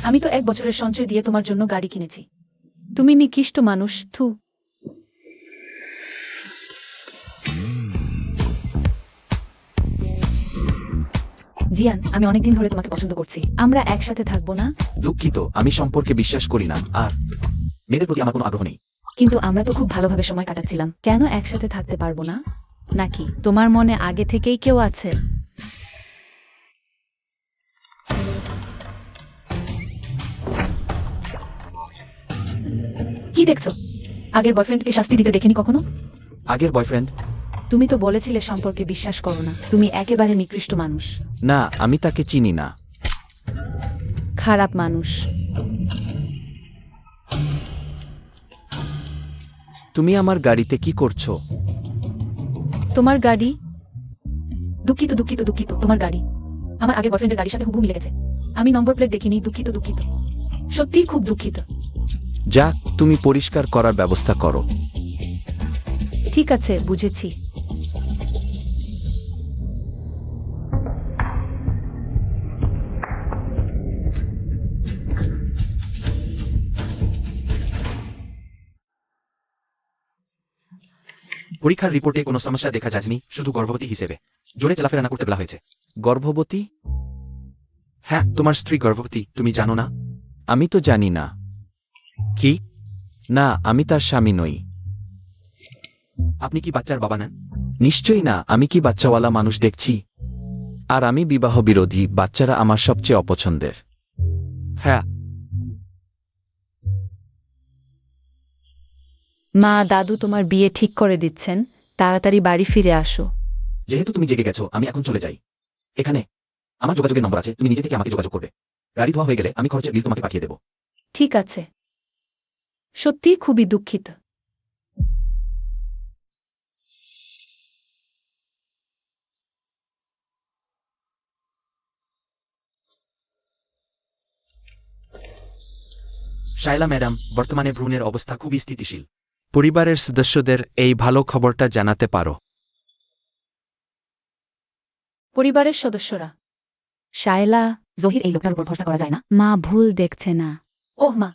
আমি তো 1 বছরের সঞ্চয় দিয়ে তোমার জন্য গাড়ি কিনেছি। তুমি নিকৃষ্ট মানুষ, থু। জিয়ান, আমি অনেকদিন ধরে তোমাকে পছন্দ করছি। আমরা একসাথে থাকবো না? দুঃখিত, আমি সম্পর্কে বিশ্বাস করি না, আর মেয়েদের প্রতি আমার কোনো আগ্রহ নেই। কিন্তু আমরা তো খুব ভালোভাবে সময় কাটাচ্ছিলাম, কেন একসাথে থাকতে পারবো না? নাকি তোমার মনে আগে থেকেই কেউ আছে? কি দেখছো? আগের বয়ফ্রেন্ডকে শাস্তি দিতে দেখিনি কখনো? আগের বয়ফ্রেন্ড? তুমি তো বলেছিলে সম্পর্কে বিশ্বাস করো না। তুমি একেবারে নিকৃষ্ট মানুষ। না, আমি তাকে চিনি না। খারাপ মানুষ। তুমি আমার গাড়িতে কি করছো? তোমার গাড়ি? দুঃখিত দুঃখিত দুঃখিত, তোমার গাড়ি আমার আগের বয়ফ্রেন্ডের গাড়ির সাথে হুবহু মিলে গেছে। আমি নম্বর প্লেট দেখিনি, দুঃখিত দুঃখিত, সত্যিই খুব দুঃখিত। যাক, তুমি পরিষ্কার করার ব্যবস্থা করো। ঠিক আছে, বুঝেছি। পরীক্ষার রিপোর্টে কোনো সমস্যা দেখা যায়নি, শুধু গর্ভবতী হিসেবে জোরে চলাফেরা না করতে বলা হয়েছে। গর্ভবতী? হ্যাঁ, তোমার স্ত্রী গর্ভবতী, তুমি জানো না? আমি তো জানি না। কি? না, আমি তার স্বামী নই। আপনি কি বাচ্চার বাবা নেন? নিশ্চয়ই না, আমি কি বাচ্চাওয়ালা মানুষ দেখছি? আর আমি বিবাহ বিরোধী, বাচ্চারা আমার সবচেয়ে অপছন্দের। হ্যাঁ। মা, দাদু তোমার বিয়ে ঠিক করে দিচ্ছেন, তাড়াতাড়ি বাড়ি ফিরে আসো। যেহেতু তুমি জেগে গেছো, আমি এখন চলে যাই। এখানে আমার যোগাযোগের নম্বর আছে, তুমি নিজে থেকে আমাকে যোগাযোগ করবে। গাড়ি ধোয়া হয়ে গেলে আমি খরচের বিল তোমাকে পাঠিয়ে দেব। ঠিক আছে। সত্যিই খুবই দুঃখিত। শায়লা ম্যাডাম, বর্তমানে ভ্রূণের অবস্থা খুবই স্থিতিশীল। পরিবারের সদস্যদের এই ভালো খবরটা জানাতে পারো। পরিবারের সদস্যরা? শায়লা, জহির এই লোকটার উপর ভরসা করা যায় না। মা ভুল দেখছে না। ওহ মা,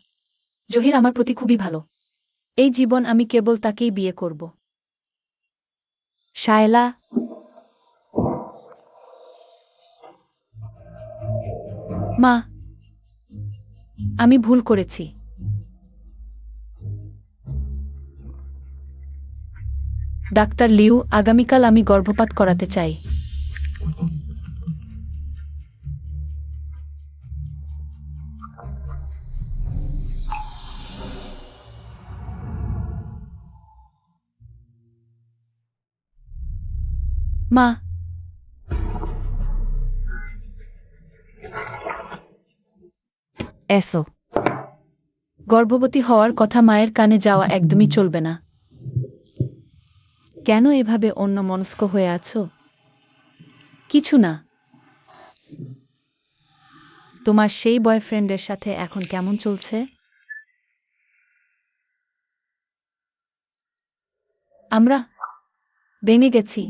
জহির আমার প্রতি খুবই ভালো। এই জীবন আমি কেবল তাকেই বিয়ে করব। শায়লা, মা, আমি ভুল করেছি। ডাক্তার লিউ, আগামীকাল আমি গর্ভপাত করাতে চাই। মা, এসো। গর্ভবতী হওয়ার কথা মায়ের কানে যাওয়া একদমই চলবে না। কেন এভাবে অন্যমনস্ক হয়ে আছো? কিছু না। তোমার সেই বয়ফ্রেন্ডের সাথে এখন কেমন চলছে? আমরা ভেঙে গেছি।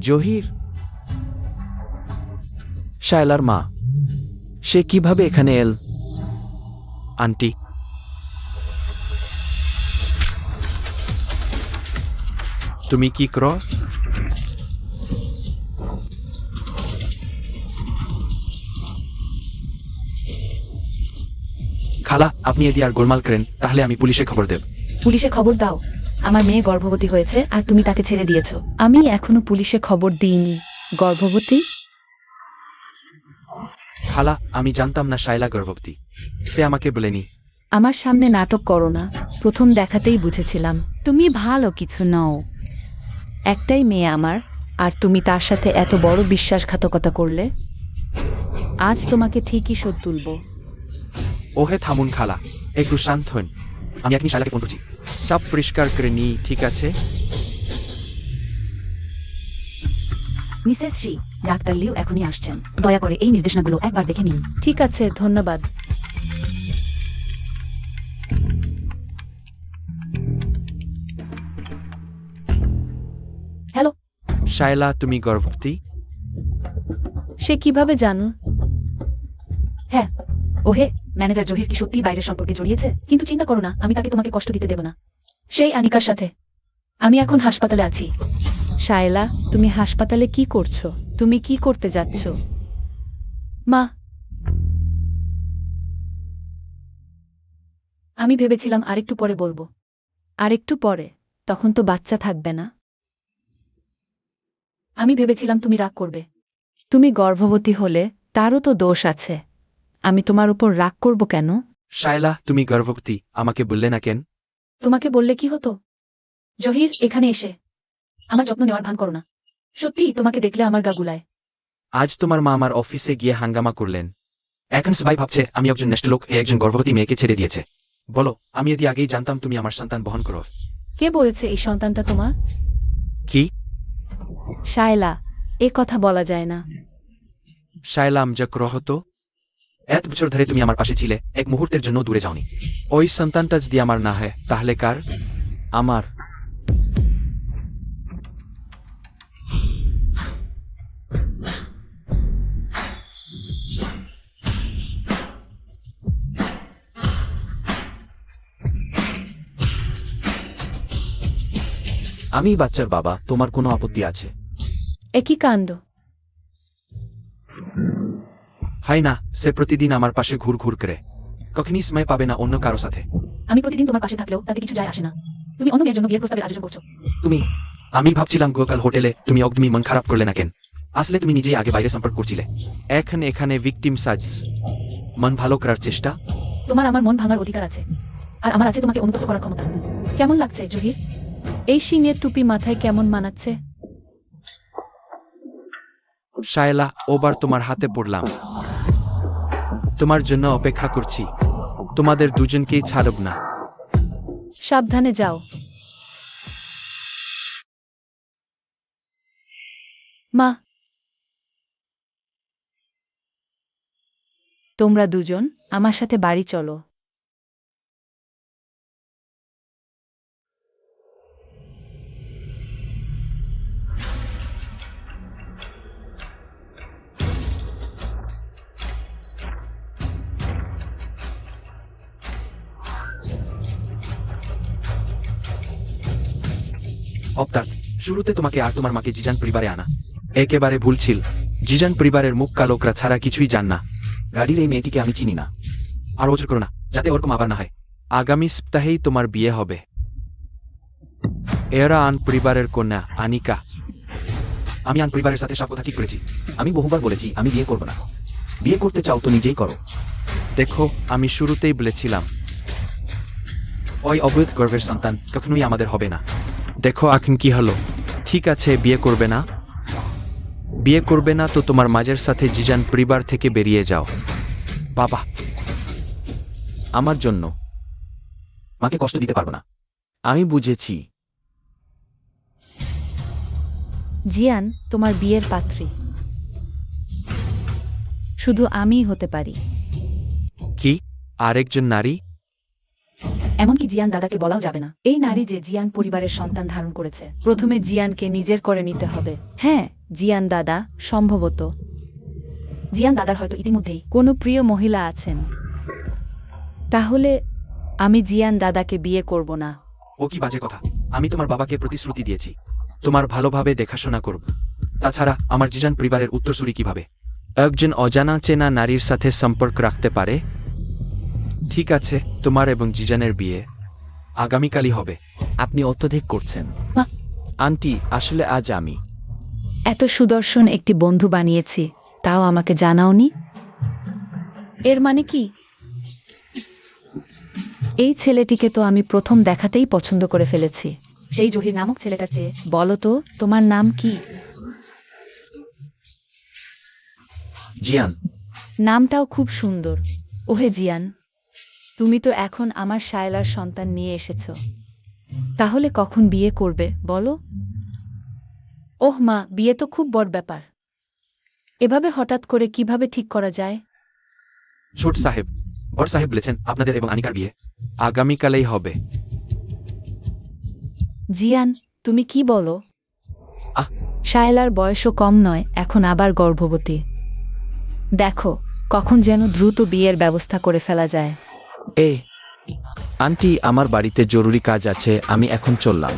জহির? শায়লার মা, সে কিভাবে এখানে এল? আন্টি, তুমি কি করো? খালা, আপনি এদি আর গোলমাল করেন, তাহলে আমি পুলিশে খবর দেব। পুলিশে খবর দাও। আমার মেয়ে গর্ভবতী হয়েছে আর তুমি তাকে ছেড়ে দিয়েছো। আমি এখনো পুলিশে খবর দিইনি। গর্ভবতী? খালা, আমি জানতাম না শায়লা গর্ভবতী, সে আমাকে বলেনি। আমার সামনে নাটক করো না, প্রথম দেখাতেই বুঝেছিলাম। তুমি ভালো কিছু নও। একটাই মেয়ে আমার, আর তুমি তার সাথে এত বড় বিশ্বাসঘাতকতা করলে। আজ তোমাকে ঠিকই শোধ তুলব। ওহে থামুন খালা, একটু শান্ত হন। আমি এখনই শায়লাকে ফোন করছি। সব পরিষ্কার করে নিই, ঠিক আছে? মিসেস শি, ডাক্তার লিউ এখনই আসছেন। দয়া করে এই নির্দেশনাগুলো একবার দেখে নিন। ঠিক আছে, ধন্যবাদ। হ্যালো। শায়লা, তুমি গর্ভবতী? সে কিভাবে জানো? হ্যাঁ। ওহে, ম্যানেজার জহির কি সত্যি বাইরের সম্পর্কে জড়িয়েছে? কিন্তু চিন্তা করো না, আমি তাকে তোমাকে কষ্ট দিতে দেব না। সেই আনিকার সাথে। আমি এখন হাসপাতালে আছি। শায়লা, তুমি হাসপাতালে কি করছো? তুমি কি করতে যাচ্ছ? মা, আমি ভেবেছিলাম আরেকটু পরে বলবো। আরেকটু পরে? তখন তো বাচ্চা থাকবে না। আমি ভেবেছিলাম তুমি রাগ করবে। তুমি গর্ভবতী হলে তারও তো দোষ আছে। আমি তোমার উপর রাগ করব কেন? শায়লা, তুমি গর্ভবতী, আমাকে বললে না কেন? তোমাকে বললে কি হতো? জহির, এখানে এসে আমার যত্ন নেওয়ার ভান করো না। সত্যি তোমাকে দেখলে আমার গা গুলায়। আজ তোমার মা আমার অফিসে গিয়ে হাঙ্গামা করলেন। এখন সবাই ভাবছে আমি একজন নেষ্ট লোক, একজন গর্ভবতী মেয়েকে ছেড়ে দিয়েছে। বলো, আমি যদি আগেই জানতাম তুমি আমার সন্তান বহন করো। কে বলেছে এই সন্তানটা তোমার? কি? শায়লা, এ কথা বলা যায় না। শায়লা, যা হতো। এত বছর ধরে তুমি আমার পাশে ছিলে, এক মুহূর্তের জন্য দূরে যাওনি। ওই সন্তানটা যদি আমার না হয় তাহলে কার? আমার। আমি বাচ্চার বাবা, তোমার কোনো আপত্তি আছে? একই কাণ্ড। হয় না, সে প্রতিদিন আমার পাশে ঘুর ঘুর করে। কখনই সময় পাবে না অন্য কারো সাথে। আমি প্রতিদিন তোমার পাশে থাকলেও তাতে কিছু যায় আসে না। তুমি অন্য মেয়ের জন্য বিয়ের প্রস্তাবের আয়োজন করছো। আমি ভাবছিলাম গোকাল হোটেলে তুমি একদমই মন খারাপ করলে না কেন? আসলে তুমি নিজেই আগে বাইরে সম্পর্ক করছিলে, এখন এখানে ভিকটিম সাজ। মন ভালো করার চেষ্টা। তোমার আমার মন ভাঙার অধিকার আছে, আর আমার আছে তোমাকে অনুতপ্ত করার ক্ষমতা। কেমন লাগছে জহির? এই শিঙের টুপি মাথায় কেমন মানাচ্ছে? শায়লা, ওবার তোমার হাতে পড়লাম। তোমার জন্য অপেক্ষা করছি। তোমাদের দুজনকেই ছাড়ব না। সাবধানে যাও। মা, তোমরা দুজন আমার সাথে বাড়ি চলো। অর্থাৎ শুরুতে তোমাকে আর তোমার মাকে জিজান পরিবারে আনা একেবারে ভুল ছিল। জিজান পরিবারের মুখ কালোকরা ছাড়া কিছুই জান না। গাড়ির এই মেয়েটিকে আমি চিনি না। আর ওজোর করো না, যাতে ওরকম আবার না হয়। আগামী সপ্তাহেই তোমার বিয়ে হবে। এরা আন পরিবারের কন্যা আনিকা। আমি আন পরিবারের সাথে সব কথা ঠিক করেছি। আমি বহুবার বলেছি আমি বিয়ে করব না। বিয়ে করতে চাও তো নিজেই করো। দেখো, আমি শুরুতেই বলেছিলাম ওই অবৈধ গর্ভের সন্তান কখনোই আমাদের হবে না। দেখো এখন কি হলো। ঠিক আছে, বিয়ে করবে না? বিয়ে করবে না তো তোমার মাঝের সাথে জিজান পরিবার থেকে বেরিয়ে যাও। বাবা, আমার জন্য মাকে কষ্ট দিতে পারবো না। আমি বুঝেছি। জিয়ান তোমার বিয়ের পাত্রী। শুধু আমিই হতে পারি। কি? আরেকজন নারী? এমনকি জিয়ান দাদাকে বলাও যাবে না। এই নারী যে জিয়ান পরিবারের সন্তান ধারণ করেছে। প্রথমে জিয়ানকে নিজের করে নিতে হবে। হ্যাঁ, জিয়ান দাদা সম্ভবত জিয়ান দাদার হয়তো ইতিমধ্যেই কোনো প্রিয় মহিলা আছেন। তাহলে আমি জিয়ান দাদাকে বিয়ে করব না। ও কি বাজে কথা। আমি তোমার বাবাকে প্রতিশ্রুতি দিয়েছি তোমার ভালোভাবে দেখাশোনা করব। তাছাড়া আমার জিজান পরিবারের উত্তরসূরি কিভাবে একজন অজানা চেনা নারীর সাথে সম্পর্ক রাখতে পারে? ঠিক আছে, তোমার এবং জিজানের বিয়ে আগামীকালই হবে। আপনি অত্যধিক করছেন। মা। আন্টি, আসলে আজ আমি এত সুদর্শন একটি বন্ধু বানিয়েছি, তাও আমাকে জানাওনি। এর মানে কি? এই ছেলেটিকে তো আমি প্রথম দেখাতেই পছন্দ করে ফেলেছি। সেই জহির নামক ছেলেটার চেয়ে। বলো তো, তোমার নাম কি? জিয়ান। নামটাও খুব সুন্দর। ওহে জিয়ান, তুমি তো এখন আমার শায়লার সন্তান নিয়ে এসেছো। তাহলে কখন বিয়ে করবে বলো? ওহ মা, বিয়ে তো খুব বড় ব্যাপার। এভাবে হঠাৎ করে কিভাবে ঠিক করা যায়? ছোট সাহেব, বড় সাহেব বলেছেন আপনাদের এবং আনিকার বিয়ে আগামীকালেই হবে। জিয়ান, তুমি কি বলো? আহ! শায়লার বয়সও কম নয়, এখন আবার গর্ভবতী। দেখো, কখন যেন দ্রুত বিয়ের ব্যবস্থা করে ফেলা যায়। আন্টি, আমার বাড়িতে জরুরি কাজ আছে, আমি এখন চললাম।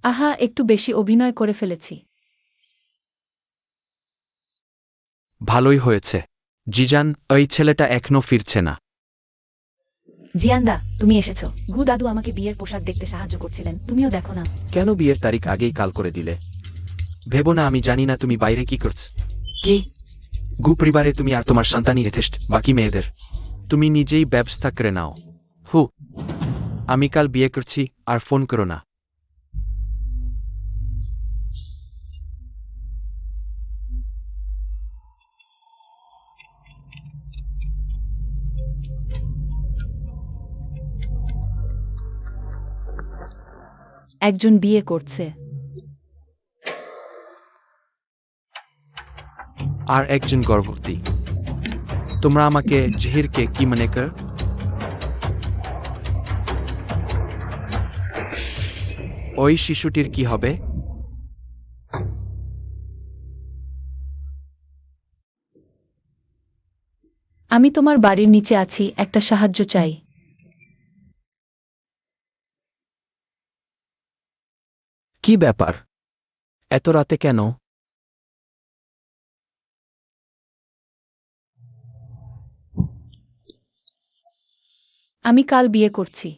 আহা, একটু বেশি অভিনয় করে ফেলেছি। ভালোই হয়েছে। জিজান, ওই ছেলেটা এখনো ফিরছে না। জিয়ানদা, তুমি এসেছো। গু দাদু আমাকে বিয়ের পোশাক দেখতে সাহায্য করছিলেন, তুমিও দেখো না। কেন বিয়ের তারিখ আগেই কাল করে দিলে? ভেবো না আমি জানি না তুমি বাইরে কি করছ। কি? গু পরিবারে তুমি আর তোমার সন্তানই যথেষ্ট, বাকি মেয়েদের তুমি নিজেই ব্যবস্থা করে নাও। আমি কাল বিয়ে করছি, আর ফোন করো না। একজন বিয়ে করছে। আর একজন গর্ভবতী। তোমরা আমাকে জহিরকে কি মনে কর? ওই শিশুটির কি হবে? আমি তোমার বাড়ির নিচে আছি, একটা সাহায্য চাই। কি ব্যাপার? এত রাতে কেন? আমি কাল বিয়ে করছি।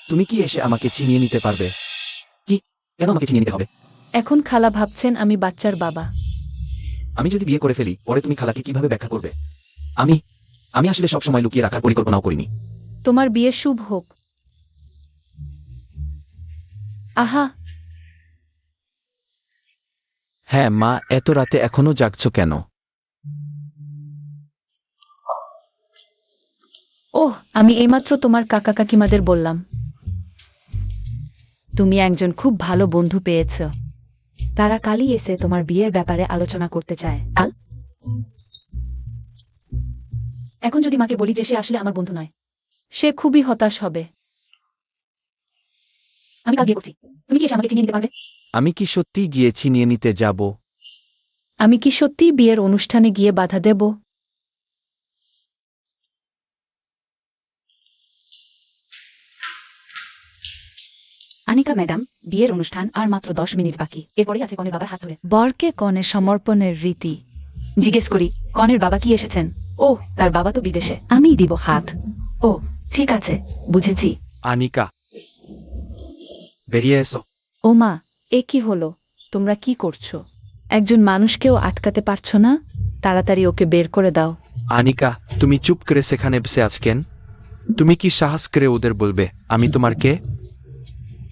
তুমি কি এসে আমাকে চিনিয়ে নিতে পারবে? কি? কেন আমাকে চিনিয়ে নিতে হবে? এখন খালা ভাবছেন আমি বাচ্চার বাবা। আমি যদি বিয়ে করে ফেলি, পরে তুমি খালাকে কিভাবে ব্যাখ্যা করবে? আমি আমি আসলে সব সময় লুকিয়ে রাখার পরিকল্পনাও করিনি। তোমার বিয়ে শুভ হোক। আহা! হ্যাঁ মা, এত রাতে এখনো জাগছো কেন? ওহ, আমি এইমাত্র তোমার কাকা কাকিমাদের বললাম তুমি একজন খুব ভালো বন্ধু পেয়েছ। তারা কালই এসে তোমার বিয়ের ব্যাপারে আলোচনা করতে চায়। কাল? এখন যদি মাকে বলি যে সে আসলে আমার বন্ধু নয়? সে খুবই হতাশ হবে। আমি কাল বিয়ে করছি, তুমি কি এসে আমাকে চিনিয়ে নিতে পারবে? আমি কি সত্যি গিয়ে চিনিয়ে নিতে যাব? আমি কি সত্যিই বিয়ের অনুষ্ঠানে গিয়ে বাধা দেব? আনিকা ম্যাডাম, বিয়ের অনুষ্ঠান আর মাত্র 10 মিনিট বাকি, এরপরে আছে কনের বাবার হাত ধরে। বরকে কনে সমর্পণের রীতি। জিজ্ঞেস করি, কনের বাবা কি এসেছেন? ও, তার বাবা তো বিদেশে, আমিই দিব হাত। ও, ঠিক আছে, বুঝেছি। আনিকা, বেরিয়ে এসো। ও মা, এ কি হলো? তোমরা কি করছো? একজন মানুষকেও আটকাতে পারছো না? তাড়াতাড়ি ওকে বের করে দাও। আনিকা, তুমি চুপ করে সেখানে বসে আছ কেন? তুমি কি সাহস করে ওদের বলবে আমি তোমার কে?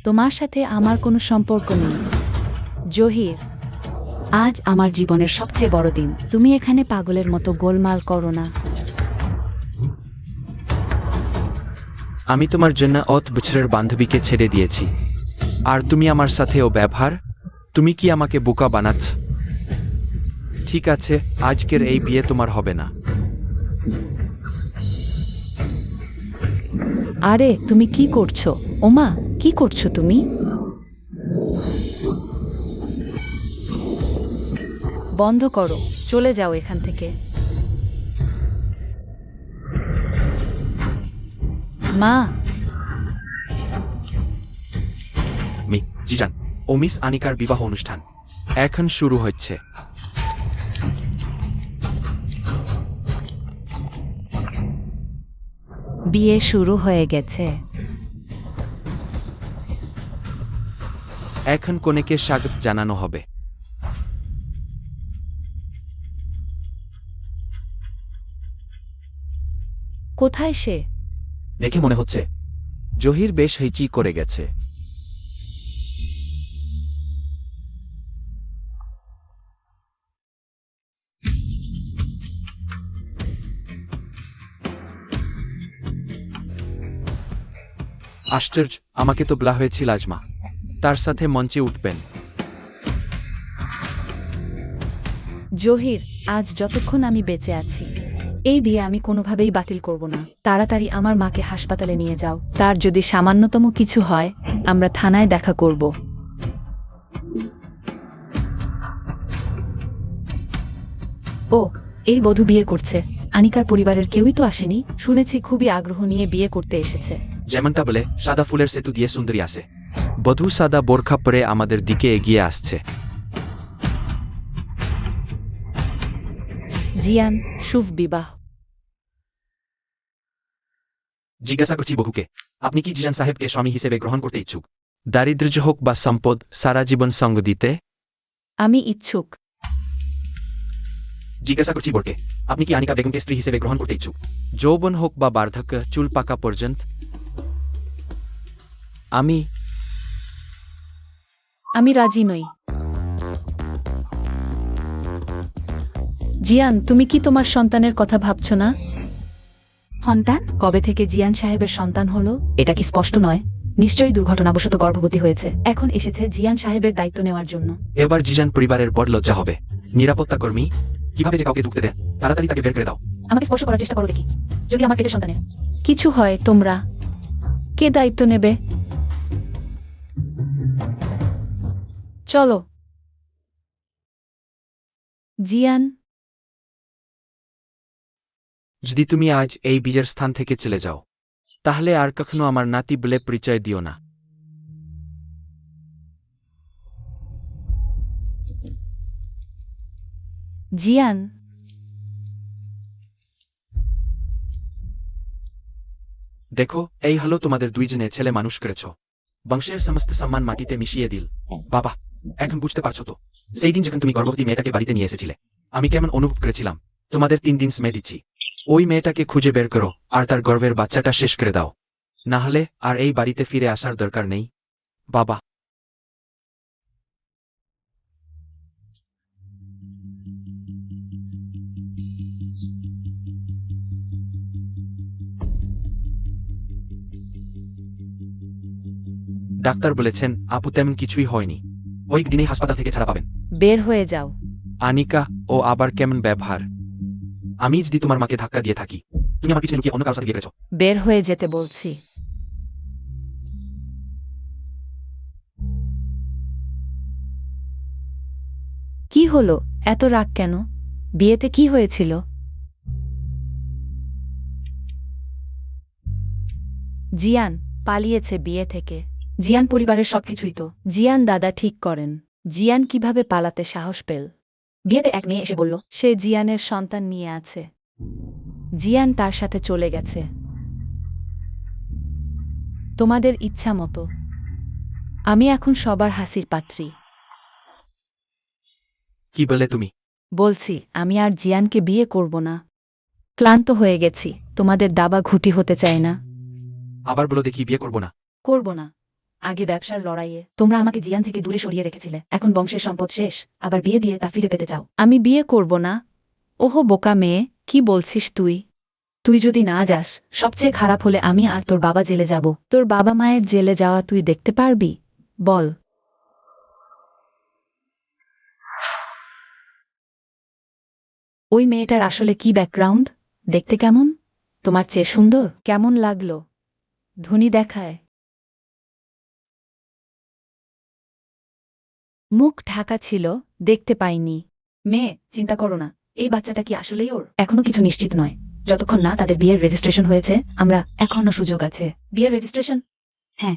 তোমার সাথে আমার কোনো সম্পর্ক নেই। জহির, আজ আমার জীবনের সবচেয়ে বড় দিন। তুমি এখানে পাগলের মতো গোলমাল করো না। আমি তোমার জন্য 8 বছরের বান্ধবীকে ছেড়ে দিয়েছি, আর তুমি আমার সাথে ও ব্যবহার? তুমি কি আমাকে বোকা বানাচ্ছ? ঠিক আছে, আজকের এই বিয়ে তোমার হবে না। আরে, তুমি কি করছো? ওমা, কি করছো তুমি? বন্ধ করো, চলে যাও এখান থেকে। মা, জিজান ও মিস আনিকার বিবাহ অনুষ্ঠান এখন শুরু হচ্ছে। বিয়ে শুরু হয়ে গেছে। এখন কনেকে স্বাগত জানানো হবে। কোথায় সে? দেখে মনে হচ্ছে জহির বেশ হেঁচি করে গেছে। আশ্চর্য, আমাকে তো বলা হয়েছিল আজমা তার সাথে মঞ্চে উঠবেন। জহির, আজ যতক্ষণ আমি বেঁচে আছি এই বিয়ে আমি কোনোভাবেই বাতিল করব না। তাড়াতাড়ি আমার মাকে হাসপাতালে নিয়ে যাও। তার যদি সামান্যতম কিছু হয় আমরা থানায় দেখা করব। ও, এই বধূ বিয়ে করছে। আনিকার পরিবারের কেউই তো আসেনি। শুনেছি খুবই আগ্রহ নিয়ে বিয়ে করতে এসেছে। যেমনটা বলে সাদা ফুলের সেতু দিয়ে সুন্দরী আসে। বধূ সাদা বোরখা পরে আমাদের দিকে এগিয়ে আসছে। জিয়ান, শুভ বিবাহ। জিজ্ঞাসা করছি বহুকে, আপনি কি জিজান সাহেবকে স্বামী হিসেবে গ্রহণ করতে ইচ্ছুক? দারিদ্র্য হোক বা সম্পদ, সারা জীবন সঙ্গ দিতে। আমি ইচ্ছুক। জিজ্ঞাসা করছি বোরকে, আপনি কি আনিকা বেগমকে স্ত্রী হিসেবে গ্রহণ করতে ইচ্ছুক? যৌবন হোক বা বার্ধক্য, চুল পাকা পর্যন্ত। আমি রাজি নই। জিয়ান, তুমি কি তোমার সন্তানের কথা ভাবছো না? সন্তান? কবে থেকে জিয়ান সাহেবের সন্তান হলো এটা কি স্পষ্ট নয়? নিশ্চয়ই দুর্ঘটনাবশত গর্ভবতী হয়েছে। এখন এসেছে জিয়ান সাহেবের দায়িত্ব নেওয়ার জন্য। এবার জিজান পরিবারের বড় লজ্জা হবে। নিরাপত্তা কর্মী কিভাবে যে কাউকে ঢুকতে দেয়, তাড়াতাড়ি তাকে বের করে দাও। আমাকে স্পর্শ করার চেষ্টা করো দেখি, যদি আমার পেটের সন্তানের কিছু হয় তোমরা কে দায়িত্ব নেবে? চলো। জিয়ান, যদি তুমি আজ এই বীজের স্থান থেকে চলে যাও তাহলে আর কখনো আমার নাতি বলে পরিচয় দিও না। জিয়ান, দেখো, এই হলো তোমাদের দুইজনে ছেলে মানুষ করেছ, বংশের সমস্ত সম্মান মাটিতে মিশিয়ে দিল। বাবা, এখন বুঝতে পারছো তো সেই দিন যখন তুমি গর্ভবতী মেয়েটাকে বাড়িতে নিয়ে এসেছিলে আমি কেমন অনুভব করেছিলাম? তোমাদের 3 দিন সময় দিচ্ছি, ওই মেয়েটাকে খুঁজে বের করো আর তার গর্ভের বাচ্চাটা শেষ করে দাও, না হলে আর এই বাড়িতে ফিরে আসার দরকার নেই। বাবা। ডাক্তার বলেছেন আপু তেমন কিছুই হয়নি, ওই দিনেই হাসপাতাল থেকে ছাড়া পাবেন। বের হয়ে যাও। আনিকা, ও আবার কেমন ব্যবহার? আমি যদি তোমার মাকে ধাক্কা দিয়ে থাকি, তুমি আমার পিছনে লুকিয়ে অন্য কারোর সাথে বিয়ে করেছো। বের হয়ে যেতে বলছি। কি হলো? এত রাগ কেন? বিয়েতে কি হয়েছিল? জিয়ান পালিয়েছে বিয়ে থেকে। জিয়ান পরিবারের সবকিছুই তো। জিয়ান দাদা ঠিক করেন। জিয়ান কিভাবে পালাতে সাহস পেল? বিয়েতে এক মেয়ে এসে বলল সে জিয়ানের সন্তান নিয়ে আছে। জিয়ান তার সাথে চলে গেছে। তোমাদের ইচ্ছা মতো। আমি এখন সবার হাসির পাত্রী। কি বলে তুমি? বলছি আমি আর জিয়ানকে বিয়ে করব না। ক্লান্ত হয়ে গেছি, তোমাদের দাবা ঘুটি হতে চাই না। আবার বলো দেখি, বিয়ে করবো না? করব না। আগে ব্যবসার লড়াইয়ে তোমরা আমাকে জিয়ান থেকে দূরে সরিয়ে রেখেছিলে, এখন বংশের সম্পদ শেষ, আবার বিয়ে দিয়ে তা ফিরে পেতে চাও। আমি বিয়ে করব না। ওহো বোকা মেয়ে, কি বলছিস তুই? তুই যদি না যাস, সবচেয়ে খারাপ হলে আমি আর তোর বাবা জেলে যাব। তোর বাবা মায়ের জেলে যাওয়া তুই দেখতে পারবি? বল। ওই মেয়েটার আসলে কি ব্যাকগ্রাউন্ড? দেখতে কেমন? তোমার চেয়ে সুন্দর? কেমন লাগলো? ধনী দেখায়। মুখ ঢাকা ছিল, দেখতে পাইনি। মেয়ে, চিন্তা করো না, এই বাচ্চাটা কি আসলেই ওর? এখনো কিছু নিশ্চিত নয়। যতক্ষণ না তাদের বিয়ের রেজিস্ট্রেশন হয়েছে, আমরা এখনো সুযোগ আছে। বিয়ের রেজিস্ট্রেশন? হ্যাঁ।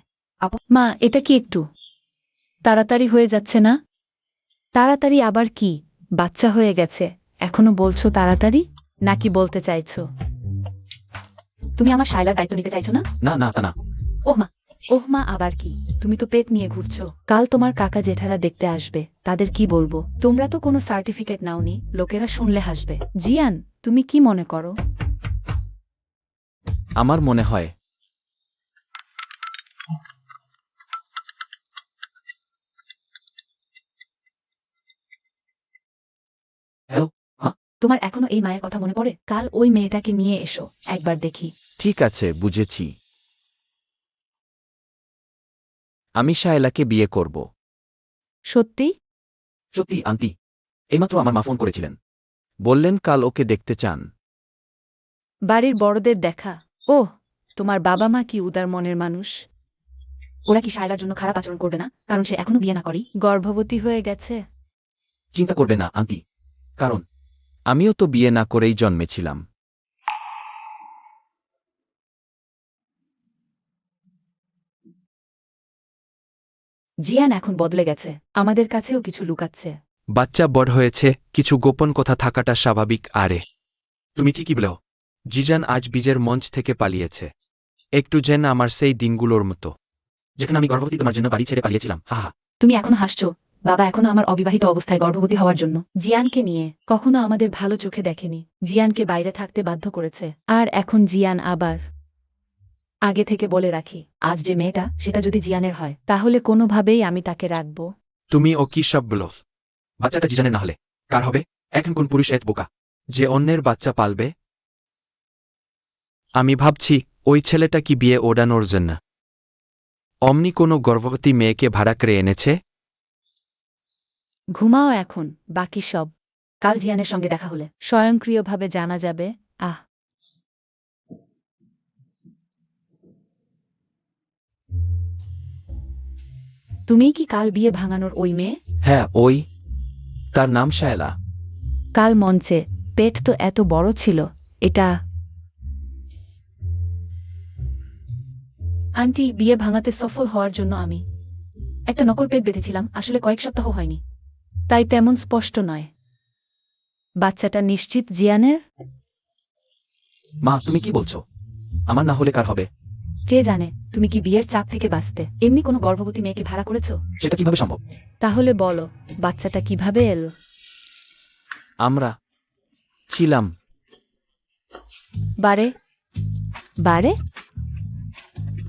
মা, এটা কি একটু তাড়াতাড়ি হয়ে যাচ্ছে না? তাড়াতাড়ি আবার কি? বাচ্চা হয়ে গেছে, এখনো বলছো তাড়াতাড়ি? নাকি বলতে চাইছো তুমি আমার শায়লার দায়িত্ব নিতে চাইছো না? না না, তা না। ওহ মা, ওহ মা, আবার কি? তুমি তো পেট নিয়ে ঘুরছো। কাল তোমার কাকা জেঠারা দেখতে আসবে, তাদের কি বলবো? তোমরা তো কোনো সার্টিফিকেট নাওনি, লোকেরা শুনলে হাসবে। জিয়ান, তুমি কি মনে করো? আমার মনে হয় তোমার এখনো এই মায়ের কথা মনে পড়ে? কাল ওই মেয়েটাকে নিয়ে এসো, একবার দেখি। ঠিক আছে, বুঝেছি। আমি শায়লাকে বিয়ে করব। সত্যি? সত্যি আন্টি, এইমাত্র আমার মা ফোন করেছিলেন, বললেন কাল ওকে দেখতে চান। বাড়ির বড়দের দেখা। ওহ, তোমার বাবা মা কি উদার মনের মানুষ। ওরা কি শায়লার জন্য খারাপ আচরণ করবে না, কারণ সে এখনো বিয়ে না করেই? গর্ভবতী হয়ে গেছে। চিন্তা করবে না আন্টি, কারণ আমিও তো বিয়ে না করেই জন্মেছিলাম। জিয়ান এখন বদলে গেছে, আমাদের কাছেও কিছু লুকাচ্ছে। বাচ্চা বড় হয়েছে, কিছু গোপন কথা থাকাটা স্বাভাবিক। আরে তুমি ঠিকই বলো, জিজান আজ বীজের মঞ্চ থেকে পালিয়েছে, একটু যেন আমার সেই দিনগুলোর মতো, যেখানে আমি গর্ভবতী তোমার জন্য বাড়ি ছেড়ে পালিয়েছিলাম। হা হা। তুমি এখনো হাসছো? বাবা এখনো আমার অবিবাহিত অবস্থায় গর্ভবতী হওয়ার জন্য জিয়ানকে নিয়ে কখনো আমাদের ভালো চোখে দেখেনি। জিয়ানকে বাইরে থাকতে বাধ্য করেছে। আর এখন জিয়ান আবার। আগে থেকে বলে রাখি, আজ যে মেয়েটা, সেটা যদি জিয়ানের হয়। তাহলে কোনোভাবেই আমি তাকে রাখব। তুমি ও কি সব বলো? বাচ্চাটা জিজানের না হলে কার হবে? এখন কোন পুরুষ এত বোকা যে অন্যের বাচ্চা পালবে? আমি ভাবছি ওই ছেলেটা কি বিয়ে ওড়ানোর জন্য অমনি কোনো গর্ভবতী মেয়েকে ভাড়া করে এনেছে। ঘুমাও এখন, বাকি সব কাল জিয়ানের সঙ্গে দেখা হলে স্বয়ংক্রিয়ভাবে জানা যাবে। আহ, তুমিই কি কাল বিয়ে ভাঙানোর ওই মেয়ে? হ্যাঁ ওই, তার নাম শায়লা। কাল মঞ্চে পেট তো এত বড় ছিল। এটা আন্টি, বিয়ে ভাঙাতে সফল হওয়ার জন্য আমি একটা নকল পেট বেঁধেছিলাম, আসলে কয়েক সপ্তাহ হয়নি। তাই তেমন স্পষ্ট নয়। বাচ্চাটা নিশ্চিত জিয়ানের? মা তুমি কি বলছো? আমার না হলে কার হবে? কে জানে, তুমি কি বিয়ের চাপ থেকে বাঁচতে এমনি কোনো গর্ভবতী মেয়েকে ভাড়া করেছো? সেটা কিভাবে সম্ভব? তাহলে বলো, বাচ্চাটা কিভাবে এলো? আমরা ছিলাম। বারে বারে?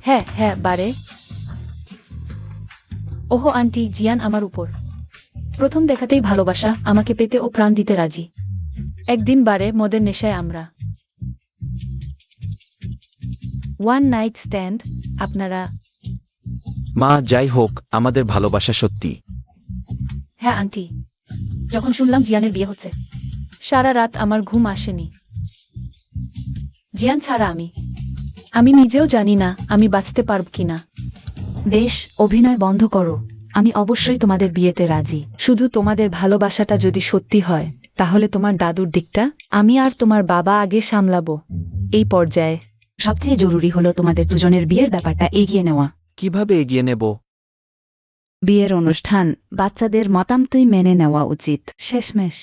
হ্যাঁ হ্যাঁ, বারে। ওহো আন্টি, জিয়ান আমার উপর প্রথম দেখাতেই ভালোবাসা, আমাকে পেতে ও প্রাণ দিতে রাজি। একদিন বারে মদের নেশায় আমরা ওয়ান নাইট স্ট্যান্ড। আপনারা মা যাই হোক, আমাদের ভালোবাসা সত্যি। হ্যাঁ আন্টি, যখন শুনলাম জিয়ানের বিয়ে হচ্ছে, সারা রাত আমার ঘুম আসেনি। জিয়ান ছাড়া আমি নিজেও জানি না আমি বাঁচতে পারব কিনা। বেশ, অভিনয় বন্ধ করো, আমি অবশ্যই তোমাদের বিয়েতে রাজি। শুধু তোমাদের ভালোবাসাটা যদি সত্যি হয়, তাহলে তোমার দাদুর দিকটা আমি আর তোমার বাবা আগে সামলাবো। এই পর্যায়ে সবচেয়ে জরুরি হলো তোমাদের দুজনের বিয়ের ব্যাপারটা এগিয়ে নেওয়া। কিভাবে এগিয়ে নেব? বিয়ের অনুষ্ঠান, বাচ্চাদের মতামতই মেনে নেওয়া উচিত। শেষমেশ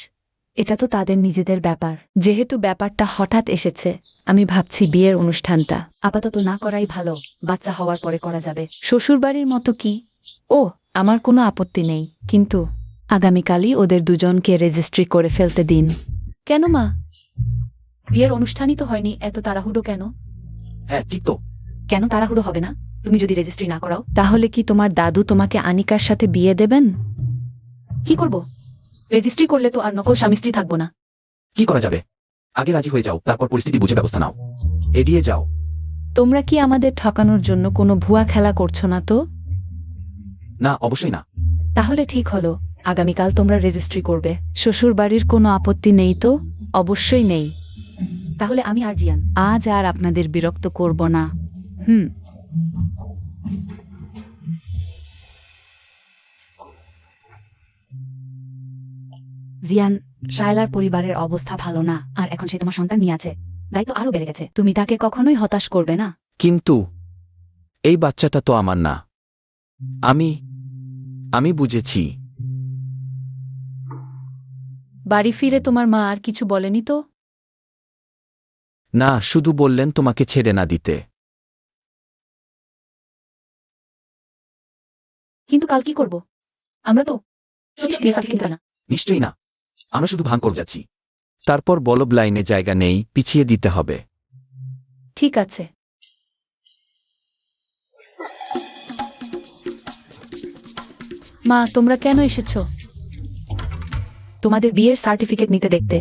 এটা তো তাদের নিজেদের ব্যাপার। যেহেতু ব্যাপারটা হঠাৎ এসেছে, আমি ভাবছি বিয়ের অনুষ্ঠানটা আপাতত না করাই ভালো, বাচ্চা হওয়ার পরে করা যাবে। শ্বশুরবাড়ির মতো কি? ও, আমার কোনো আপত্তি নেই, কিন্তু আগামীকালই ওদের দুজনকে রেজিস্ট্রি করে ফেলতে দিন। কেন মা? বিয়ের অনুষ্ঠানই তো হয়নি, এত তাড়াহুড়ো কেন? হ্যাঁ ঠিক তো। কেন তাড়াহুড়ো হবে না? তুমি যদি রেজিস্ট্রি না করাও? তাহলে কি তোমার দাদু তোমাকে আনিকার সাথে বিয়ে দেবেন? কি করব? রেজিস্ট্রি করলে তো আর নকল স্বামী স্ত্রী থাকবো না। কি করা যাবে? আগে রাজি হয়ে যাও, তারপর পরিস্থিতি বুঝে ব্যবস্থা নাও। এড়িয়ে যাও। তোমরা কি আমাদের ঠকানোর জন্য কোনো ভুয়া খেলা করছো না তো? না, অবশ্যই না। তাহলে ঠিক হলো, আগামীকাল তোমরা রেজিস্ট্রি করবে। শ্বশুরবাড়ির কোনো আপত্তি নেই তো? অবশ্যই নেই। তাহলে আমি আর জিয়ান আজ আর আপনাদের বিরক্ত করব না। হুম। জিয়ান, শায়লার পরিবারের অবস্থা ভালো না, আর এখন সে তোমার সন্তান নিয়ে আছে, দায়িত্ব আরো বেড়ে গেছে। তুমি তাকে কখনোই হতাশ করবে না। কিন্তু এই বাচ্চাটা তো আমার না। আমি বুঝেছি। বাড়ি ফিরে তোমার মা আর কিছু বলেনি তো? না, শুধু বললেন তোমাকে ছেড়ে না দিতে। কিন্তু কাল কি করব? আমরা তো বিয়ে সার্টিফিকেট না। নিশ্চয়ই না, আমরা শুধু ভাঙ করে যাচ্ছি। তারপর বলব লাইনে জায়গা নেই, পিছিয়ে দিতে হবে। ঠিক আছে। মা, তোমরা কেন এসেছো? তোমাদের বিয়ের সার্টিফিকেট নিতে দেখতে।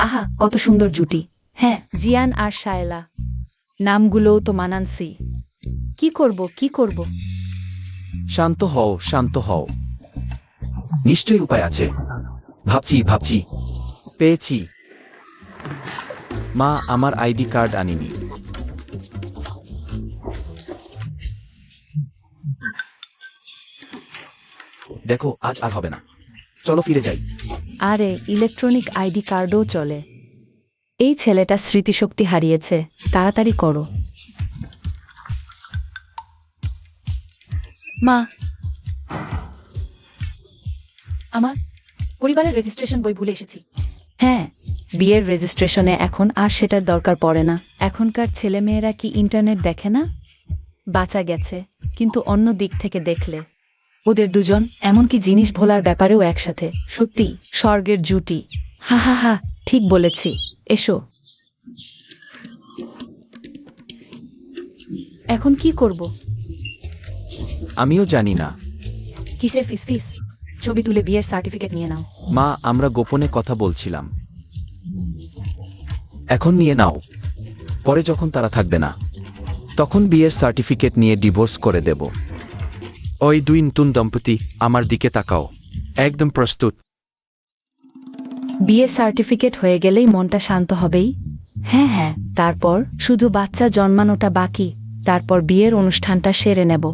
আহা, কত সুন্দর জুটি। হ্যাঁ, জিয়ান আর শায়লা। নামগুলোও তো মানানসি। কি করব? শান্ত হও, শান্ত হও। নিশ্চয়ই উপায় আছে। ভাবছি। পেয়েছি। মা, আমার আইডি কার্ড আনিনি। দেখো, আজ আর হবে না। চলো ফিরে যাই। আরে ইলেকট্রনিক আইডি কার্ডও চলে। এই ছেলেটা স্মৃতিশক্তি হারিয়েছে, তাড়াতাড়ি করো। মা, আমার পরিবারের রেজিস্ট্রেশন বই ভুলে এসেছি। হ্যাঁ, বিয়ের রেজিস্ট্রেশনে এখন আর সেটার দরকার পড়ে না। এখনকার ছেলেমেয়েরা কি ইন্টারনেট দেখে না? বাঁচা গেছে, কিন্তু অন্য দিক থেকে দেখলে ওদের দুজন এমনকি জিনিস ভোলার ব্যাপারেও একসাথে। সত্যি স্বর্গের জুটি। হা হা হা, ঠিক বলেছি। এসো। এখন কি করব? আমিও জানি না। কিসের ফিস? ছবি তুলে বিয়ের সার্টিফিকেট নিয়ে নাও। মা, আমরা গোপনে কথা বলছিলাম। এখন নিয়ে নাও। পরে যখন তারা থাকবে না, তখন বিয়ের সার্টিফিকেট নিয়ে ডিভোর্স করে দেব। ওই দুই নতুন দম্পতি আমার দিকে তাকাও। একদম প্রস্তুত? বিয়ে সার্টিফিকেট হয়ে গেলেই মনটা শান্ত হবেই। হ্যাঁ হ্যাঁ, তারপর শুধু বাচ্চা জন্মানোটা বাকি। তারপর বিয়ের অনুষ্ঠানটা সেরে নেব।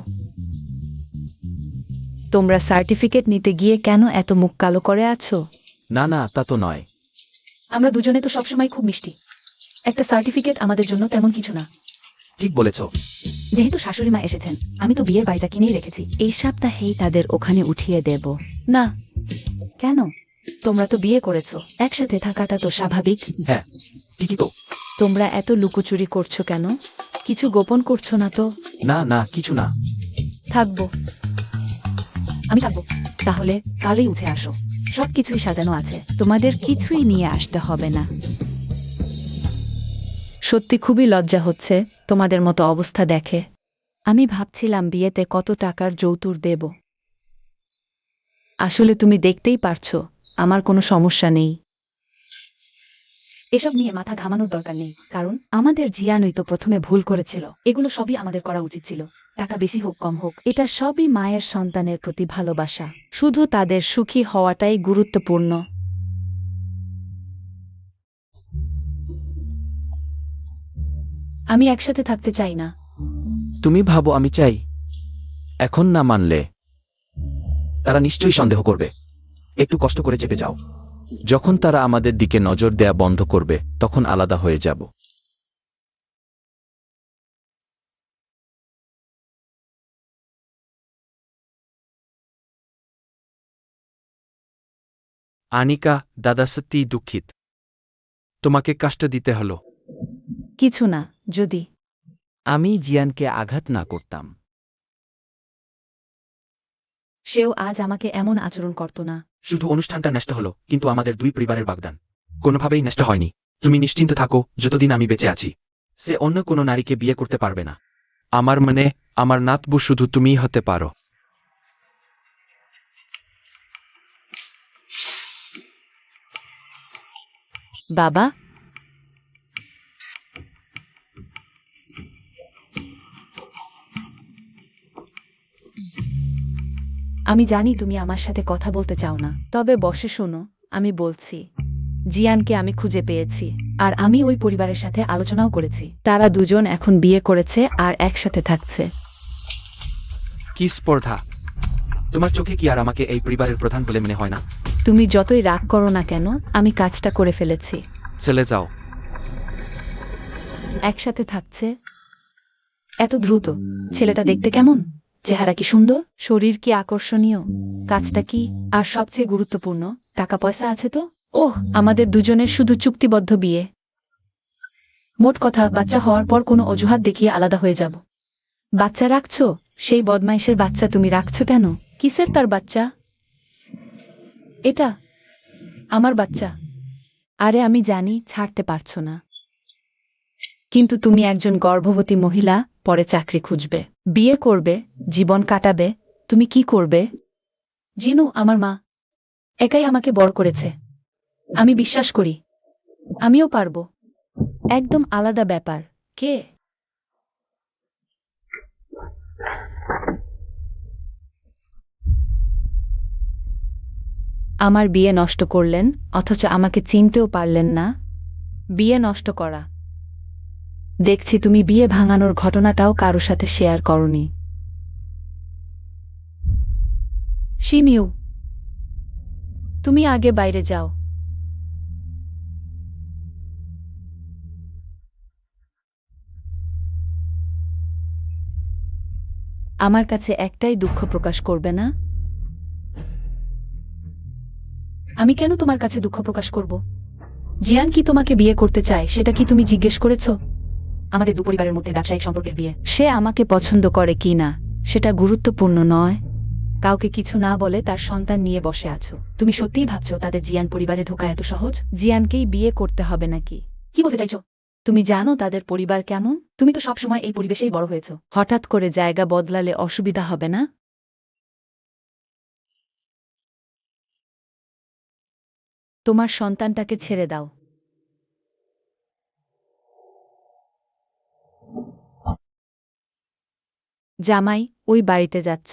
তোমরা সার্টিফিকেট নিতে গিয়ে কেন এত মুখ কালো করে আছো? না না, তা তো নয়। আমরা দুজনে তো সবসময় খুব মিষ্টি। একটা সার্টিফিকেট আমাদের জন্য তেমন কিছু না। ঠিক বলেছ। যেহেতু শাশুড়ি মা এসেছেন, আমি তো বিয়ের বাড়িটা কিনেই রেখেছি। এই সপ্তাহেই তাদের ওখানে উঠিয়ে দেব। না, কেন? তোমরা তো বিয়ে করেছো, একসাথে থাকাটা তো স্বাভাবিক। হ্যাঁ, ঠিকই তো। তোমরা এত লুকোচুরি করছো কেন? কিছু গোপন করছো না তো? না না, কিছু না। থাকবো, আমি থাকবো। তাহলে কালই উঠে আসো, সবকিছুই সাজানো আছে। তোমাদের কিছুই নিয়ে আসতে হবে না। সত্যি খুবই লজ্জা হচ্ছে তোমাদের মতো অবস্থা দেখে। আমি ভাবছিলাম বিয়েতে কত টাকার যৌতুক দেব। আসলে তুমি দেখতেই পারছো, আমার কোনো সমস্যা নেই। এসব নিয়ে মাথা ঘামানোর দরকার নেই, কারণ আমাদের জিয়ানই তো প্রথমে ভুল করেছিল। এগুলো সবই আমাদের করা উচিত ছিল। টাকা বেশি হোক কম হোক, এটা সবই মায়ের সন্তানের প্রতি ভালোবাসা। শুধু তাদের সুখী হওয়াটাই গুরুত্বপূর্ণ। আমি একসাথে থাকতে চাই না। তুমি ভাবো আমি চাই? এখন না মানলে তারা নিশ্চয়ই সন্দেহ করবে। একটু কষ্ট করে চেপে যাও। যখন তারা আমাদের দিকে নজর দেয়া বন্ধ করবে, তখন আলাদা হয়ে যাব। আনিকা, দাদা সত্যিই দুঃখিত। তোমাকে কষ্ট দিতে হলো। কিছু না, যদি আমি জিয়ানকে আঘাত না করতাম। সেও আজ আমাকে এমন আচরণ করত না। শুধু অনুষ্ঠানটা নষ্ট হলো, কিন্তু আমাদের দুই পরিবারের বাগদান কোনোভাবেই নষ্ট হয়নি। তুমি নিশ্চিন্ত থাকো, যতদিন আমি বেঁচে আছি সে অন্য কোনো নারীকে বিয়ে করতে পারবে না। আমার মানে, আমার নাতবু শুধু তুমিই হতে পারো। বাবা, আমি জানি তুমি আমার সাথে কথা বলতে চাও না, তবে বসে শোনো, আমি বলছি। জিয়ানকে আমি খুঁজে পেয়েছি। আর আমি ওই পরিবারের সাথে আলোচনাও করেছি। তারা দুজন এখন বিয়ে করেছে আর একসাথে থাকছে। কি স্পর্ধা! তোমার চোখে কি আর আমাকে এই পরিবারের প্রধান বলে মনে হয় না? তুমি যতই রাগ করো না কেন, আমি কাজটা করে ফেলেছি। চলে যাও। একসাথে থাকছে। এত দ্রুত? ছেলেটা দেখতে কেমন? চেহারা কি সুন্দর? শরীর কি আকর্ষণীয়? কাজটা কি? আর সবচেয়ে গুরুত্বপূর্ণ, টাকা পয়সা আছে তো? ওহ, আমাদের দুজনের শুধু চুক্তিবদ্ধ বিয়ে। মোট কথা, বাচ্চা হওয়ার পর কোনো অজুহাত দেখিয়ে আলাদা হয়ে যাব। বাচ্চা রাখছো? সেই বদমাইশের বাচ্চা তুমি রাখছো কেন? কিসের তার বাচ্চা? এটা আমার বাচ্চা। আরে আমি জানি ছাড়তে পারছো না, কিন্তু তুমি একজন গর্ভবতী মহিলা, পরে চাকরি খুঁজবে, বিয়ে করবে, জীবন কাটাবে। তুমি কি করবে? জিনু আমার মা, একাই আমাকে বড় করেছে। আমি বিশ্বাস করি আমিও পারবো। একদম আলাদা ব্যাপার। কে? আমার বিয়ে নষ্ট করলেন, অথচ আমাকে চিনতেও পারলেন না। বিয়ে নষ্ট করা। দেখছি তুমি বিয়ে ভাঙানোর ঘটনাটাও কারো সাথে শেয়ার করনি। শিমিউ, তুমি আগে বাইরে যাও। আমার কাছে একটাই দুঃখ প্রকাশ করবে না? আমি কেন তোমার কাছে দুঃখ প্রকাশ করব? জিয়ান কি তোমাকে বিয়ে করতে চায় সেটা কি তুমি জিজ্ঞেস করেছ? আমাদের দুপরিবারের মধ্যে ব্যবসায়িক সম্পর্কের বিয়ে। সে আমাকে পছন্দ করে কি না সেটা গুরুত্বপূর্ণ নয়। কাউকে কিছু না বলে তার সন্তান নিয়ে বসে আছো। তুমি সত্যিই ভাবছো তাদের জিয়ান পরিবারে ঢোকা এত সহজ? জিয়ানকেই বিয়ে করতে হবে নাকি? কি বলতে চাইছো? তুমি জানো তাদের পরিবার কেমন? তুমি তো সবসময় এই পরিবেশেই বড় হয়েছো। হঠাৎ করে জায়গা বদলালে অসুবিধা হবে না? তোমার সন্তানটাকে ছেড়ে দাও। জামাই, ওই বাড়িতে যাচ্ছ।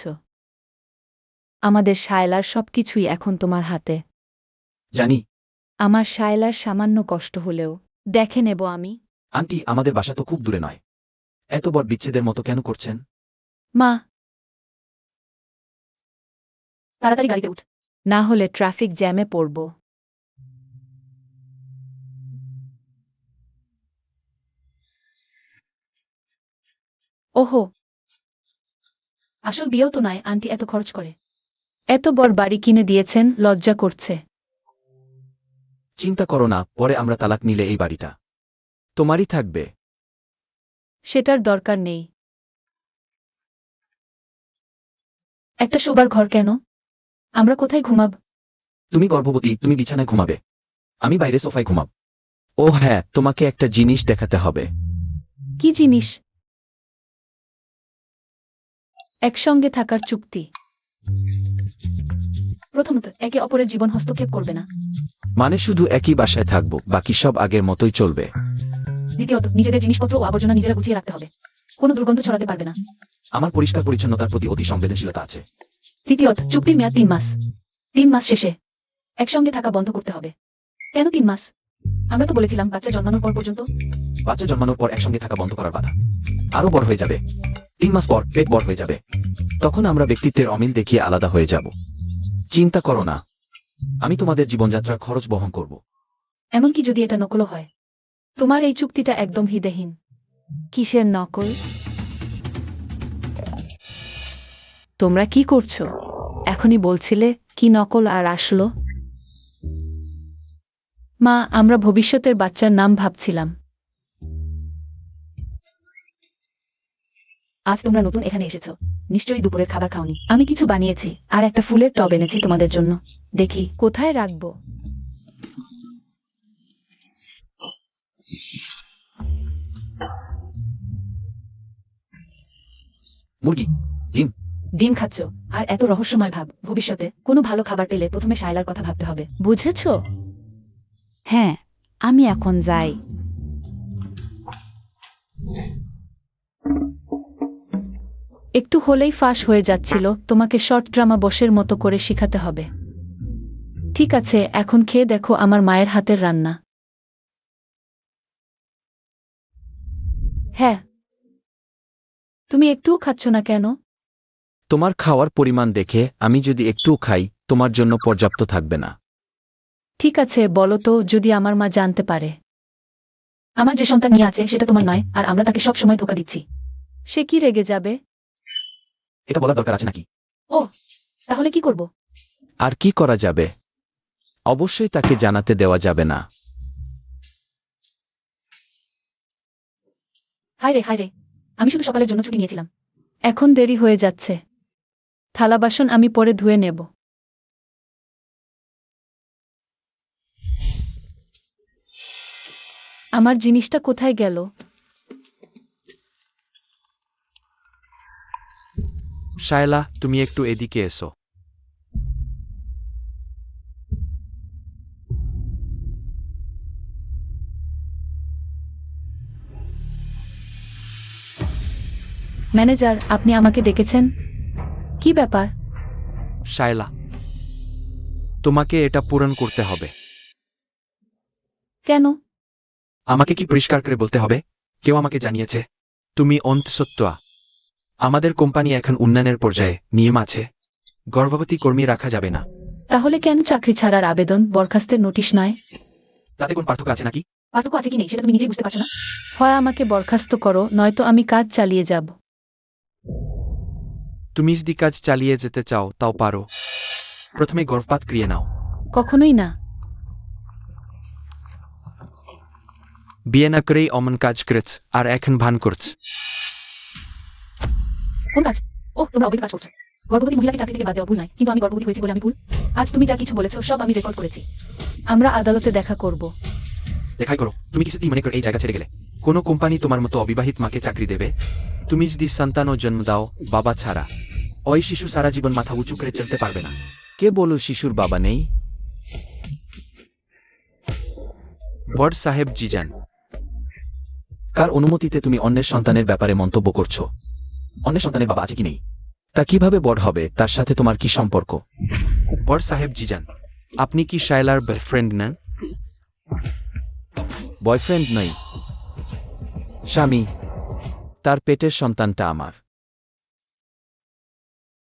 আমাদের শায়লার সবকিছুই এখন তোমার হাতে। জানি। আমার শায়লার সামান্য কষ্ট হলেও দেখে নেব আমি। আন্টি, আমাদের বাসা তো খুব দূরে নয়। এত বড় বিচ্ছেদের মতো কেন করছেন? মা, তাড়াতাড়ি গাড়িতে উঠ। না হলে ট্রাফিক জ্যামে পড়ব। ওহো, আসল বিয়েও তো নয়, আন্টি এত খরচ করে। এত বড় বাড়ি কিনে দিয়েছেন, লজ্জা করছে। চিন্তা করো না, পরে আমরা তালাক নিলে এই বাড়িটা তোমারই থাকবে। সেটার দরকার নেই। একটা শোবার ঘর কেন? আমরা কোথায় ঘুমাব? তুমি গর্ভবতী, তুমি বিছানায় ঘুমাবে, আমি বাইরে সোফায় ঘুমাব। ও হ্যাঁ, তোমাকে একটা জিনিস দেখাতে হবে। কি জিনিস? একসঙ্গে থাকার চুক্তি। প্রথমত, একে অপরের জীবন হস্তক্ষেপ করবে না। মানে শুধু একই বাসায় থাকবো, বাকি সব আগের মতোই চলবে। দ্বিতীয়ত, নিজেদের জিনিসপত্র ও আবর্জনা নিজেরা গুছিয়ে রাখতে হবে। কোনো দুর্গন্ধ ছড়াতে পারবে না। আমার পরিষ্কার পরিচ্ছন্নতার প্রতি অতি সংবেদনশীলতা আছে। তৃতীয়ত, চুক্তির মেয়াদ 3 মাস। 3 মাস শেষে একসঙ্গে থাকা বন্ধ করতে হবে। কেন 3 মাস? আমরা তো বলেছিলাম বাচ্চা জন্মানোর পর পর্যন্ত। বাচ্চা জন্মানোর পর একসঙ্গে থাকা বন্ধ করার বাধা আরো বড় হয়ে যাবে। 3 মাস পর পেট বড় হয়ে যাবে। তখন আমরা ব্যক্তিত্বের অমিল দেখিয়ে আলাদা হয়ে যাব। চিন্তা করো না, আমি তোমাদের জীবনযাত্রার খরচ বহন করব। এমনকি যদি এটা নকলও হয়। তোমার এই চুক্তিটা একদম হৃদয়হীন। কিসের নকল? তোমরা কি করছো? এখনই বলছিলে কি নকল আর আসলো? মা, আমরা ভবিষ্যতের বাচ্চার নাম ভাবছিলাম। আজ তোমরা নতুন এখানে এসেছো, নিশ্চয়ই দুপুরের খাবার খাওনি। আমি কিছু বানিয়েছি আর একটা ফুলের টব এনেছি তোমাদের জন্য। দেখি কোথায় রাখবো? মুরগি, ডিম। ডিম খাচ্ছ আর এত রহস্যময় ভাব। ভবিষ্যতে কোনো ভালো খাবার পেলে প্রথমে শায়লার কথা ভাবতে হবে। বুঝেছ? হ্যাঁ, আমি এখন যাই। একটু হলেই ফাঁস হয়ে যাচ্ছিল, তোমাকে শর্ট ড্রামা বসের মতো করে শিখাতে হবে। ঠিক আছে, এখন খেয়ে দেখো আমার মায়ের হাতের রান্না। হ্যাঁ। তুমি একটুও খাচ্ছ না কেন? তোমার খাওয়ার পরিমাণ দেখে আমি যদি একটু খাই, তোমার জন্য পর্যাপ্ত থাকবে না। ঠিক আছে, বলো তো, যদি আমার মা জানতে পারে। আমার যে সন্তান নিয়ে আছে সেটা তোমার নয়, আর আমরা তাকে সব সময় ধোঁকা দিচ্ছি। সে কি রেগে যাবে? এটা বলার দরকার আছে নাকি? ও, তাহলে কি করব? আর কি করা যাবে? অবশ্যই তাকে জানাতে দেওয়া যাবে না। হায় রে, আমি শুধু সকালের জন্য ছুটি নিয়েছিলাম। এখন দেরি হয়ে যাচ্ছে। থালা বাসন আমি পরে ধুয়ে নেব। আমার জিনিসটা কোথায় গেল? শায়লা, তুমি একটু এদিকে এসো। ম্যানেজার, আপনি আমাকে ডেকেছেন? কি ব্যাপার? শায়লা, তোমাকে এটা পূরণ করতে হবে। কেন? আমাকে কি পরিষ্কার করে বলতে হবে? কেউ আমাকে জানিয়েছে তুমি অন্তঃসত্ত্বা। আমাদের কোম্পানি এখন উন্নয়নের পর্যায়ে, নিয়ম আছে গর্ভবতী কর্মী রাখা যাবে না। তাহলে কেন চাকরি ছাড়ার আবেদন বরখাস্তের নোটিশ নয়? তাতে কোন পার্থক্য আছে নাকি? পার্থক্য আছে কি নেই সেটা তুমি নিজেই বুঝতে পারছো না? হয় আমাকে বরখাস্ত করো, নয়তো আমি কাজ চালিয়ে যাব। তুমি যদি কাজ চালিয়ে যেতে চাও তাও পারো। প্রথমে গর্ভপাত করিয়ে নাও। কখনোই না। বিয়ে না করেই অমন কাজ করেছ, আর এখন ভান করছ। কোন কাজ? ও, তোমরা অবৈধ কাজ করছো। গর্ভবতী মহিলাকে চাকরি থেকে বাদ দেওয়া ভুল নয়, কিন্তু আমি গর্ভবতী হয়েছি বলে আমি ভুল। আজ তুমি যা কিছু বলেছো সব আমি রেকর্ড করেছি। আমরা আদালতে দেখা করব। দেখাই করো। তুমি কিছুতেই মনে করে এই জায়গা ছেড়ে গেলে কোনো কোম্পানি তোমার মতো অবিবাহিত মাকে চাকরি দেবে? তুমি যদি সন্তানও জন্ম দাও বাবা ছাড়া, ওই শিশু সারা জীবন মাথা উঁচু করে চলতে পারবে না। কে বলো শিশুর বাবা নেই? বড় সাহেব জিজান। কার অনুমতিতে তুমি অন্যের সন্তানের ব্যাপারে মন্তব্য করছো? অন্যের সন্তানের বাবা আছে কি নেই তা কিভাবে বড় হবে, তার সাথে তোমার কি সম্পর্ক? বড় সাহেব জিজান, আপনি কি শায়লার বয়ফ্রেন্ড নেন? বয়ফ্রেন্ড নই, স্বামী। তার পেটের সন্তানটা আমার।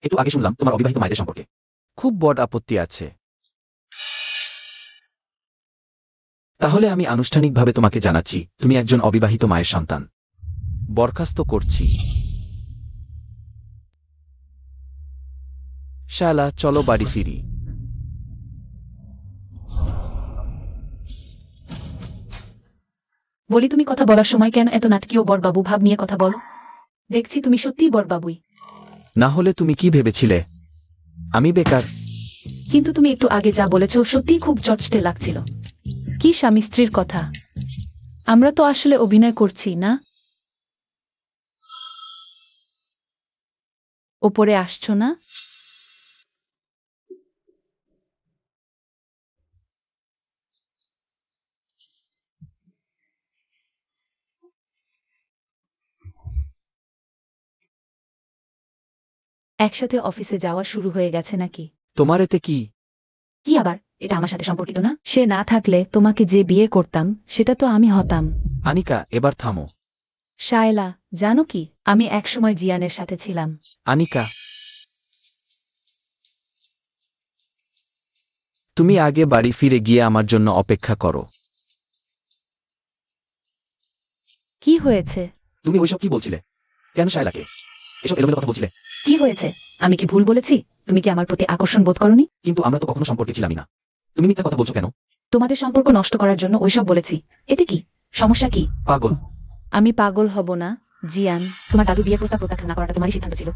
একটু আগে শুনলাম তোমার অবিবাহিত মায়েদের সম্পর্কে খুব বড় আপত্তি আছে। তাহলে আমি আনুষ্ঠানিকভাবে তোমাকে জানাচ্ছি তুমি একজন অবিবাহিত মায়ের সন্তান। বরখাস্ত করছি। শালা, চলো বাড়ি ফিরি। বলি, তুমি কথা বলার সময় কেন এত নাটকীয় বড়বাবু ভাব নিয়ে কথা বলো? দেখছি তুমি সত্যিই বড়বাবুই। না হলে তুমি কি ভেবেছিলে আমি বেকার? কিন্তু তুমি একটু আগে যা বলেছো সত্যিই খুব চটচটে লাগছিল। কি স্বামী স্ত্রীর কথা? আমরা তো আসলে অভিনয় করছি না। ওপরে আসছো না? একসাথে অফিসে যাওয়া শুরু হয়ে গেছে নাকি? তোমার এতে কি? কি আবার? এটা আমার সাথে সম্পর্কিত না। সে না থাকলে তোমাকে যে বিয়ে করতাম সেটা তো আমি হতাম। আনিকা, এবার থামো। শায়লা, জানো কি, আমি একসময় জিয়ানের সাথে ছিলাম। আনিকা, তুমি আগে বাড়ি ফিরে গিয়ে আমার জন্য অপেক্ষা করো। কি হয়েছে? তুমি ওইসব কি বলছিলে? কেন শায়লাকে এসব এলোমেলো কথা বলছিলে? কি হয়েছে? আমি কি ভুল বলেছি? তুমি কি আমার প্রতি আকর্ষণ বোধ করনি? কিন্তু আমরা তো কখনো সম্পর্কে ছিলামই না। তুমি মিথ্যা কথা বলছো কেন? তোমাদের সম্পর্ক নষ্ট করার জন্য ওইসব বলেছি। এতে কি সমস্যা? কি পাগল? আমি পাগল হব না জিয়ান। তোমার দাদু বিয়ের প্রস্তাব প্রত্যাখ্যান না করাটা তোমারই সিদ্ধান্ত ছিল,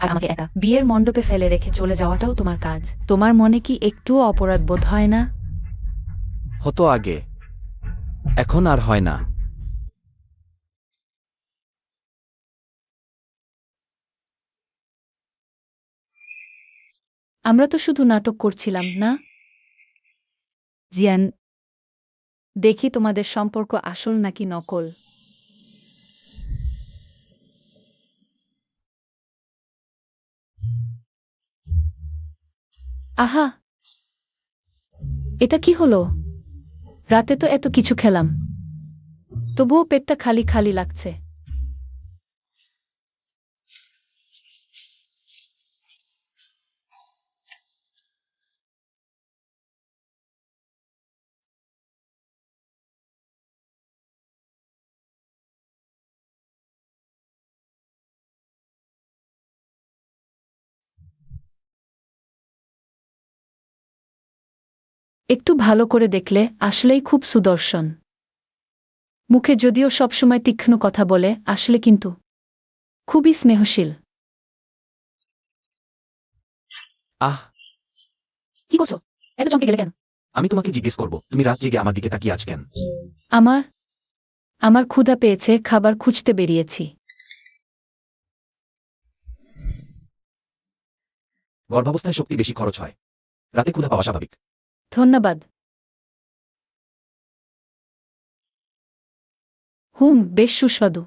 আর আমাকে একা বিয়ের মণ্ডপে ফেলে রেখে চলে যাওয়াটাও তোমার কাজ। তোমার মনে কি একটুও অপরাধ বোধ হয় না? হতো আগে, এখন আর হয় না। আমরা তো শুধু নাটক করছিলাম না জিয়ান। দেখি তোমাদের সম্পর্ক আসল নাকি নকল। আহা, এটা কি হলো? রাতে তো এত কিছু খেলাম, তবুও পেটটা খালি খালি লাগছে। একটু ভালো করে দেখলে আসলেই খুব সুদর্শন। মুখে যদিও সবসময় তীক্ষ্ণ কথা বলে, আসলে কিন্তু খুবই স্নেহশীল। আহ, কি করছো? এত চমকে গেলে কেন? আমি তোমাকে জিজ্ঞেস করব তুমি রাত জেগে আমার দিকে তাকিয়ে আছ কেন? আমার আমার ক্ষুধা পেয়েছে, খাবার খুঁজতে বেরিয়েছি। গর্ভাবস্থায় শক্তি বেশি খরচ হয়, রাতে ক্ষুধা পাওয়া স্বাভাবিক। ধন্যবাদ। বেশ সুস্বাদু।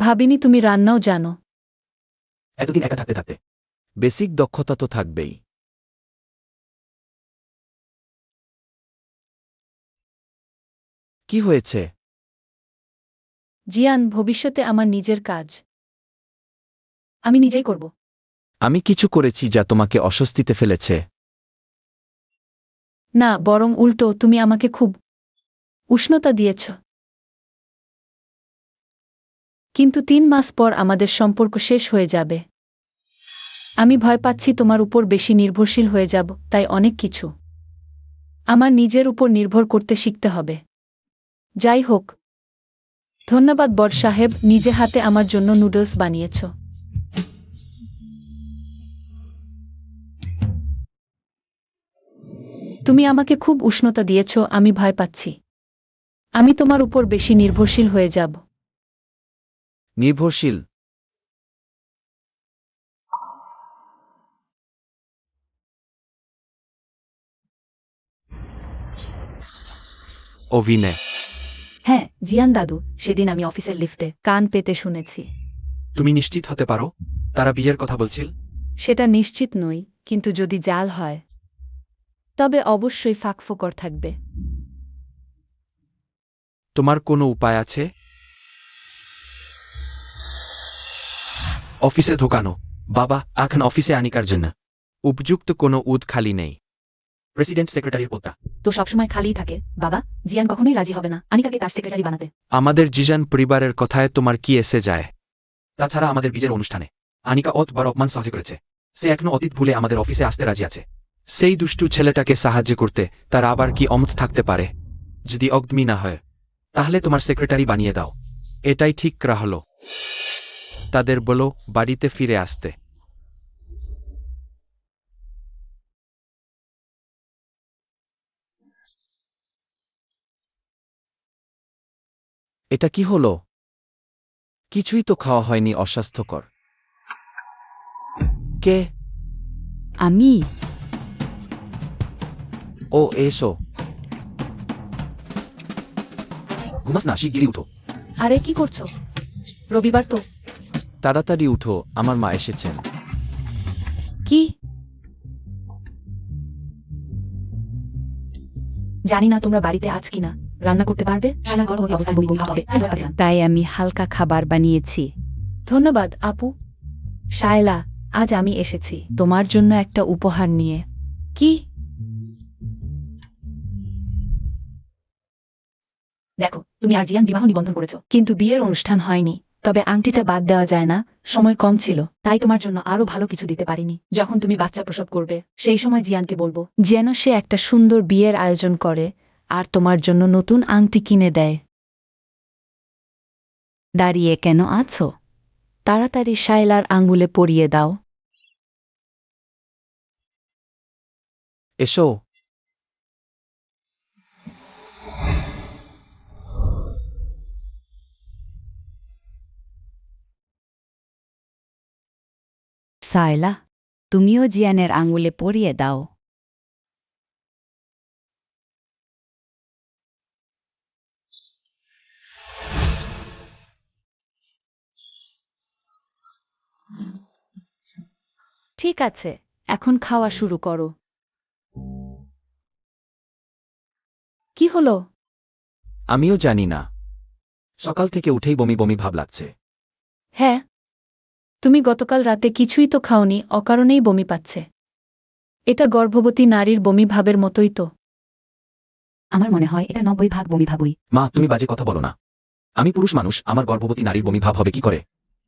ভাবিনি তুমি রান্নাও জানো। এতদিন একা থাকতে থাকতে বেসিক দক্ষতা তো থাকবেই। কি হয়েছে? জিয়ান, ভবিষ্যতে আমার নিজের কাজ আমি নিজেই করব। আমি কিছু করেছি যা তোমাকে অস্বস্তিতে ফেলেছে? না, বরং উল্টো, তুমি আমাকে খুব উষ্ণতা দিয়েছ। কিন্তু 3 মাস পর আমাদের সম্পর্ক শেষ হয়ে যাবে। আমি ভয় পাচ্ছি তোমার উপর বেশি নির্ভরশীল হয়ে যাব, তাই অনেক কিছু আমার নিজের উপর নির্ভর করতে শিখতে হবে। যাই হোক, ধন্যবাদ বড় সাহেব, নিজে হাতে আমার জন্য নুডলস বানিয়েছ। তুমি আমাকে খুব উষ্ণতা দিয়েছ, আমি ভয় পাচ্ছি আমি তোমার উপর বেশি নির্ভরশীল হয়ে যাব। নির্ভরশীল? অভিনয়? হ্যাঁ জিয়ান দাদু, সেদিন আমি অফিসের লিফটে কান পেতে শুনেছি। তুমি নিশ্চিত হতে পারো তারা বিয়ের কথা বলছিল? সেটা নিশ্চিত নই, কিন্তু যদি জাল হয় তবে অবশ্যই ফাঁকফোকর থাকবে। তোমার কোনো উপায় আছে? অফিসে ঢোকানো? বাবা, এখন অফিসে আনিকার জন্য উপযুক্ত কোনো উদ খালি নেই। প্রেসিডেন্ট সেক্রেটারির পদটা তো সবসময় খালিই থাকে বাবা। জিয়ান কখনোই রাজি হবে না আনিকাকে তার সেক্রেটারি বানাতে। আমাদের জিজান পরিবারের কথায় তোমার কি এসে যায়? তাছাড়া আমাদের বিয়ের অনুষ্ঠানে আনিকা অতবার অপমান সহ্য করেছে। সে এখনো অতীত ভুলে আমাদের অফিসে আসতে রাজি আছে। সেই দুষ্টু ছেলেটাকে সাহায্য করতে তার আবার কি অমত থাকতে পারে? যদি অগ্নি না হয় তাহলে তোমার সেক্রেটারি বানিয়ে দাও, এটাই ঠিক হলো। তাদের বলো বাড়িতে ফিরে আসতে। এটা কি হলো? কিছুই তো খাওয়া হয়নি, অস্বাস্থ্যকর। কে? আমি? ও এসো। ঘুমাস না, শিগগিরই উঠো। আরে কি করছো? রবিবার তো। তাড়াতাড়ি উঠো, আমার মা এসেছেন। কি? জানি না তোমরা বাড়িতে আজ কিনা, রান্না করতে পারবে? তাই আমি হালকা খাবার বানিয়েছি। ধন্যবাদ আপু। শায়লা, আজ আমি এসেছি তোমার জন্য একটা উপহার নিয়ে। কি? দেখো, তুমি আর জিয়ান বিবাহ নিবন্ধন করেছো, কিন্তু বিয়ের অনুষ্ঠান হয়নি। তবে আংটিটা বাদ দেওয়া যায় না, সময় কম ছিল, তাই তোমার জন্য আরো ভালো কিছু দিতে পারিনি। যখন তুমি বাচ্চা প্রসব করবে সেই সময় জিয়ানকে বলবো যেন সে একটা সুন্দর বিয়ের আয়োজন করে আর তোমার জন্য নতুন আংটি কিনে দেয়। দাঁড়িয়ে কেন আছো? তাড়াতাড়ি শায়লার আঙ্গুলে পরিয়ে দাও। এসো। শায়লা, তুমিও জিয়ানের আঙ্গুলে পরিয়ে দাও। ঠিক আছে, এখন খাওয়া শুরু করো। কি হলো? আমিও জানি না, সকাল থেকে উঠেই বমি বমি ভাব লাগছে। হ্যাঁ, তুমি গতকাল রাতে কিছুই তো খাওনি, অকারণেই বমি পাচ্ছে। এটা গর্ভবতী নারীর বমি ভাবের মতোই তো। আমার মনে হয় এটা 90% বমি ভাবই। মা, তুমি বাজে কথা বলো না। আমি পুরুষ মানুষ, আমার গর্ভবতী নারীর বমি ভাব হবে কি করে?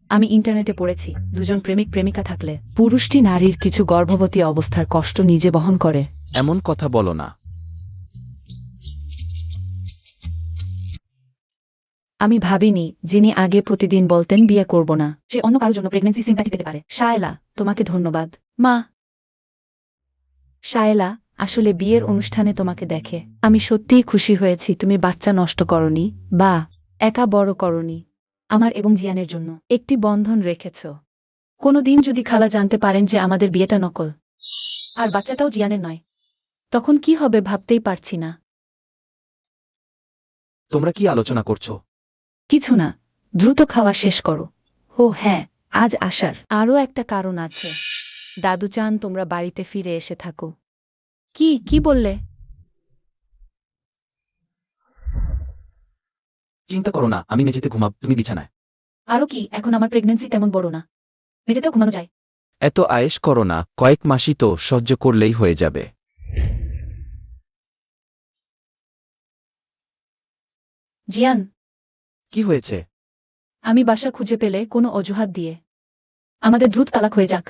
আমি ইন্টারনেটে পড়েছি, দুজন প্রেমিক প্রেমিকা থাকলে পুরুষটি নারীর কিছু গর্ভবতী অবস্থার কষ্ট নিজে বহন করে। এমন কথা বলো না। আমি ভাবিনি যিনি আগে প্রতিদিন বলতেন বিয়ে করব না, সে অন্য কারোর জন্য প্রেগন্যান্সি সিম্প্যাথি পেতে পারে। শায়লা, তোমাকে ধন্যবাদ। মা। শায়লা, আসলে বিয়ের অনুষ্ঠানে তোমাকে দেখে আমি সত্যিই খুশি হয়েছি। তুমি বাচ্চা নষ্ট করনি বা একা বড় করনি, আমার এবং জিয়ানের জন্য একটি বন্ধন রেখেছ। কোনোদিন যদি খালা জানতে পারেন যে আমাদের বিয়েটা নকল আর বাচ্চাটাও জিয়ানের নয়, তখন কি হবে ভাবতেই পারছি না। তোমরা কি আলোচনা করছো? কিছু না, দ্রুত খাওয়া শেষ করো। ও হ্যাঁ, আজ আসার আরও একটা কারণ আছে। দাদু চান তোমরা বাড়িতে ফিরে এসে থাকো। কি কি বললে? চিন্তা করো না, আমি মেঝেতে ঘুমাব, তুমি বিছানায়। আরো কি, এখন আমার প্রেগন্যান্সি তেমন বড় না, মেঝেতেও ঘুমানো যায়। এত আয়েশ করো না, কয়েক মাসই তো, সহ্য করলেই হয়ে যাবে। জিয়ান, কি হয়েছে? আমি বাসা খুঁজে পেলে কোনো অজুহাত দিয়ে আমাদের দ্রুত তালাক হয়ে যাক।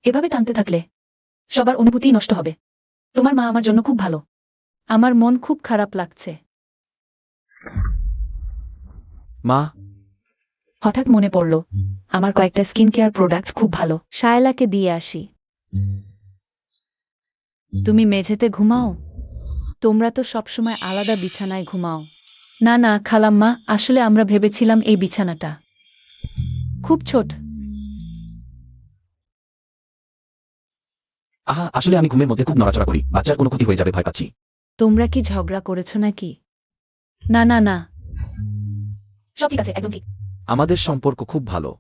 এভাবে টানতে থাকলে সবার অনুভূতি নষ্ট হবে। তোমার মা আমার জন্য খুব ভালো। আমার মন খুব খারাপ লাগছে। মা, হঠাৎ মনে পড়ল আমার কয়েকটা স্কিন কেয়ার প্রোডাক্ট খুব ভালো। শায়লাকে দিয়ে আসি। তুমি মেঝেতে ঘুমাও? তোমরা তো সবসময় আলাদা বিছানায় ঘুমাও। না না খালাম্মা, আসলে আমরা ভেবেছিলাম এই বিছানাটা খুব ছোট। আহা, আসলে আমি ঘুমের মধ্যে খুব নড়াচড়া করি, বাচ্চার কোনো ক্ষতি হয়ে যাবে ভয় পাচ্ছি। তোমরা কি ঝগড়া করেছো নাকি? না না না, সব ঠিক আছে, একদম ঠিক। আমাদের সম্পর্ক খুব ভালো।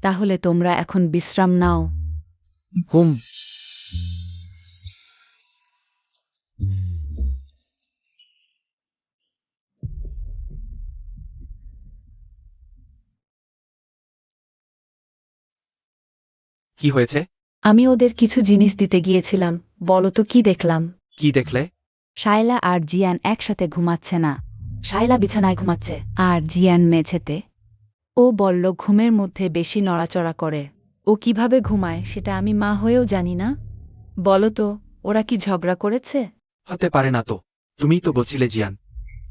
তাহলে তোমরা এখন বিশ্রাম নাও। হুম। কি হয়েছে? আমি ওদের কিছু জিনিস দিতে গিয়েছিলাম। বলো তো কি দেখলাম? কি দেখলে? শায়লা আর জিয়ান একসাথে ঘুমাচ্ছে না, শায়লা বিছানায় ঘুমাচ্ছে। আর জিয়ান মেঝেতে। ও বলল ঘুমের মধ্যে বেশি নড়াচড়া করে। ও কিভাবে ঘুমায় সেটা আমি মা হয়েও জানি না। বলো তো, ওরা কি ঝগড়া করেছে? হতে পারে না তো, তুমিই তো বলছিলে জিয়ান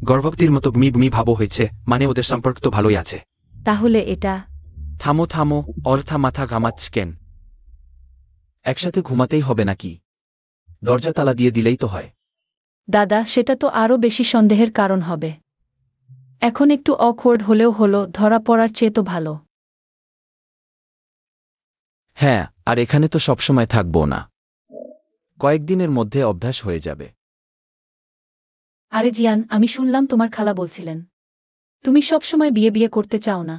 গর্ভবতীর মতো বুমি বুমি ভাবও হয়েছে, মানে ওদের সম্পর্ক তো ভালোই আছে। তাহলে এটা থামো থামো, অর্থা মাথা ঘামাচ্ছ কেন? একসাথে ঘুমাতেই হবে নাকি? দরজা তালা দিয়ে দিলেই তো হয়। দাদা, সেটা তো আরো বেশি সন্দেহের কারণ হবে। এখন একটু অকওয়ার্ড হলেও হলো, ধরা পড়ার চেয়ে তো ভালো। হ্যাঁ, আর এখানে তো সবসময় থাকবো না, কয়েকদিনের মধ্যে অভ্যাস হয়ে যাবে। আরে জিয়ান, আমি শুনলাম তোমার খালা বলছিলেন তুমি সবসময় বিয়ে বিয়ে করতে চাও না।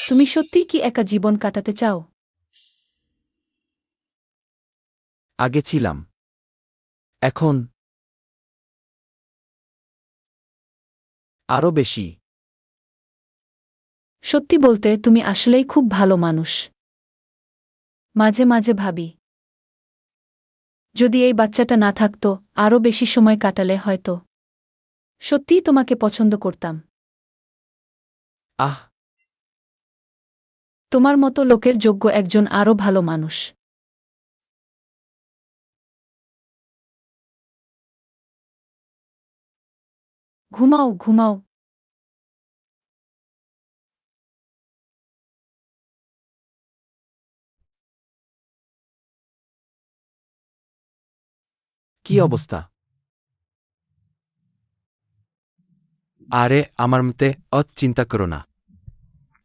তুমি সত্যিই কি একা জীবন কাটাতে চাও? আগে ছিলাম, এখন আরো বেশি। সত্যি বলতে তুমি আসলেই খুব ভালো মানুষ। মাঝে মাঝে ভাবি যদি এই বাচ্চাটা না থাকতো, আরো বেশি সময় কাটালে হয়তো সত্যিই তোমাকে পছন্দ করতাম। আহ, তোমার মতো লোকের যোগ্য একজন আরো ভালো মানুষ। ঘুমাও ঘুমাও। কি অবস্থা? আরে আমার মতে চিন্তা করো না।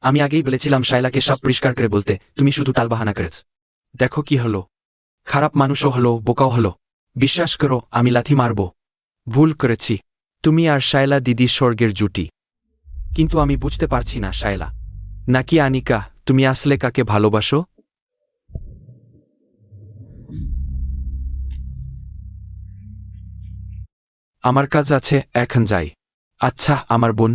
আমি আগেই বলেছিলাম শায়লাকে সব পরিষ্কার করে বলতে, তুমি শুধু টালবাহানা করেছ। দেখো কি হলো, খারাপ মানুষও হলো, বোকাও হলো। বিশ্বাস করো, আমি লাথি মারব। ভুল করেছি। তুমি আর শায়লা দিদি স্বর্গের জুটি। কিন্তু আমি বুঝতে পারছি না শায়লা নাকি আনিকা, তুমি আসলে কাকে ভালোবাসো? আমার কাজ আছে, এখন যাই। আচ্ছা, আমার বোন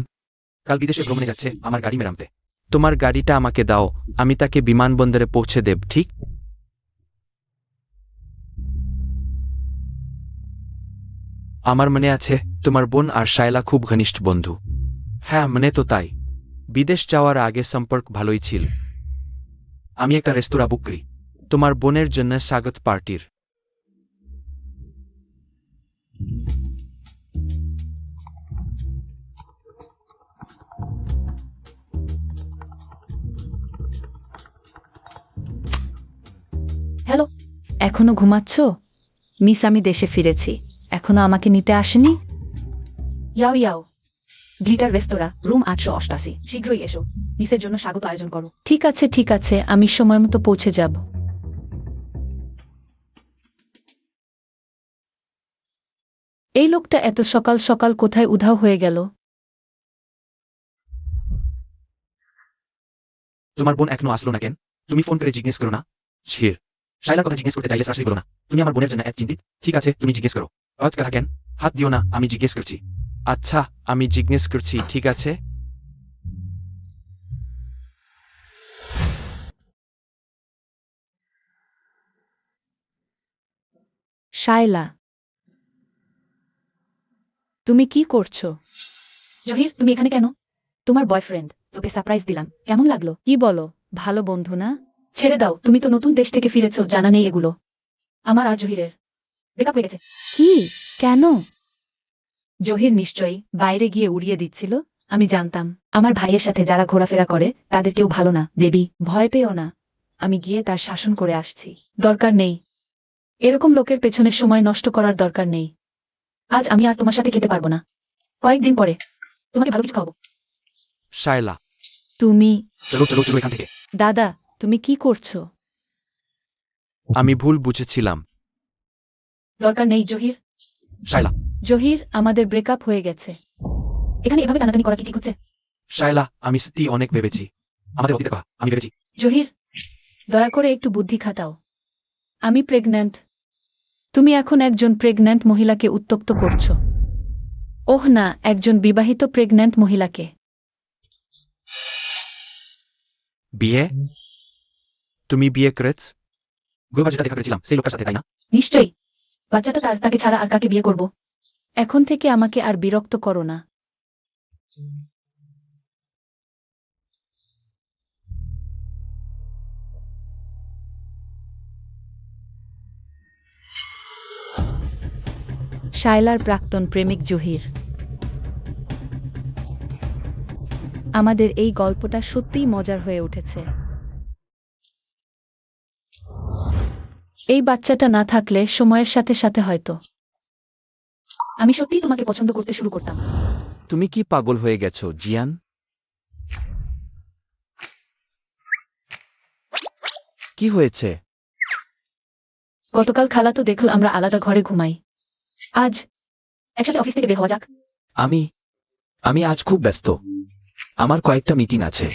কাল বিদেশে ভ্রমণে যাচ্ছে, আমার গাড়ি মেরামতে। তোমার গাড়িটা আমাকে দাও, আমি তাকে বিমানবন্দরে পৌঁছে দেব, ঠিক? আমার মনে আছে তোমার বোন আর শায়লা খুব ঘনিষ্ঠ বন্ধু। হ্যাঁ, মনে তো তাই। বিদেশ যাওয়ার আগে সম্পর্ক ভালোই ছিল। আমি একটা রেস্তোরাঁ বুক করি তোমার বোনের জন্য স্বাগত পার্টির। হ্যালো, এখনো ঘুমাচ্ছ? মিস, আমি দেশে ফিরেছি। এখনো আমাকে নিতে আসেনি? ইয়াও ইয়াও, গ্লিটার রেস্তোরাঁ, রুম 888। শীঘ্রই এসো, মিসের জন্য স্বাগত আয়োজন করো। ঠিক আছে, আমি সময় মতো পৌঁছে যাব। এই লোকটা এত সকাল সকাল কোথায় উধাও হয়ে গেল? তোমার বোন এখনো আসলো না কেন? তুমি ফোন করে জিজ্ঞেস করো না। ছির, শাইলার কথা জিজ্ঞেস করতে চাইলে সরাসরি বলো না। তুমি আমার বোনের জন্য এক চিন্তিত। ঠিক আছে, তুমি জিজ্ঞেস করো। কথা কেন? হাত দিও না, আমি জিজ্ঞেস করছি। আচ্ছা, আমি জিজ্ঞেস করছি, ঠিক আছে? শায়লা, তুমি কি করছো? জহির, তুমি এখানে কেন? তোমার বয়ফ্রেন্ড, তোকে সারপ্রাইজ দিলাম, কেমন লাগলো? কি বলো, ভালো বন্ধু না? ছেড়ে দাও, তুমি তো নতুন দেশ থেকে ফিরেছো, জানা নেই এগুলো। আমার আর জহিরের ব্রেকআপ হয়ে গেছে। কি? কেন? জহির নিশ্চয়ই বাইরে গিয়ে উড়িয়ে দিচ্ছিল। আমি জানতাম আমার ভাইয়ের সাথে যারা ঘোরাফেরা করে তাদের কেউ ভালো না। বেবি, ভয় পেও না, আমি গিয়ে তার শাসন করে আসছি। দরকার নেই এরকম লোকের পেছনে সময় নষ্ট করার দরকার নেই। আজ আমি আর তোমার সাথে খেতে পারবো না, কয়েকদিন পরে তোমাকে ভালো কিছু খাবো। শায়লা, তুমি, চলো চলো চলো এখান থেকে। দাদা, তুমি কি করছো? আমি ভুল বুঝেছিলাম। দরকার নেই জহির। শায়লা, জহির, আমাদের ব্রেকআপ হয়ে গেছে। এখানে এভাবে টানাটানি করা কি ঠিক হচ্ছে? শায়লা, আমি সত্যি অনেক ভেবেছি। আমাদের অতীতের কথা আমি ভেবেছি। জহির, দয়া করে একটু বুদ্ধি খাটাও। আমি প্রেগন্যান্ট। তুমি এখন একজন প্রেগন্যান্ট মহিলাকে উত্ত্যক্ত করছো। ওহ না, একজন বিবাহিত প্রেগন্যান্ট মহিলাকে। বিয়ে? তুমি বিয়ে করেছ? গতবার যেটা দেখা করেছিলাম সেই লোকটার সাথে, তাই না? নিশ্চয়ই। বাচ্চাটা তাকে ছাড়া আর কাকে বিয়ে করব? এখন থেকে আমাকে আর বিরক্ত করো না। শায়লার প্রাক্তন প্রেমিক জহির। আমাদের এই গল্পটা সত্যিই মজার হয়ে উঠেছে। এই বাচ্চাটা না থাকলে সময়ের সাথে সাথে হয়তো। আমি সত্যিই তোমাকে পছন্দ করতে শুরু করতাম। তুমি কি পাগল হয়ে গেছো, জিয়ান? কি হয়েছে? গতকাল খালা তো দেখল আমরা আলাদা ঘরে ঘুমাই। আজ একসাথে অফিস থেকে বের হওয়া যাক। আমি আজ খুব ব্যস্ত। আমার কয়েকটা মিটিং আছে।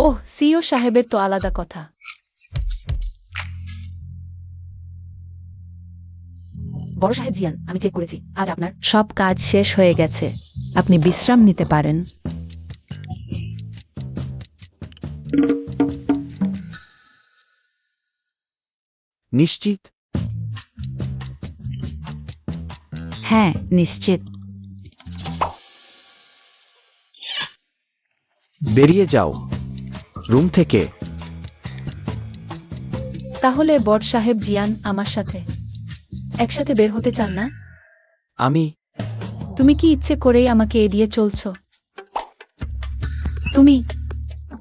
ওহ, সিও সাহেবের তো আলাদা কথা। বড় সাহেব জিয়ান, আমি চেক করেছি, আজ আপনার সব কাজ শেষ হয়ে গেছে, আপনি বিশ্রাম নিতে পারেন। নিশ্চিত? হ্যাঁ, নিশ্চিত। বেরিয়ে যাও রুম থেকে। তাহলে বড় সাহেব জিয়ান আমার সাথে একসাথে বের হতে চান না? আমি তুমি কি ইচ্ছে করেই আমাকে এড়িয়ে চলছো? তুমি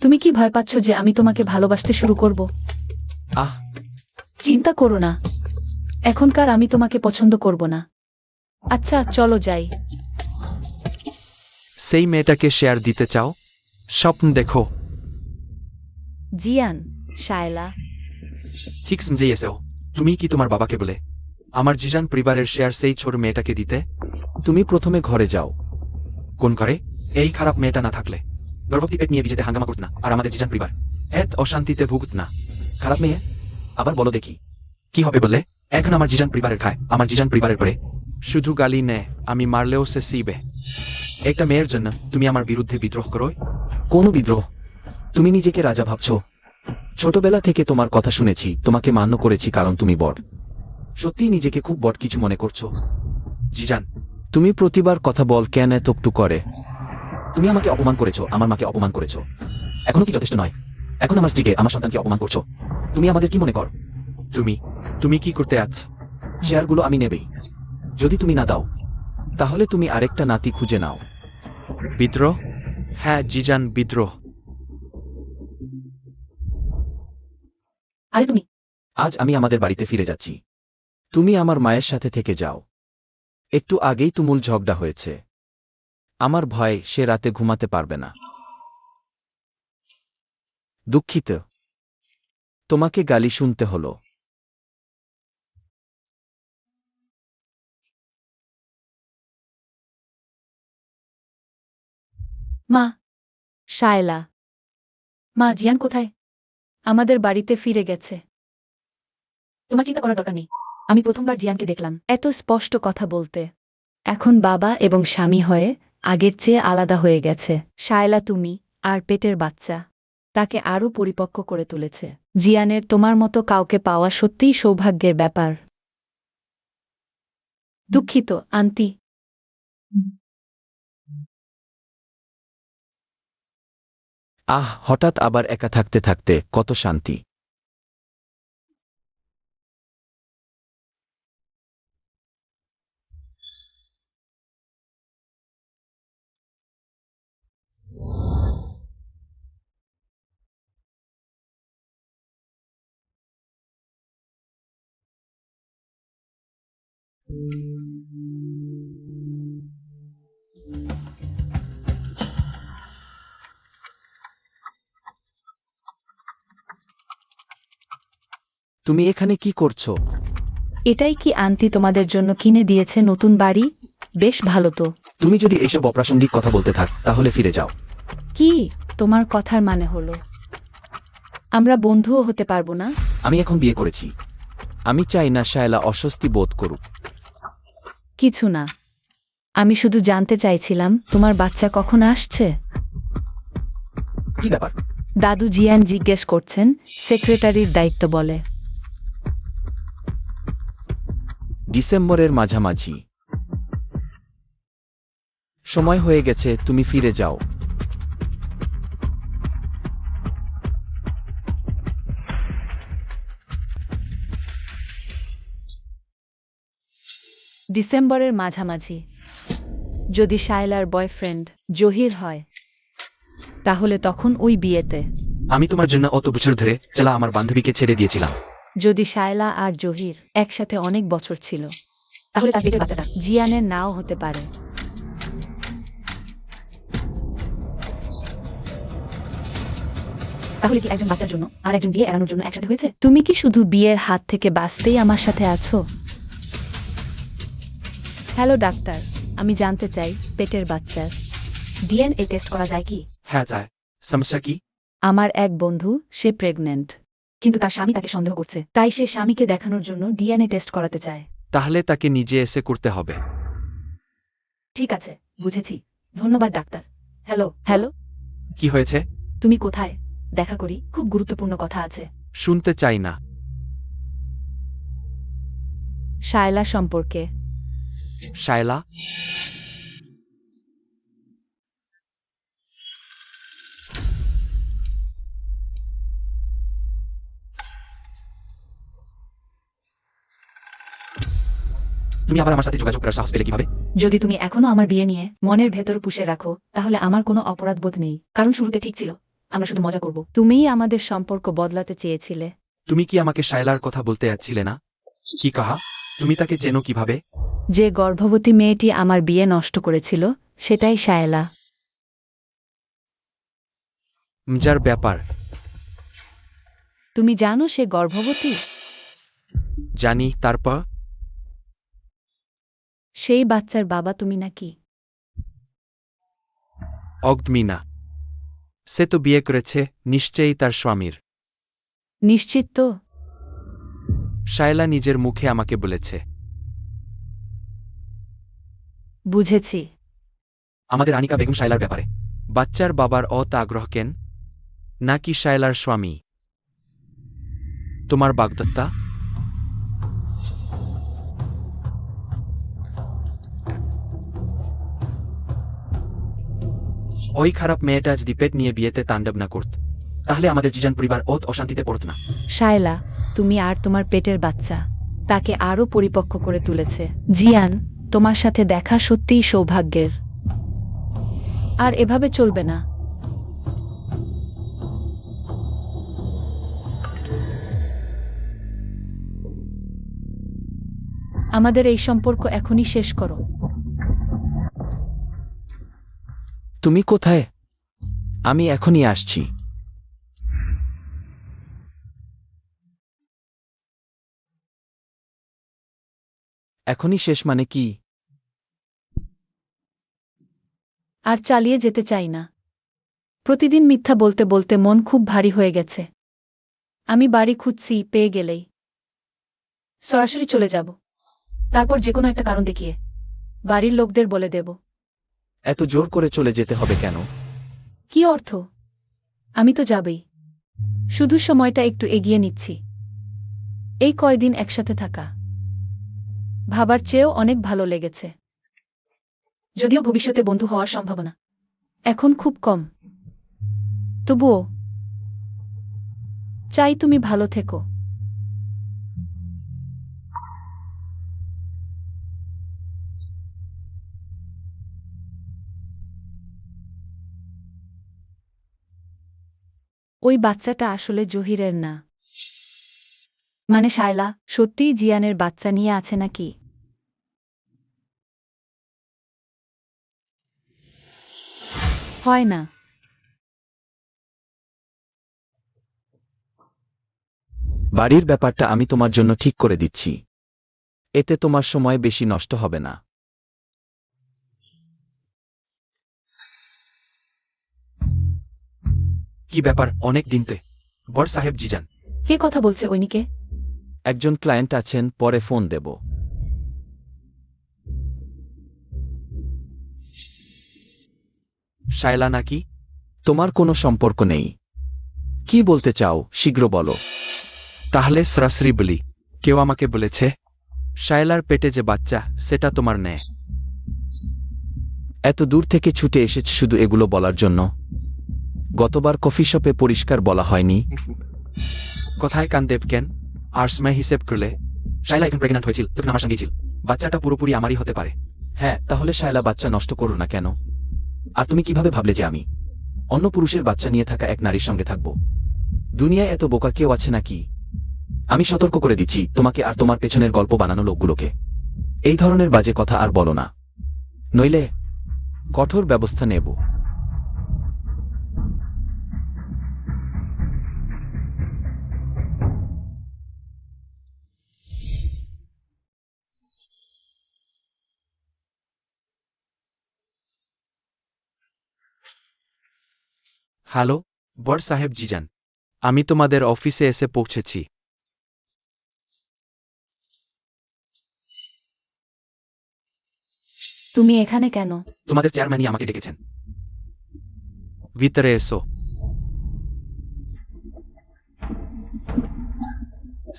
তুমি কি ভয় পাচ্ছ যে আমি তোমাকে ভালোবাসতে শুরু করব? আহ চিন্তা করো না, এখনকার আমি তোমাকে পছন্দ করব না। আচ্ছা, চলো যাই। সেই মেয়েটাকে শেয়ার দিতে চাও? স্বপ্ন দেখো। জিয়ান, শায়লা, ঠিক সমঝেছো। তুমি কি তোমার বাবাকে বলে আমার জিজান পরিবারের শেয়ার সেই ছোট মেয়েটাকে দিতে? তুমি প্রথমে ঘরে যাও। কোন ঘরে? এই খারাপ মেয়েটা না থাকলে গর্ভবতী পেট নিয়ে বিজেতে হাঙ্গামা করত না, আর আমাদের জিজান পরিবার এত অশান্তিতে ভুগত না। খারাপ মেয়ে? আবার বলো দেখি কি হবে বলে? এখন আমার জিজান পরিবারের খায়, আমার জিজান পরিবারের পরে শুধু গালি নেয়, আমি মারলেও সে সিবে। একটা মেয়ের জন্য তুমি আমার বিরুদ্ধে বিদ্রোহ করো? কোন বিদ্রোহ? তুমি নিজেকে রাজা ভাবছো? ছোটবেলা থেকে তোমার কথা শুনেছি, তোমাকে মান্য করেছি কারণ তুমি বড়। সত্যি নিজেকে খুব বড় কিছু মনে করছো? জিজান, তুমি প্রতিবার কথা বল কেন এত একটু করে? তুমি আমাকে অপমান করেছো, আমার মাকে অপমান করেছো, এখনো কি যথেষ্ট নয়? এখন আমার স্ত্রীকে, আমার সন্তানকে অপমান করছো। তুমি আমাদের কি মনে কর? তুমি কি করতে আছ? শেয়ারগুলো আমি নেবেই। যদি তুমি না দাও তাহলে তুমি আরেকটা নাতি খুঁজে নাও। বিদ্রোহ? হ্যাঁ জিজান, বিদ্রোহ। আরে তুমি আজ আমি আমাদের বাড়িতে ফিরে যাচ্ছি, তুমি আমার মায়ের সাথে থেকে যাও। একটু আগেই তুমুল ঝগড়া হয়েছে, আমার ভয় সে রাতে ঘুমাতে পারবে না। দুঃখিত, তোমাকে গালি শুনতে হলো। মা, শায়লা, মা জিয়ান কোথায়? আমাদের বাড়িতে ফিরে গেছে। তোমার চিন্তা করার দরকার নেই, আমি প্রথমবার জিয়ানকে দেখলাম। এত স্পষ্ট কথা বলতে এখন বাবা এবং স্বামী হয়ে আগের চেয়ে আলাদা হয়ে গেছে। শায়লা তুমি আর পেটের বাচ্চা তাকে আরও পরিপক্ক করে তুলেছে। জিয়ানের তোমার মতো কাউকে পাওয়া সত্যিই সৌভাগ্যের ব্যাপার। দুঃখিত আন্টি। হঠাৎ আবার একা থাকতে থাকতে কত শান্তি। তুমি এখানে কি করছো? এটাই কি আন্টি তোমাদের জন্য কিনে দিয়েছে নতুন বাড়ি? বেশ ভালো তো। তুমি যদি এইসব অপ্রাসঙ্গিক কথা বলতে থাক তাহলে ফিরে যাও। কি তোমার কথার মানে হলো আমরা বন্ধুও হতে পারবো না? আমি এখন বিয়ে করেছি। আমি চাই না শায়লা অস্বস্তি বোধ করুক। কিছু না, আমি শুধু জানতে চাইছিলাম তোমার বাচ্চা কখন আসছে। কি ব্যাপার? দাদু জিয়ান জিজ্ঞেস করছেন। সেক্রেটারির দায়িত্ব বলে ডিসেম্বরের মাঝামাঝি। সময় হয়ে গেছে, তুমি ফিরে যাও। ডিসেম্বরের মাঝামাঝি। যদি শায়লার বয়ফ্রেন্ড জহির হয় তাহলে তখন ওই বিয়েতে। আমি তোমার জন্য অত বছর ধরে চালা আমার বান্ধবীকে ছেড়ে দিয়েছিলাম। যদি শায়লা আর জহির একসাথে অনেক বছর ছিল তাহলে তার পেটের বাচ্চাটা জিয়ানের নাও হতে পারে। তাহলে কি একজন বাচ্চার জন্য আর একজন বিয়ে এড়ানোর জন্য একসাথে হয়েছে? তুমি কি শুধু বিয়ের হাত থেকে বাঁচতেই আমার সাথে আছো? হ্যালো ডাক্তার, আমি জানতে চাই পেটের বাচ্চার ডিএনএ টেস্ট করা যায় কি? হ্যাঁ যায়। সমস্যা কি? আমার এক বন্ধু সে প্রেগন্যান্ট, কিন্তু তার স্বামী তাকে সন্দেহ করছে, তাই সে স্বামীকে দেখানোর জন্য ডিএনএ টেস্ট করাতে চায়। তাহলে তাকে নিজে এসে করতে হবে। ঠিক আছে, বুঝেছি। ধন্যবাদ ডাক্তার। হ্যালো হ্যালো, কি হয়েছে? তুমি কোথায়? দেখা করি, খুব গুরুত্বপূর্ণ কথা আছে। শুনতে চাই না। শায়লা সম্পর্কে। শায়লা? তুমি আবার আমার সাথে যোগাযোগ করার সাহস পেলে কিভাবে? যদি তুমি এখনো আমার বিয়ে নিয়ে মনের ভেতর পুষে রাখো তাহলে আমার কোনো অপরাধ বোধ নেই, কারণ শুরুতে ঠিক ছিল, আমরা শুধু মজা করব। তুমিই আমাদের সম্পর্ক বদলাতে চেয়েছিলে। তুমি কি আমাকে শায়লার কথা বলতে যাচ্ছিলে না? কি কাহা? তুমি তাকে চেনো কিভাবে? যে গর্ভবতী মেয়েটি আমার বিয়ে নষ্ট করেছিল সেটাই শায়লা। মজার ব্যাপার। তুমি জানো সে গর্ভবতী? জানি। তারপর? সেই বাচ্চার বাবা তুমি নাকি? অগ্মিনা। সে তো বিয়ে করেছে, নিশ্চয়ই তার স্বামীর। নিশ্চিত তো? শায়লা নিজের মুখে আমাকে বলেছে। বুঝেছি। আমাদের আনিকা বেগম শায়লার ব্যাপারে। বাচ্চার বাবার আগ্রহ কেন? নাকি শায়লার স্বামী? তোমার বাগদত্তা? ওই খারাপ মেয়েটা যদি পেট নিয়ে বিয়েতে তাণ্ডব না করত তাহলে আমাদের জিজান পরিবার অশান্তিতে পড়ত না। শায়লা, তুমি আর তোমার পেটের বাচ্চা তাকে আরও পরিপক্ক করে তুলেছে। জিয়ান, তোমার সাথে দেখা সত্যিই সৌভাগ্যের। আর এভাবে চলবে না। আমাদের এই সম্পর্ক এখনই শেষ করো। তুমি কোথায়? আমি এখনই আসছি। এখনই শেষ মানে কি? আর চালিয়ে যেতে চাই না। প্রতিদিন মিথ্যা বলতে বলতে মন খুব ভারী হয়ে গেছে। আমি বাড়ি খুঁজছি, পেয়ে গেলেই সরাসরি চলে যাব, তারপর যে কোনো একটা কারণ দেখিয়ে বাড়ির লোকদের বলে দেব। এত জোর করে চলে যেতে হবে কেন? কি অর্থ? আমি তো যাবেই, শুধু সময়টা একটু এগিয়ে নিচ্ছি। এই কয়দিন একসাথে থাকা ভাবার চেয়েও অনেক ভালো লেগেছে। যদিও ভবিষ্যতে বন্ধু হওয়ার সম্ভাবনা এখন খুব কম, তবুও চাই তুমি ভালো থেকো। ওই বাচ্চাটা আসলে জহিরের না। মানে শায়লা সত্যিই জিয়ানের বাচ্চা নিয়ে আছে নাকি? হয় না। বাড়ির ব্যাপারটা আমি তোমার জন্য ঠিক করে দিচ্ছি। এতে তোমার সময় বেশি নষ্ট হবে না। কি ব্যাপার, অনেক দিনতে? বড় সাহেব জিজান। কে কথা বলছে ওইনিকে? একজন ক্লায়েন্ট আছেন, পরে ফোন দেব। শায়লা নাকি? তোমার কোনো সম্পর্ক নেই। কি বলতে চাও শীঘ্র বলো। তাহলে সরাসরি বলি, কেউ আমাকে বলেছে শায়লার পেটে যে বাচ্চা সেটা তোমার নেয়। এত দূর থেকে ছুটে এসেছ শুধু এগুলো বলার জন্য? গতবার কফি শপে পরিষ্কার বলা হয়নি? কোথায় কান দেব কেন? আর সময় হিসেব করলে শায়লা এখন প্রেগন্যান্ট হয়েছিল, তখন আমার সঙ্গেই ছিল। বাচ্চাটা পুরোপুরি আমারই হতে পারে। হ্যাঁ, তাহলে শায়লা বাচ্চা নষ্ট করো না কেন? আর তুমি কিভাবে ভাবলে যে আমি অন্য পুরুষের বাচ্চা নিয়ে থাকা এক নারীর সঙ্গে থাকব? দুনিয়ায় এত বোকা কেউ আছে নাকি? আমি সতর্ক করে দিচ্ছি তোমাকে আর তোমার পেছনের গল্প বানানো লোকগুলোকে। এই ধরনের বাজে কথা আর বলো না, নইলে কঠোর ব্যবস্থা নেব। হ্যালো, বড় সাহেব জিজান। আমি তোমাদের অফিসে এসে পৌঁছেছি। তুমি এখানে কেন? তোমাদের চেয়ারম্যানই আমাকে ডেকেছেন। ভিতরে এসো।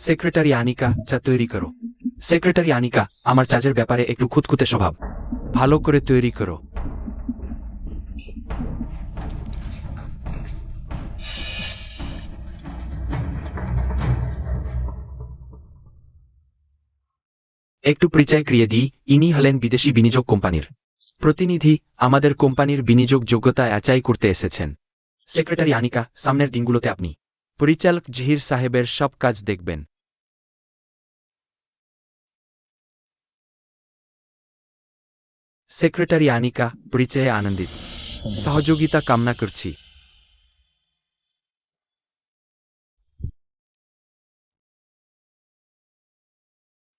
সেক্রেটারি আনিকা, চা তৈরি করো। সেক্রেটারি আনিকা, আমার চাচের ব্যাপারে একটু খুঁতখুঁতে স্বভাব, ভালো করে তৈরি করো। একটু পরিচয় করিয়ে দিই, ইনি হলেন বিদেশি বিনিয়োগ কোম্পানির প্রতিনিধি। আমাদের কোম্পানির বিনিয়োগ যোগ্যতা যাচাই করতে এসেছেন। সেক্রেটারি আনিকা, সামনের দিনগুলোতে আপনি পরিচালক জহির সাহেবের সব কাজ দেখবেন। সেক্রেটারি আনিকা, পরিচয়ে আনন্দিত, সহযোগিতা কামনা করছি।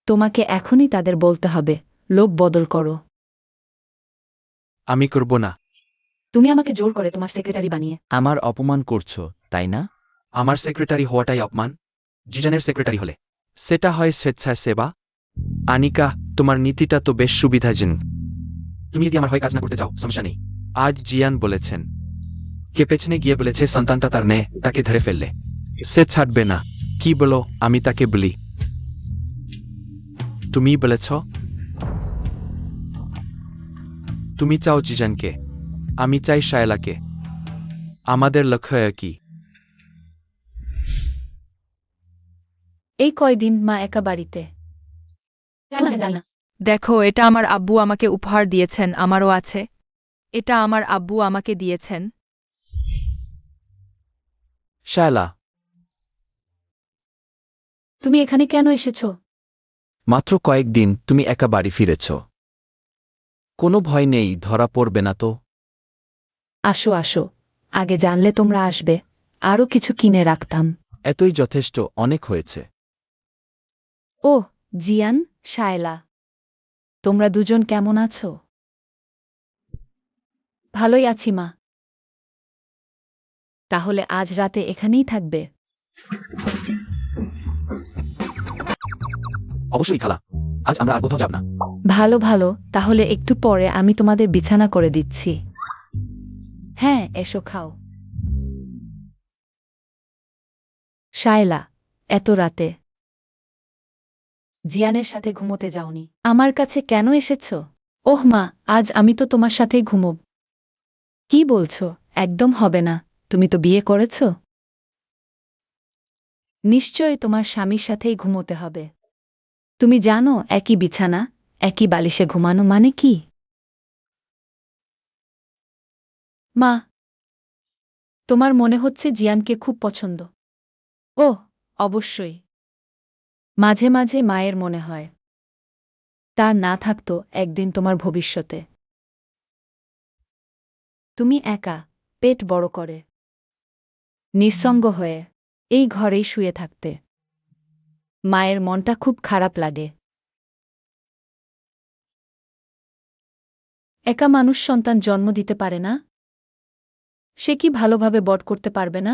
তোমাকে এখনই তাদের বলতে হবে লোক বদল করো। আমি করব না। তুমি আমাকে জোর করে তোমার সেক্রেটারি বানিয়ে আমার অপমান করছো, তাই না? আমার সেক্রেটারি হওয়াটাই অপমান। জিজানের সেক্রেটারি হলে সেটা হয় স্বেচ্ছায় সেবা। আনিকা, তোমার নীতিটা তো বেশ সুবিধাজনক। তুমি যদি আমার হয়ে কাজ না করতে চাও, সমস্যা নেই। আজ জিয়ান বলেছেন, কে পেছনে গিয়ে বলেছে সন্তানটা তার নেয়, তাকে ধরে ফেললে সে ছাড়বে না। কি বলো, আমি তাকে বলি? তুমি বলেছ? তুমি চাও জিজানকে, আমি চাই শায়লাকে। আমাদের লক্ষ্য একই। এই কয়দিন মা একা বাড়িতে জানি না। দেখো, এটা আমার আব্বু আমাকে উপহার দিয়েছেন, আমারও আছে। এটা আমার আব্বু আমাকে দিয়েছেন। শায়লা, তুমি এখানে কেন এসেছো? মাত্র কয়েকদিন, তুমি একা বাড়ি ফিরেছ। কোনো ভয় নেই, ধরা পড়বে না তো? আসো আসো, আগে জানলে তোমরা আসবে, আরো কিছু কিনে রাখতাম। এতই যথেষ্ট, অনেক হয়েছে। ও জিয়ান, শায়লা, তোমরা দুজন কেমন আছো? ভালোই আছি মা। তাহলে আজ রাতে এখানেই থাকবে? অবশ্যই খালা, আজ আমরা আর কোথাও যাব না। ভালো ভালো, তাহলে একটু পরে আমি তোমাদের বিছানা করে দিচ্ছি। হ্যাঁ, এসো খাও। শায়লা, এত রাতে জিয়ানের সাথে ঘুমোতে যাওনি? আমার কাছে কেন এসেছ? ওহ মা, আজ আমি তো তোমার সাথেই ঘুমোব। কি বলছো? একদম হবে না। তুমি তো বিয়ে করেছ। নিশ্চয়ই তোমার স্বামীর সাথেই ঘুমোতে হবে। তুমি জানো একই বিছানা, একই বালিশে ঘুমানো মানে কি? মা, তোমার মনে হচ্ছে জিয়ানকে খুব পছন্দ। ওহ, অবশ্যই। মাঝে মাঝে মায়ের মনে হয় তা না থাকতো একদিন তোমার ভবিষ্যতে। তুমি একা, পেট বড় করে, নিঃসঙ্গ হয়ে এই ঘরেই শুয়ে থাকতে। মায়ের মনটা খুব খারাপ লাগে। একা মানুষ সন্তান জন্ম দিতে পারে না? সে কি ভালোভাবে বড় করতে পারবে না?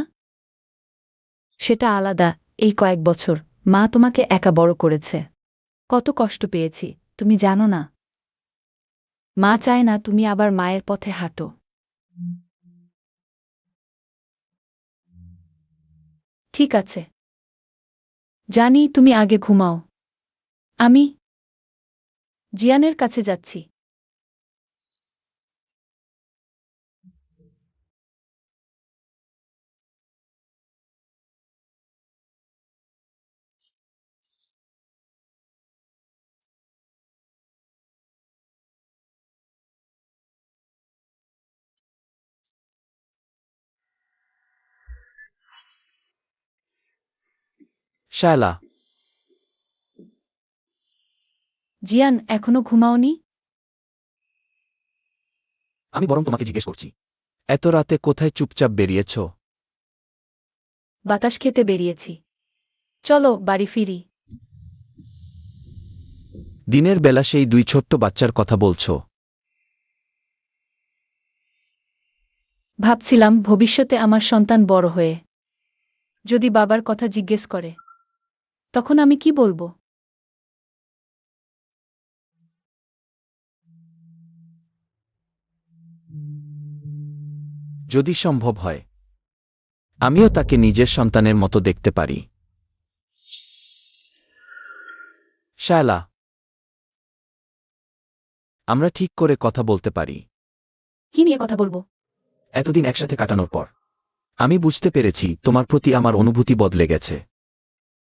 সেটা আলাদা। এই কয়েক বছর মা তোমাকে একা বড় করেছে। কত কষ্ট পেয়েছি, তুমি জানো না? মা চায় না তুমি আবার মায়ের পথে হাঁটো। ঠিক আছে, জানি, তুমি আগে ঘুমাও। আমি জিয়ানের কাছে যাচ্ছি। শায়লা, জিয়ান, এখনো ঘুমাওনি? আমি বরং তোমাকে জিজ্ঞেস করছি, এত রাতে কোথায় চুপচাপ বেরিয়েছ? বাতাস খেতে বেরিয়েছি। চলো বাড়ি ফিরি। দিনের বেলা সেই দুই ছোট্ট বাচ্চার কথা বলছো? ভাবছিলাম ভবিষ্যতে আমার সন্তান বড় হয়ে যদি বাবার কথা জিজ্ঞেস করে, তখন আমি কি বলবো? যদি সম্ভব হয়, আমিও তাকে নিজের সন্তানের মতো দেখতে পারি। শায়লা, আমরা ঠিক করে কথা বলতে পারি। কি নিয়ে কথা বলবো? এতদিন একসাথে কাটানোর পর আমি বুঝতে পেরেছি তোমার প্রতি আমার অনুভূতি বদলে গেছে।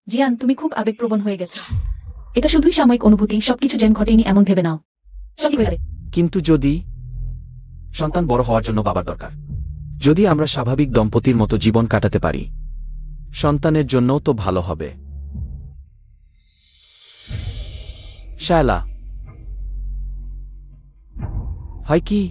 জিয়ান, তুমি খুব আবেগপ্রবণ হয়ে গেছো। এটা শুধুই সাময়িক অনুভূতি, সবকিছু যেন ঘটেনি এমন ভেবে নাও। সব ঠিক হয়ে যাবে। কিন্তু যদি সন্তান বড় হওয়ার জন্য বাবার দরকার, যদি আমরা স্বাভাবিক দম্পতির মতো জীবন কাটাতে পারি, সন্তানের জন্যও তো ভালো হবে। শায়লা, হয় কি,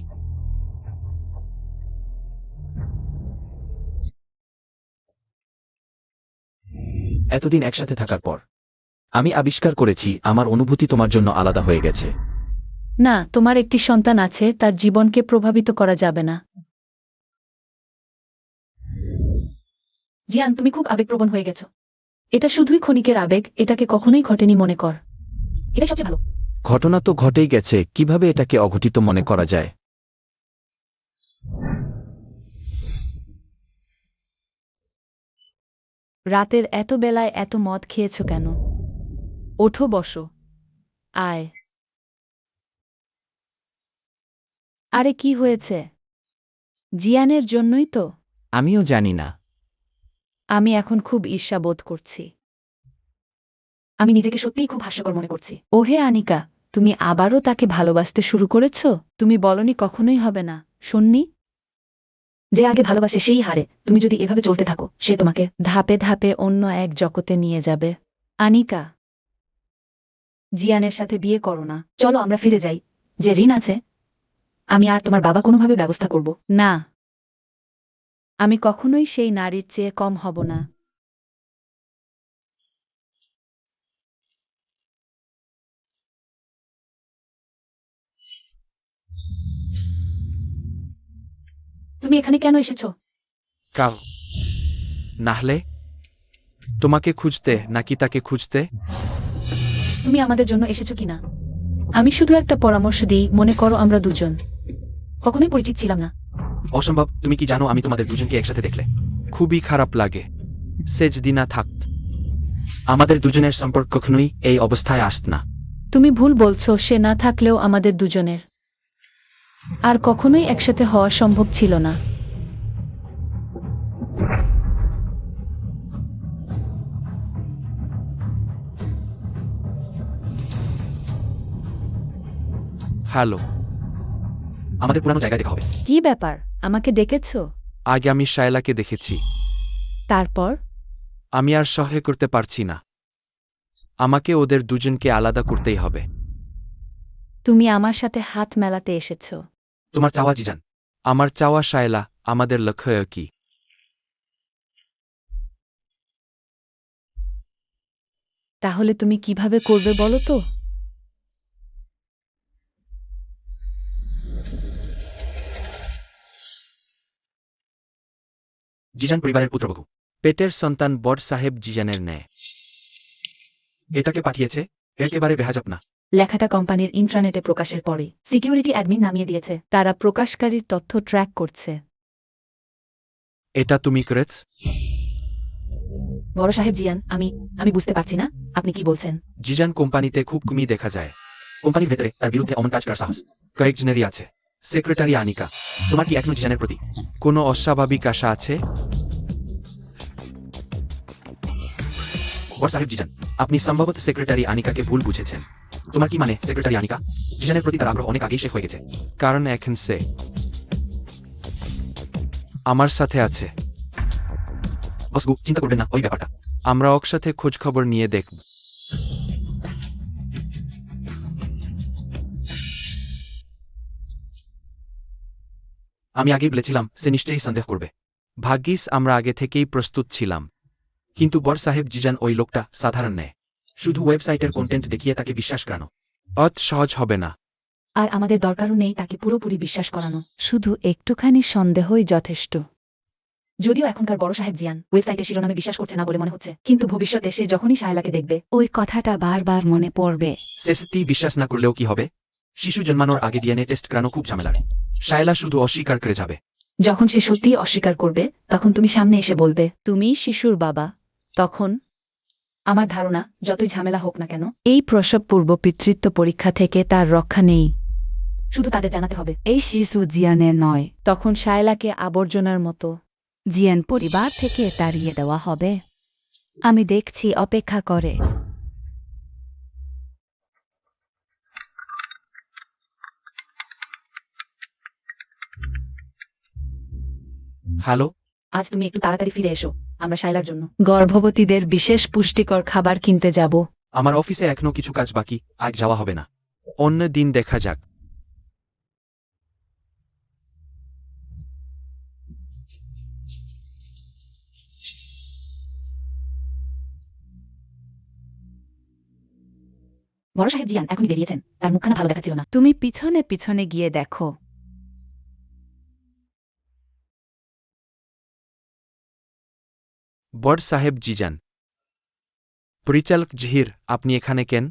এতদিন একসাথে থাকার পর আমি আবিষ্কার করেছি আমার অনুভূতি তোমার জন্য আলাদা হয়ে গেছে। না, তোমার একটি সন্তান আছে, তার জীবনকে প্রভাবিত করা যাবে না। জিয়ান, তুমি খুব আবেগপ্রবণ হয়ে গেছো। এটা শুধুই ক্ষণিকের আবেগ, এটাকে কখনোই ঘটেনি মনে কর। এটাই সবচেয়ে ভালো। ঘটনা তো ঘটেই গেছে, কিভাবে এটাকে অঘটিত মনে করা যায়? রাতের এত বেলায় এত মদ খেয়েছ কেন? ওঠো, বসো। আয়। আরে কি হয়েছে? জিয়ানের জন্যই তো। আমিও জানি না। আমি এখন খুব ঈর্ষা বোধ করছি। আমি নিজেকে সত্যিই খুব হাস্যকর মনে করছি। ওহে আনিকা, তুমি আবারও তাকে ভালোবাসতে শুরু করেছ? তুমি বলনি কখনোই হবে না, শুননি? যে আগে ভালোবাসে সেই হারে। তুমি যদি এভাবে চলতে থাকো, সে তোমাকে ধাপে ধাপে অন্য এক জগতে নিয়ে যাবে। আনিকা, জিয়ানের সাথে বিয়ে করো না। চলো আমরা ফিরে যাই। যে ঋণ আছে, আমি আর তোমার বাবা কোনোভাবে ব্যবস্থা করব। না, আমি কখনোই সেই নারীর চেয়ে কম হব না। তুমি এখানে কেন এসেছো? কাল নাহলে তোমাকে খুঁজতে নাকি তাকে খুঁজতে? তুমি আমাদের জন্য এসেছো কিনা আমি শুধু একটা পরামর্শ দিই, মনে করো আমরা দুজন কখনোই পরিচিত ছিলাম না। অসম্ভব। তুমি কি জানো আমি তোমাদের দুজনকে একসাথে দেখলে খুবই খারাপ লাগে। সে যদি না থাকত আমাদের দুজনের সম্পর্ক কখনোই এই অবস্থায় আসত না। তুমি ভুল বলছো, সে না থাকলেও আমাদের দুজনের আর কখনোই একসাথে হওয়া সম্ভব ছিল না। হ্যালো, আমাদের পুরানো জায়গায় দেখা হবে। কি ব্যাপার, আমাকে ডেকেছো? আগে আমি শায়লাকে দেখেছি। তারপর? আমি আর সহ্য করতে পারছি না। আমাকে ওদের দুজনকে আলাদা করতেই হবে। তুমি আমার সাথে হাত মেলাতে এসেছো। তোমার চাওয়া জিজান। আমার চাওয়া শায়লা, আমাদের লক্ষ্য কি? তাহলে তুমি কিভাবে করবে বলো তো? জিজান পরিবারের পুত্রবধূ, পেটের সন্তান বড় সাহেব জিজানের ন্যায়। এটাকে পাঠিয়েছে, একেবারে বেহাজাব না। লেখাটা কোম্পানির ইন্টারনেটে প্রকাশের পরে সিকিউরিটি অ্যাডমিন নামিয়ে দিয়েছে। তারা প্রকাশকারীর তথ্য ট্র্যাক করছে। এটা তুমি করেছ? বড় সাহেব জিয়ান, আমি বুঝতে পারছি না আপনি কি বলছেন। জিজান কোম্পানিতে খুব কমই দেখা যায়। কোম্পানির ভেতরে তার বিরুদ্ধে অমন কাজ করার সাহস কয়েকজনেরই আছে। সেক্রেটারি আনিকা, তোমার কি এখনো জিজানের প্রতি কোনো অস্বাভাবিক আশা আছে? বড় সাহেব জিজান, আপনি সম্ভবত সেক্রেটারি আনিকাকে ভুল বুঝেছেন। তোমার কি মানে সেক্রেটারি আনিকা জিজানের প্রতি তার আগ্রহ অনেক আগেই শেষ হয়ে গেছে? কারণ এখন সে আমার সাথে আছে। বসগু, চিন্তা করবেন না ওই ব্যাপারটা। আমরা ওর সাথে খোঁজ খবর নিয়ে দেখব। আমি আগেই বলেছিলাম সে নিশ্চয়ই সন্দেহ করবে। ভাগ্যিস আমরা আগে থেকেই প্রস্তুত ছিলাম। কিন্তু বড় সাহেব জিজান ওই লোকটা সাধারণ নেয়। শুধু ওয়েবসাইটের কন্টেন্ট দেখিয়ে তাকে বিশ্বাস করানো অত সহজ হবে না। আর আমাদের দরকারও নেই তাকে পুরোপুরি বিশ্বাস করানো। শুধু একটুখানি সন্দেহই যথেষ্ট। যদিও এখনকার বড় সাহেব জিয়ান ওয়েবসাইটের শিরোনামে বিশ্বাস করছে না বলে মনে হচ্ছে, কিন্তু ভবিষ্যতে সে যখনই শায়লাকে দেখবে ওই কথাটা বারবার মনে পড়বে। সে সত্যি বিশ্বাস না করলেও কি হবে? শিশু জন্মানোর আগে ডিএনএ টেস্ট করানো খুব ঝামেলার। শায়লা শুধু অস্বীকার করে যাবে। যখন সে সত্যিই অস্বীকার করবে তখন তুমি সামনে এসে বলবে তুমি শিশুর বাবা। তখন আমার ধারণা যতই ঝামেলা হোক না কেন এই প্রসব পূর্ব পিতৃত্ব পরীক্ষা থেকে তার রক্ষা নেই। শুধু তাদের জানাতে হবে। এই শিশু জিয়ানের নয়। তখন শায়লাকে আবর্জনার মতো জিয়ান পরিবার থেকে তাড়িয়ে দেওয়া হবে। আমি দেখছি, অপেক্ষা করে। হ্যালো, আজ তুমি একটু তাড়াতাড়ি ফিরে এসো, আমরা শায়লার জন্য গর্ভবতীদের বিশেষ পুষ্টিকর খাবার কিনতে যাব। আমার অফিসে এখনো কিছু কাজ বাকি, আজ যাওয়া হবে না। অন্য দিন দেখা যাক। বড় সাহেব জিয়ান এখনই বেরিয়েছেন, তার মুখখানা ভালো দেখাচ্ছিল না। তুমি পিছনে পিছনে গিয়ে দেখো। বড় সাহেব জিজান। পরিচালক জহির, আপনি এখানে কেন?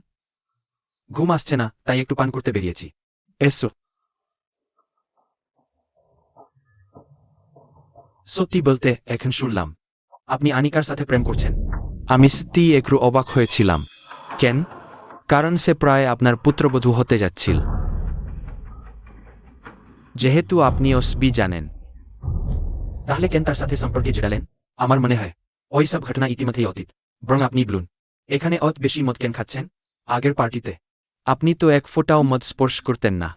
ঘুম আসছে না, তাই একটু পান করতে বেরিয়েছি। এসো। সত্যি বলতে এখন শুনলাম আপনি আনিকার সাথে প্রেম করছেন। আমি সত্যি একটু অবাক হয়েছিলাম। কেন? কারণ সে প্রায় আপনার পুত্রবধূ হতে যাচ্ছিল। যেহেতু আপনি ওসবি জানেন, তাহলে কেন তার সাথে সম্পর্কে জড়ালেন? আমার মনে হয় ওই সব ঘটনা ইতিমধ্যেই অতীত। বরং আপনি বলুন, এখানে অত বেশি মদ কেন খাচ্ছেন? আগের পার্টিতে আপনি তো এক ফোঁটাও মদ স্পর্শ করতেন না।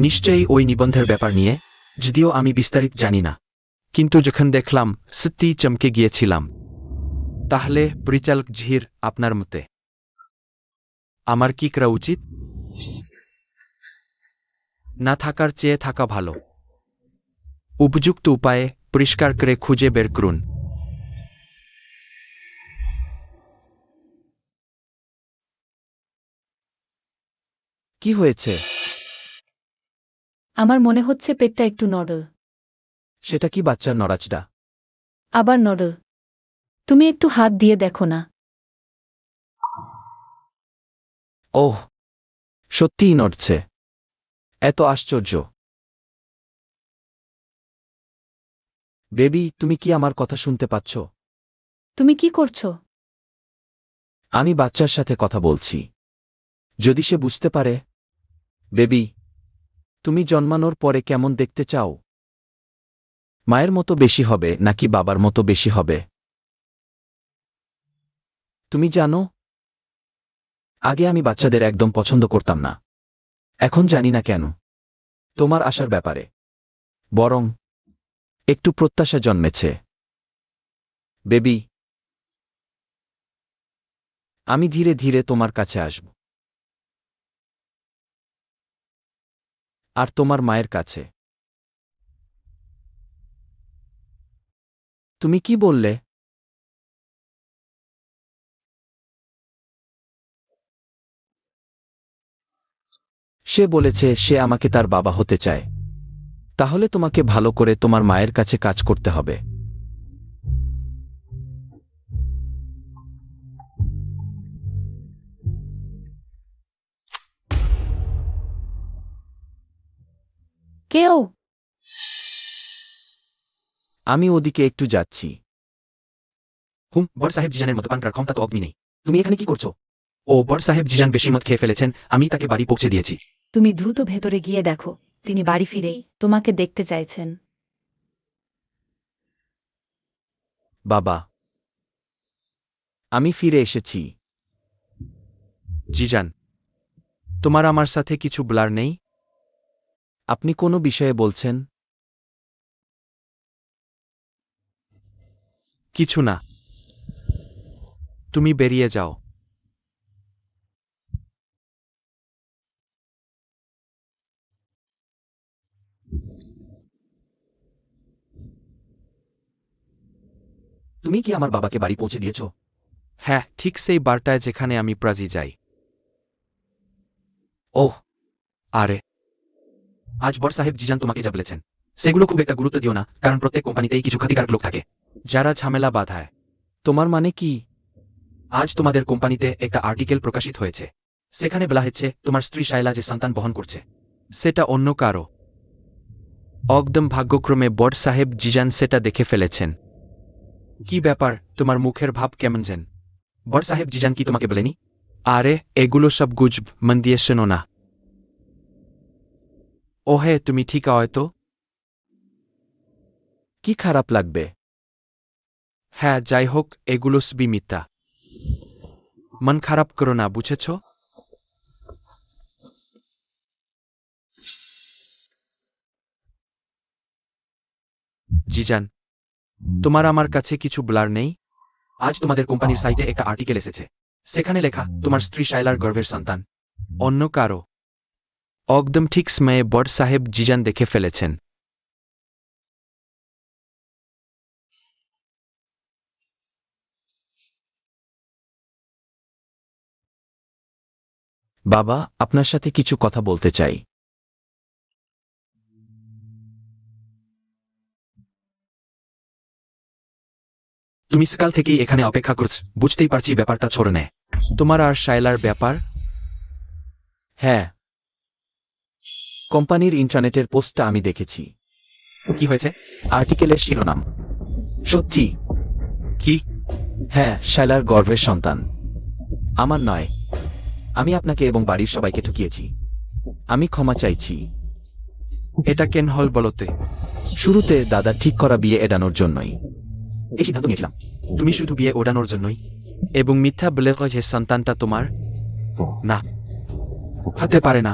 নিশ্চয়ই ওই নিবন্ধের ব্যাপার নিয়ে, যদিও আমি বিস্তারিত জানি না। কিন্তু যখন দেখলাম সত্যিই চমকে গিয়েছিলাম। তাহলে পরিচালক জহির, আপনার মতে আমার কি করা উচিত? না থাকার চেয়ে থাকা ভালো। উপযুক্ত উপায়ে পরিষ্কার করে খুঁজে বের করুন। কি হয়েছে? আমার মনে হচ্ছে পেটটা একটু নড়ল। সেটা কি বাচ্চার নড়াচড়া? আবার নড়ল। তুমি একটু হাত দিয়ে দেখো না। ওহ, সত্যিই নড়ছে। এত আশ্চর্য। বেবি, তুমি কি আমার কথা শুনতে পাচ্ছ? তুমি কি করছো? আমি বাচ্চার সাথে কথা বলছি। যদি সে বুঝতে পারে। বেবি, তুমি জন্মানোর পরে কেমন দেখতে চাও? মায়ের মতো বেশি হবে নাকি বাবার মতো বেশি হবে? তুমি জানো, আগে আমি বাচ্চাদের একদম পছন্দ করতাম না। এখন জানি না কেন। তোমার আশার ব্যাপারে বরং একটু প্রত্যাশা জন্মেছে। বেবি, আমি ধীরে ধীরে তোমার কাছে আসব। আর তোমার মায়ের কাছে। তুমি কি বললে? সে বলেছে সে আমাকে তার বাবা হতে চায়। তাহলে তোমাকে ভালো করে তোমার মায়ের কাছে কাজ করতে হবে। কেউ? আমি ওদিকে একটু যাচ্ছি। বড় সাহেব জিজানের মতো পান করার ক্ষমতা তো অগ্নি নেই। তুমি এখানে কি করছো? ও বড় সাহেব জিজান বেশি মদ খেয়ে ফেলেছেন, আমি তাকে বাড়ি পৌঁছে দিয়েছি। তুমি দ্রুত ভেতরে গিয়ে দেখো, তিনি বাড়ি ফিরেই তোমাকে দেখতে চাইছেন। বাবা, আমি ফিরে এসেছি। জিজান, তোমার আমার সাথে কিছু বলার নেই? আপনি কোনো বিষয়ে বলছেন? কিছু না। তুমি বেরিয়ে যাও। তুমি কি আমার বাবাকে বাড়ি পৌঁছে দিয়েছ? হ্যাঁ, ঠিক সেই বারটায় যেখানে আমি প্রাজি যাই। ওহ, আরে আজ বড় সাহেব জিজান তোমাকে যা বলেছেন সেগুলো খুব একটা গুরুত্ব দিও না, কারণ প্রত্যেক কোম্পানিতেই কিছু ক্ষতিকারক লোক থাকে যারা ঝামেলা বাধায়। তোমার মানে কি? আজ তোমাদের কোম্পানিতে একটা আর্টিকেল প্রকাশিত হয়েছে। সেখানে বলা হচ্ছে তোমার স্ত্রী শায়লা যে সন্তান বহন করছে সেটা অন্য কারো। একদম ভাগ্যক্রমে বড় সাহেব জিজান সেটা দেখে ফেলেছেন। কি ব্যাপার, তোমার মুখের ভাব কেমন যেন? বড় সাহেব জিজান কি তোমাকে বলেনি? আরে এগুলো সব গুজব, মন দিয়ে শোনো না। ওহে, তুমি ঠিক হয়তো। কি খারাপ লাগবে? হ্যাঁ, যাই হোক, এগুলো সবই মিথ্যা। মন খারাপ করো না, বুঝেছ? জিজান, তোমার আমার কাছে কিছু বলার নেই? আজ তোমাদের কোম্পানির সাইটে একটা আর্টিকেল এসেছে। সেখানে লেখা তোমার স্ত্রী শায়লার গর্ভের সন্তান অন্য কারো। একদম ঠিক সময়ে বড় সাহেব জিজান দেখে ফেলেছেন। বাবা, আপনার সাথে কিছু কথা বলতে চাই। তুমি সকাল থেকেই এখানে অপেক্ষা করছ, বুঝতেই পারছি ব্যাপারটা ছড়ে নেয়। তোমার আর শায়লার ব্যাপার? হ্যাঁ, কোম্পানির ইন্টারনেটের পোস্টটা আমি দেখেছি। কি হয়েছে? আর্টিকেলের শিরোনাম সত্যি। কি? হ্যাঁ, শায়লার গর্ভের সন্তান আমার নয়। আমি আপনাকে এবং বাড়ির সবাইকে ঠকিয়েছি। আমি ক্ষমা চাইছি। এটা কেন হল বলতে? শুরুতে দাদা ঠিক করা বিয়ে এড়ানোর জন্যই এই সিদ্ধান্ত নিয়েছিলাম। তুমি শুধু বিয়ে ওড়ানোর জন্যই? এবং মিথ্যা বলে যে সন্তানটা তোমার না? হতে পারে না।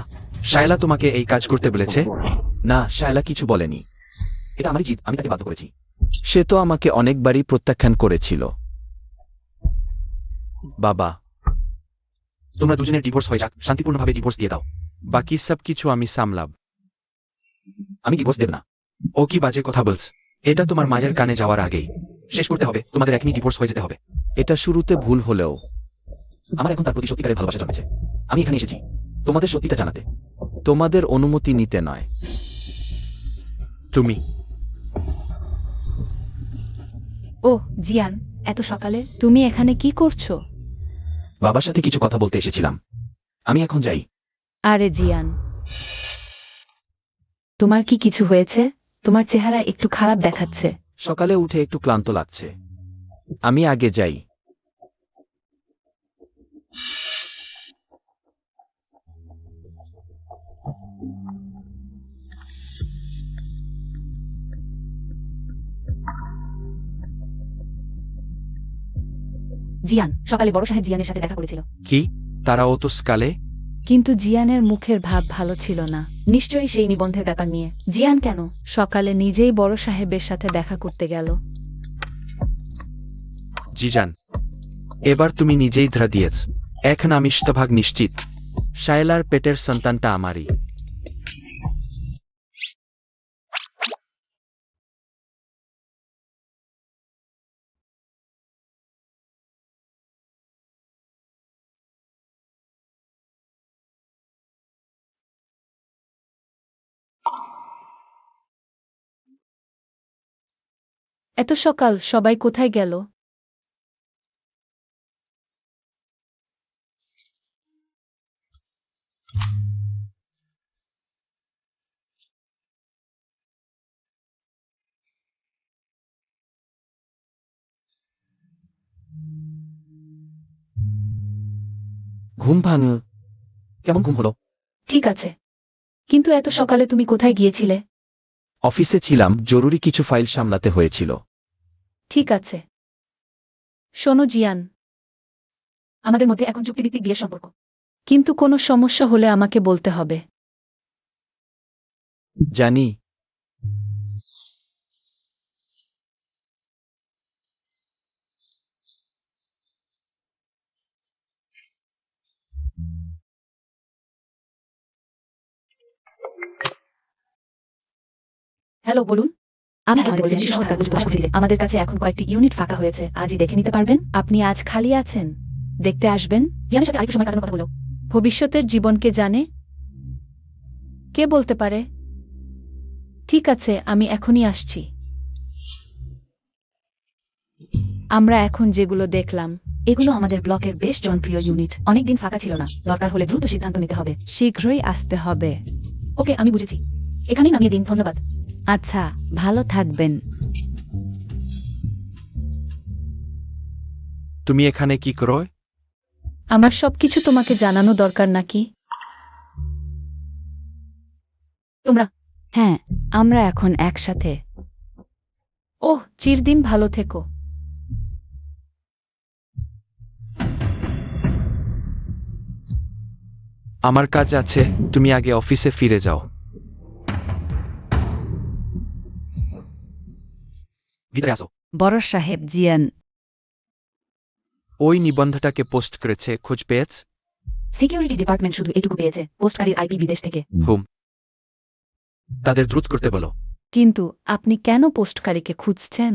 শায়লা তোমাকে এই কাজ করতে বলেছে? না, শায়লা কিছু বলেনি। এটা আমারই জিদ, আমি তাকে বাধ্য করেছি। সে তো আমাকে অনেকবারই প্রত্যাখ্যান করেছিল। বাবা, তোমরা দুজনের ডিভোর্স হয়ে যাক, শান্তিপূর্ণভাবে ডিভোর্স দিয়ে দাও। বাকি সব কিছু আমি সামলাব। আমি ডিভোর্স দেব না। ও কি বাজে কথা বলছ? এটা তোমার মায়ের কানে যাওয়ার আগেই শেষ করতে হবে। তোমাদের এখনই ডিভোর্স হয়ে যেতে হবে। এটা শুরুতে ভুল হলেও আমার এখন তার প্রতি সত্যিকারের ভালোবাসা জন্মেছে। আমি এখানে এসেছি তোমাদের সত্যিটা জানাতে, তোমাদের অনুমতি নিতে নয়। তুমি ও জিয়ান, এত সকালে তুমি এখানে কি করছো? বাবার সাথে কিছু কথা বলতে এসেছিলাম। আমি এখন যাই। আরে জিয়ান, তোমার কি কিছু হয়েছে? তোমার চেহারা একটু খারাপ দেখাচ্ছে। সকালে উঠে একটু ক্লান্ত লাগছে। আমি আগে যাই। জিয়ান সকালে বড় সাহেব জিয়ানের সাথে দেখা করেছিল। কি? তারাও তো স্কালে? কিন্তু জিয়ানের মুখের ভাব ভালো ছিল না। নিশ্চয়ই সেই নিবন্ধের ব্যাপার নিয়ে। জিয়ান কেন? সকালে নিজেই বড় সাহেবের সাথে দেখা করতে গেল। জিজান, এবার তুমি নিজেই ধরা দিয়েছ। এখন আমি শতভাগ নিশ্চিত শায়লার পেটের সন্তানটা আমারই। এত সকাল সবাই কোথায় গেল? ঘুম ভাঙ। কেমন ঘুম হলো? ঠিক আছে, কিন্তু এত সকালে তুমি কোথায় গিয়েছিলে? অফিসে ছিলাম, জরুরি কিছু ফাইল সামলাতে হয়েছিল। ঠিক আছে। শোনো জিয়ান, আমাদের মধ্যে এখন চুক্তিভিত্তিক বিয়ের সম্পর্ক। কিন্তু কোনো সমস্যা হলে আমাকে বলতে হবে। জানি। হ্যালো, বলুন। আমি আমাদের বলেছেন শিশু হত্যার উপযুক্ত শাস্তি দিতে। আমাদের কাছে এখন কয়েকটি ইউনিট ফাঁকা হয়েছে, আজই দেখে নিতে পারবেন? আপনি আজ খালি আছেন? দেখতে আসবেন? জিয়ানের সাথে আরেকটু সময় কাটানোর কথা বলো। ভবিষ্যতের জীবনকে জানে কে বলতে পারে? ঠিক আছে, আমি এখনই আসছি। আমরা এখন যেগুলো দেখলাম, এগুলো আমাদের ব্লকের বেশ জনপ্রিয় ইউনিট। অনেকদিন ফাঁকা ছিল না, দরকার হলে দ্রুত সিদ্ধান্ত নিতে হবে। শীঘ্রই আসতে হবে। ওকে, আমি বুঝেছি। এখানেই নামিয়ে দিন, ধন্যবাদ। আচ্ছা, ভালো থাকবেন। তুমি এখানে কি করো? আমার সবকিছু তোমাকে জানানো দরকার নাকি? তোমরা? হ্যাঁ, আমরা এখন একসাথে। ওহ, চিরদিন ভালো থেকো। আমার কাজ আছে, তুমি আগে অফিসে ফিরে যাও। ভিতরে আসো। বড় সাহেব জিয়ান। ওই নিবন্ধটাকে পোস্ট করেছে, খোঁজ পেয়েছ? সিকিউরিটি ডিপার্টমেন্ট শুধু এটুকু পেয়েছে, পোস্টকারীর আইপি বিদেশ থেকে। হুম, তাদের দ্রুত করতে বলো। কিন্তু আপনি কেন পোস্টকারীকে খুঁজছেন?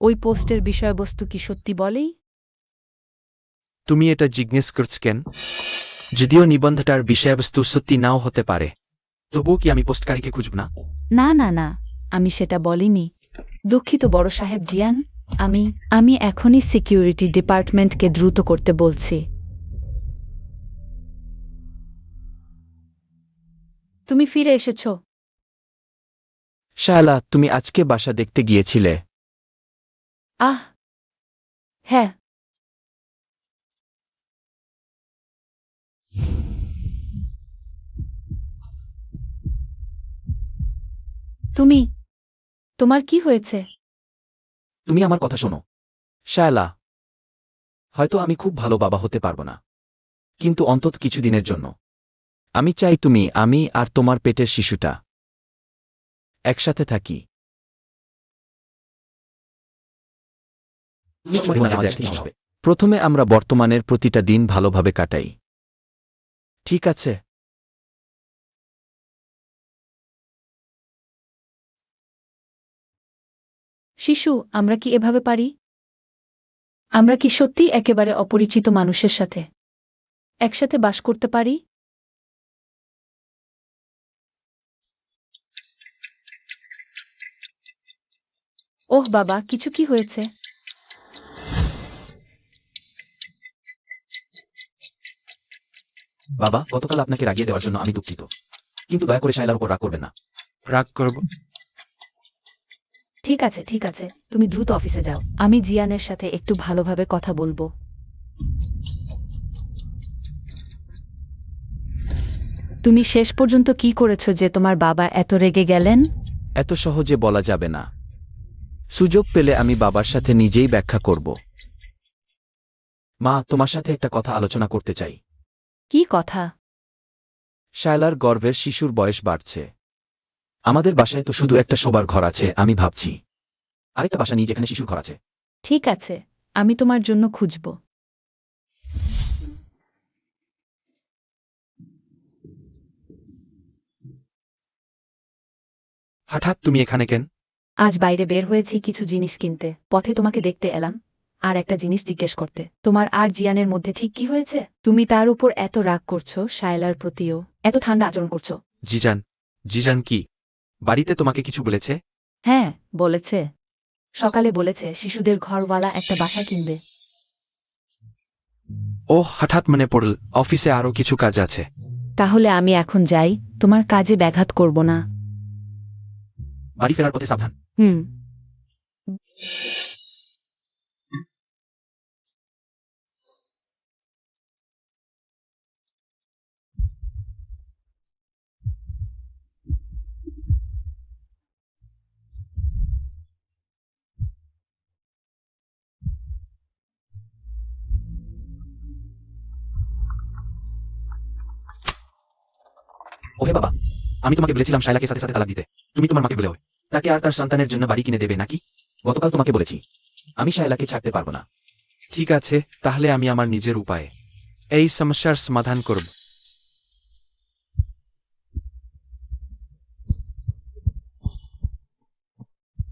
ওই পোস্টের বিষয়বস্তু কি সত্যি বলেই? তুমি এটা জিজ্ঞেস করছ কেন? যদিও নিবন্ধটার বিষয়বস্তু সত্যি নাও হতে পারে, তবুও কি আমি পোস্টকারীকে খুঁজব না? না না না, আমি সেটা বলিনি। দুঃখিত বড় সাহেব জিয়ান, আমি এখনই সিকিউরিটি ডিপার্টমেন্টকে দ্রুত করতে বলছি। তুমি ফিরে এসেছো? শায়লা, তুমি আজকে বাসা দেখতে গিয়েছিলে? আহ, হ্যাঁ। তোমার কি হয়েছে? তুমি আমার কথা শোনো শায়লা। হয়তো আমি খুব ভালো বাবা হতে পারবো না, কিন্তু অন্তত কিছুদিনের জন্য আমি চাই আমি আর তোমার পেটের শিশুটা একসাথে থাকি। প্রথমে আমরা বর্তমানের প্রতিটা দিন ভালোভাবে কাটাই, ঠিক আছে? শিশু, আমরা কি এভাবে পারি? আমরা কি সত্যি একেবারে অপরিচিত মানুষের সাথে একসাথে বাস করতে পারি? ওহ বাবা, কিছু কি হয়েছে? বাবা, গতকাল আপনাকে রাগিয়ে দেওয়ার জন্য আমি দুঃখিত, কিন্তু দয়া করে শায়লার উপর রাগ করবেন না। রাগ করব? ঠিক আছে তুমি দ্রুত অফিসে যাও। আমি জিয়ানের সাথে একটু ভালোভাবে কথা বলবো। তুমি শেষ পর্যন্ত কি করেছো যে তোমার বাবা এত রেগে গেলেন? এত সহজে বলা যাবে না। সুযোগ পেলে আমি বাবার সাথে নিজেই ব্যাখ্যা করব। মা, তোমার সাথে একটা কথা আলোচনা করতে চাই। কি কথা? শায়লার গর্ভের শিশুর বয়স বাড়ছে। আমাদের বাসায় তো শুধু একটা শোবার ঘর আছে, আমি ভাবছি আরেকটা বাসা নিয়ে যেখানে শিশুর ঘর আছে। ঠিক আছে, আমি তোমার জন্য খুঁজব। হঠাৎ তুমি এখানে কেন? আজ বাইরে বের হয়েছি কিছু জিনিস কিনতে, পথে তোমাকে দেখতে এলাম আর একটা জিনিস জিজ্ঞেস করতে। তোমার আর জিয়ানের মধ্যে ঠিক কি হয়েছে? তুমি তার উপর এত রাগ করছো, শায়লার প্রতিও এত ঠান্ডা আচরণ করছো। জিজান কি বাড়িতে তোমাকে কিছু বলেছে? হ্যাঁ, বলেছে। সকালে বলেছে শিশুদের ঘরওয়ালা একটা বাসা কিনবে। ও, হঠাৎ মনে পড়ল, অফিসে আরো কিছু কাজ আছে। তাহলে আমি এখন যাই, তোমার কাজে ব্যাঘাত করব না। বাড়ি ফেরার পথে সাবধান। হুম। ওহে বাবা, আমি তোমাকে বলেছিলাম শায়লাকে সাথে সাথে তালাক দিতে। তুমি তোমার মাকে বলে তাকে আর তার সন্তানের জন্য বাড়ি কিনে দেবে নাকি? গতকাল তোমাকে বলেছি আমি শায়লাকে ছাড়তে পারবো না। ঠিক আছে, তাহলে আমি আমার নিজের উপায়ে এই সমস্যার সমাধান করব।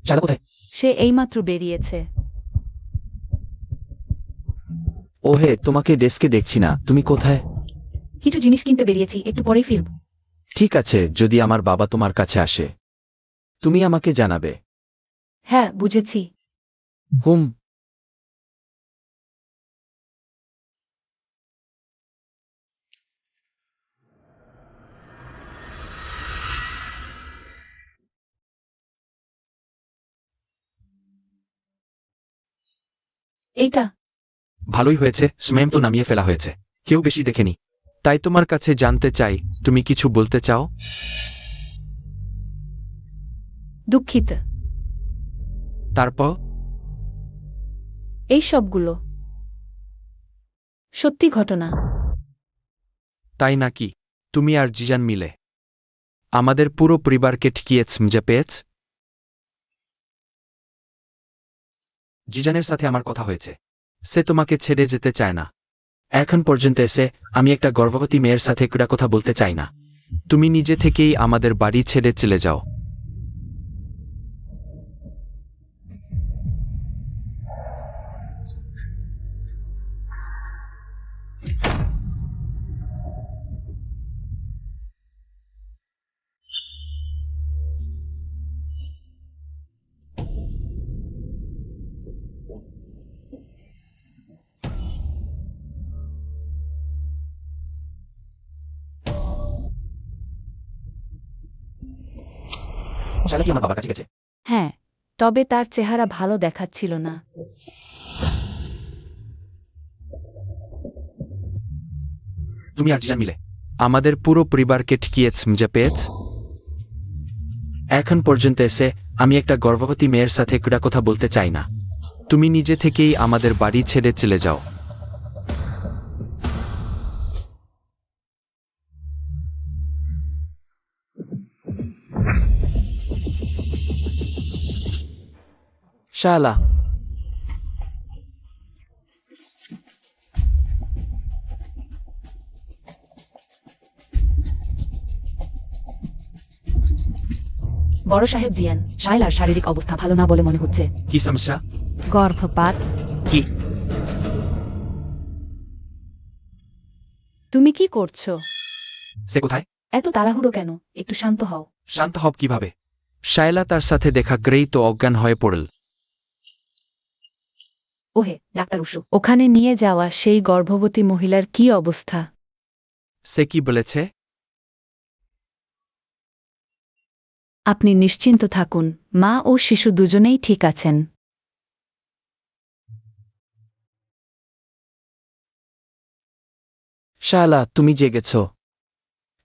শায়লা কোথায়? সে এইমাত্র বেরিয়েছে। ওহে, তোমাকে ডেস্কে দেখছি না, তুমি কোথায়? কিছু জিনিস কিনতে বেরিয়েছি, একটু পরেই ফিরব। ঠিক আছে, যদি আমার বাবা তোমার কাছে আসে তুমি আমাকে জানাবে। হ্যাঁ, বুঝেছি। হুম। এইটা ভালোই হয়েছে, স্ম্যাম তো নামিয়ে ফেলা হয়েছে, কেউ বেশি দেখেনি। তাই তোমার কাছে জানতে চাই, তুমি কিছু বলতে চাও? দুঃখিত। তারপর? এই সবগুলো সত্যি ঘটনা। তাই নাকি? তুমি আর জিজান মিলে আমাদের পুরো পরিবারকে ঠকিয়েছ, মজা পেয়েছ? জিজানের সাথে আমার কথা হয়েছে, সে তোমাকে ছেড়ে যেতে চায় না। এখন পর্যন্ত এসে আমি একটা গর্ভবতী মেয়ের সাথে একটা কথা বলতে চাই না। তুমি নিজে থেকেই আমাদের বাড়ি ছেড়ে চলে যাও। শায়লা কি আমার বাবার কাছে গেছে? হ্যাঁ, তবে তার চেহারা ভালো দেখাচ্ছিল না। তুমি আর জিজান মিলে আমাদের পুরো পরিবারকে ঠকিয়েছ, মজা পেয়েছ? এখন পর্যন্ত এসে আমি একটা গর্ভবতী মেয়ের সাথে একটা কথা বলতে চাই না। তুমি নিজে থেকেই আমাদের বাড়ি ছেড়ে চলে যাও। শায়লা, বড় সাহেব জিয়ান, শায়লার শারীরিক অবস্থা ভালো না বলে মনে হচ্ছে। কি সমস্যা? গর্ভপাত। কি? তুমি কি করছো? সে কোথায়? এত তাড়াহুড়ো কেন? একটু শান্ত হও। শান্ত হব কিভাবে? শায়লা তার সাথে দেখা করেই তো অজ্ঞান হয়ে পড়ল। ওহে, ডাক্তার উশু। ওখানে নিয়ে যাওয়া সেই গর্ভবতী মহিলার কি অবস্থা? সে কি বলেছে? আপনি নিশ্চিন্ত থাকুন, মা ও শিশু দুজনেই ঠিক আছেন। শায়লা, তুমি জেগেছ?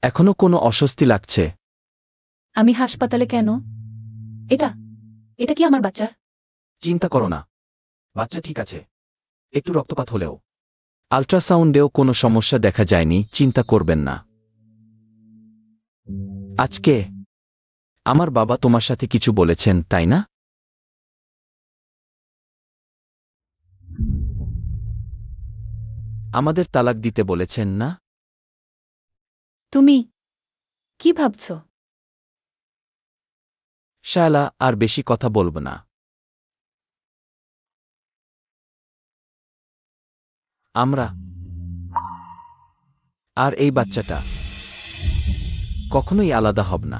এখনো কোনো অস্বস্তি লাগছে? আমি হাসপাতালে কেন? এটা এটা কি আমার বাচ্চা? চিন্তা করো না, বাচ্চা ঠিক আছে, একটু রক্তপাত হলেও। আল্ট্রাসাউন্ডেও কোনো সমস্যা দেখা যায়নি, চিন্তা করবেন না। আজকে আমার বাবা তোমার সাথে কিছু বলেছেন, তাই না? আমাদের তালাক দিতে বলেছেন না? তুমি কি ভাবছ? শায়লা, আর বেশি কথা বলবো না। আমরা আর এই বাচ্চাটা কখনোই আলাদা হব না।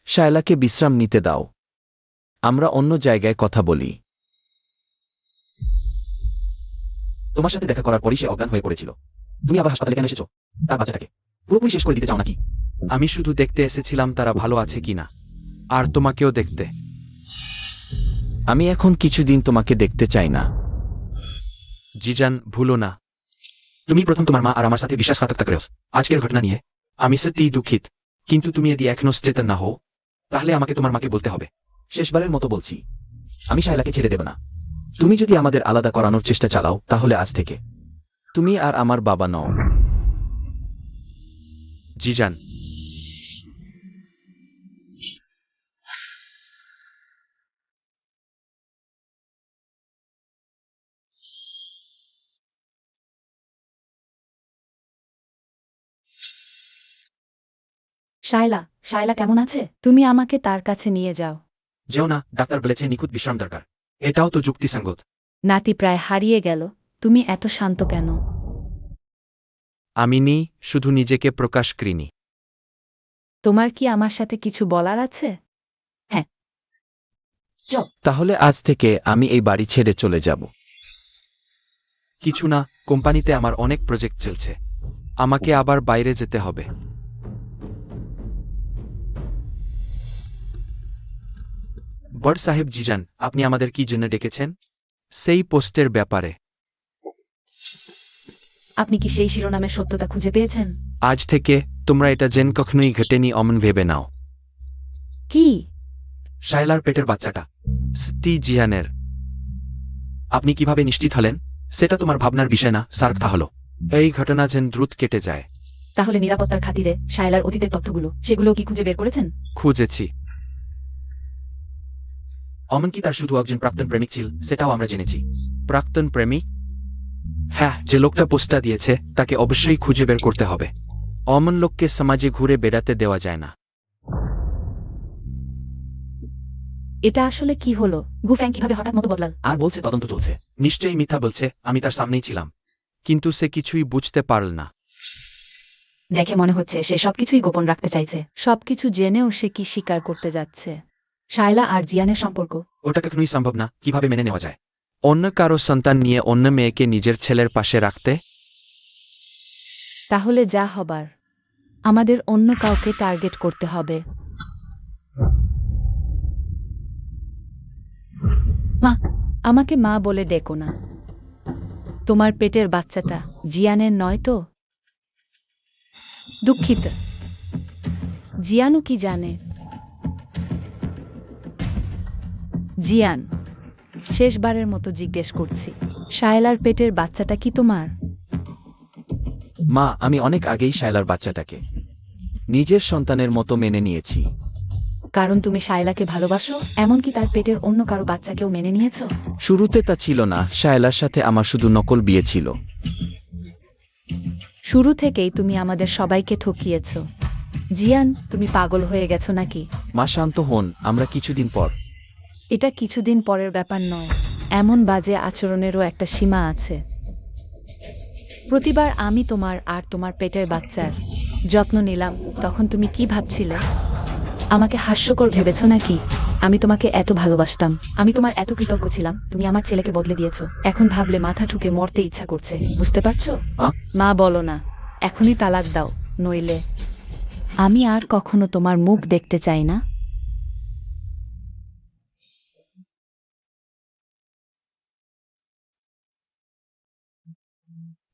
শায়লাকে বিশ্রাম নিতে দাও, আমরা অন্য জায়গায় কথা বলি। তোমার সাথে দেখা করার পরই সে অজ্ঞান হয়ে পড়েছিল। তুমি আবার হাসপাতালে কেন এসেছো? তার বাচ্চাটাকে পুরোপুরি শেষ করে দিতে চাও নাকি? আমি শুধু দেখতে এসেছিলাম তারা ভালো আছে কিনা, আর তোমাকেও দেখতে। আমি এখন কিছুদিন তোমাকে দেখতে চাই না। জিজান, ভুলো না, তুমি প্রথম তোমার মা আর আমার সাথে বিশ্বাসঘাতকতা করেছ। আজকের ঘটনা নিয়ে আমি সত্যিই দুঃখিত, কিন্তু তুমি যদি এখনো সচেতন না হও, তাহলে আমাকে তোমার মাকে বলতে হবে। শেষবারের মতো বলছি, আমি শায়লাকে ছেড়ে দেব না। তুমি যদি আমাদের আলাদা করানোর চেষ্টা চালাও, তাহলে আজ থেকে তুমি আর আমার বাবা নও। জিজান, শায়লা, শায়লা কেমন আছে? তুমি আমাকে তার কাছে নিয়ে যাও। যেও না, ডাক্তার বলেছে নিখুঁত বিশ্রাম দরকার। এটাও তো যুক্তিসঙ্গত। নাতি প্রায় হারিয়ে গেল, তুমি এত শান্ত কেন? আমি নি শুধু নিজেকে প্রকাশ করিনি। তোমার কি আমার সাথে কিছু বলার আছে? তাহলে আজ থেকে আমি এই বাড়ি ছেড়ে চলে যাব। কিছু না, কোম্পানিতে আমার অনেক প্রজেক্ট চলছে, আমাকে আবার বাইরে যেতে হবে। বড় সাহেব জিজান, আপনি আমাদের কি জন্য ডেকেছেন? সেই পোস্টের ব্যাপারে। আপনি কি সেই শিরোনামের সত্যতা খুঁজে পেয়েছেন? আজ থেকে তোমরা এটা যেন কখনোই ঘটেনি অমন ভেবে নাও। কি? শায়লার পেটের বাচ্চাটা স্টি জিয়ানের। আপনি কিভাবে নিশ্চিত হলেন? সেটা তোমার ভাবনার বিষয় না, সার্থা হলো। এই ঘটনা যেন দ্রুত কেটে যায়। তাহলে নিরাপত্তার খাতিরে শায়লার অতীতের তথ্যগুলো, সেগুলো কি খুঁজে বের করেছেন? খুঁজেছি। অমন কি তার শুধু একজন প্রাক্তন প্রেমিক ছিল, সেটাও আমরা জেনেছি। প্রাক্তন প্রেমিক? হ্যাঁ, যে লোকটা পোস্টটা দিয়েছে তাকে অবশ্যই খুঁজে বের করতে হবে। অমন লোককে সমাজে ঘুরে বেড়াতে দেওয়া যায় না। এটা আসলে কি হলো? গুফ্যাং কিভাবে হঠাৎ মতো বদলাল? আর বলছে তদন্ত চলছে। নিশ্চয়ই মিথ্যা বলছে, আমি তার সামনেই ছিলাম। কিন্তু সে কিছুই বুঝতে পারল না। দেখে মনে হচ্ছে সে সবকিছুই গোপন রাখতে চাইছে। সবকিছু জেনেও সে কি স্বীকার করতে যাচ্ছে? শায়লা আর জিয়ানের সম্পর্ক। ওটা কখনোই সম্ভব না, কিভাবে মেনে নেওয়া যায়? অন্য কারো সন্তান নিয়ে অন্য মেয়েকে নিজের ছেলের পাশে রাখতে? তাহলে যা হবার, আমাদের অন্য কাউকে টার্গেট করতে হবে। মা, আমাকে মা বলে ডেকো না। তোমার পেটের বাচ্চাটা জিয়ানের নয় তো? দুঃখিত। জিয়ানও কি জানে? জিয়ান, শেষবারের মতো জিজ্ঞেস করছি, শায়লার পেটের বাচ্চাটা কি তোমার? মা, আমি অনেক আগেই শায়লার বাচ্চাটাকে নিজের সন্তানের মতো মেনে নিয়েছি। কারণ তুমি শায়লাকে ভালোবাসো, এমনকি তার পেটের অন্য কারো বাচ্চাকেও মেনে নিয়েছো? শুরুতে তা ছিল না, শায়লার সাথে আমার শুধু নকল বিয়ে ছিল। শুরু থেকেই তুমি আমাদের সবাইকে ঠকিয়েছ। জিয়ান, তুমি পাগল হয়ে গেছো নাকি? মা শান্ত হন, আমরা কিছুদিন পর। এটা কিছুদিন পরের ব্যাপার নয়, এমন বাজে আচরণেরও একটা সীমা আছে। প্রতিবার আমি তোমার আর তোমার পেটের বাচ্চার যত্ন নিলাম, তখন তুমি কি ভাবছিলে? আমাকে হাস্যকর ভেবেছ নাকি? আমি তোমাকে এত ভালোবাসতাম, আমি তোমার এত কৃতজ্ঞ ছিলাম, তুমি আমার ছেলেকে বদলে দিয়েছো। এখন ভাবলে মাথা ঠুকে মরতে ইচ্ছা করছে, বুঝতে পারছো? মা, বলো না, এখনই তালাক দাও, নইলে আমি আর কখনো তোমার মুখ দেখতে চাই না।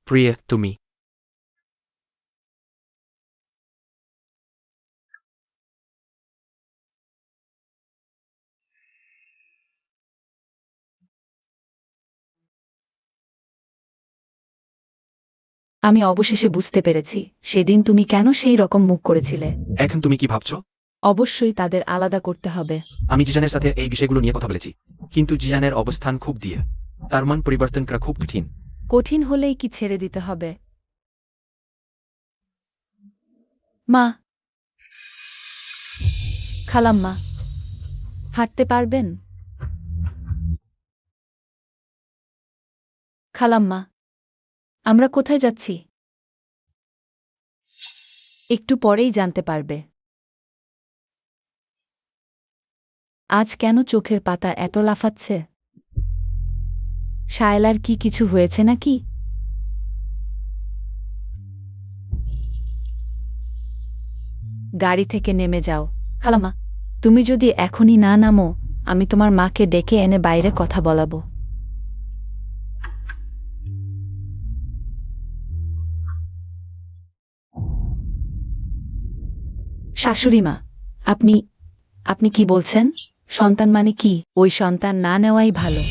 প্রিয়া, তুমি আমি অবশেষে বুঝতে পেরেছি সেদিন তুমি কেন সেই রকম মুখ করেছিলে। এখন তুমি কি ভাবছো? অবশ্যই তাদের আলাদা করতে হবে। আমি জিজানের সাথে এই বিষয়গুলো নিয়ে কথা বলেছি, কিন্তু জিজানের অবস্থান খুব দিয়ে, তার মন পরিবর্তন করা খুব কঠিন। কঠিন হলেই কি ছেড়ে দিতে হবে? মা, খালাম্মা, হাঁটতে পারবেন? খালাম্মা, আমরা কোথায় যাচ্ছি? একটু পরেই জানতে পারবে। আজ কেন চোখের পাতা এত লাফাচ্ছে? শায়লার কি কিছু হয়েছে নাকি? গাড়ি থেকে নেমে যাও। খালাম্মা, তুমি যদি এখনই না নামো, আমি তোমার মাকে ডেকে এনে বাইরে কথা বলাবো। শাশুড়ি মা, আপনি আপনি কি বলছেন? সন্তান মানে কি? ওই সন্তান না নেওয়াই ভালো।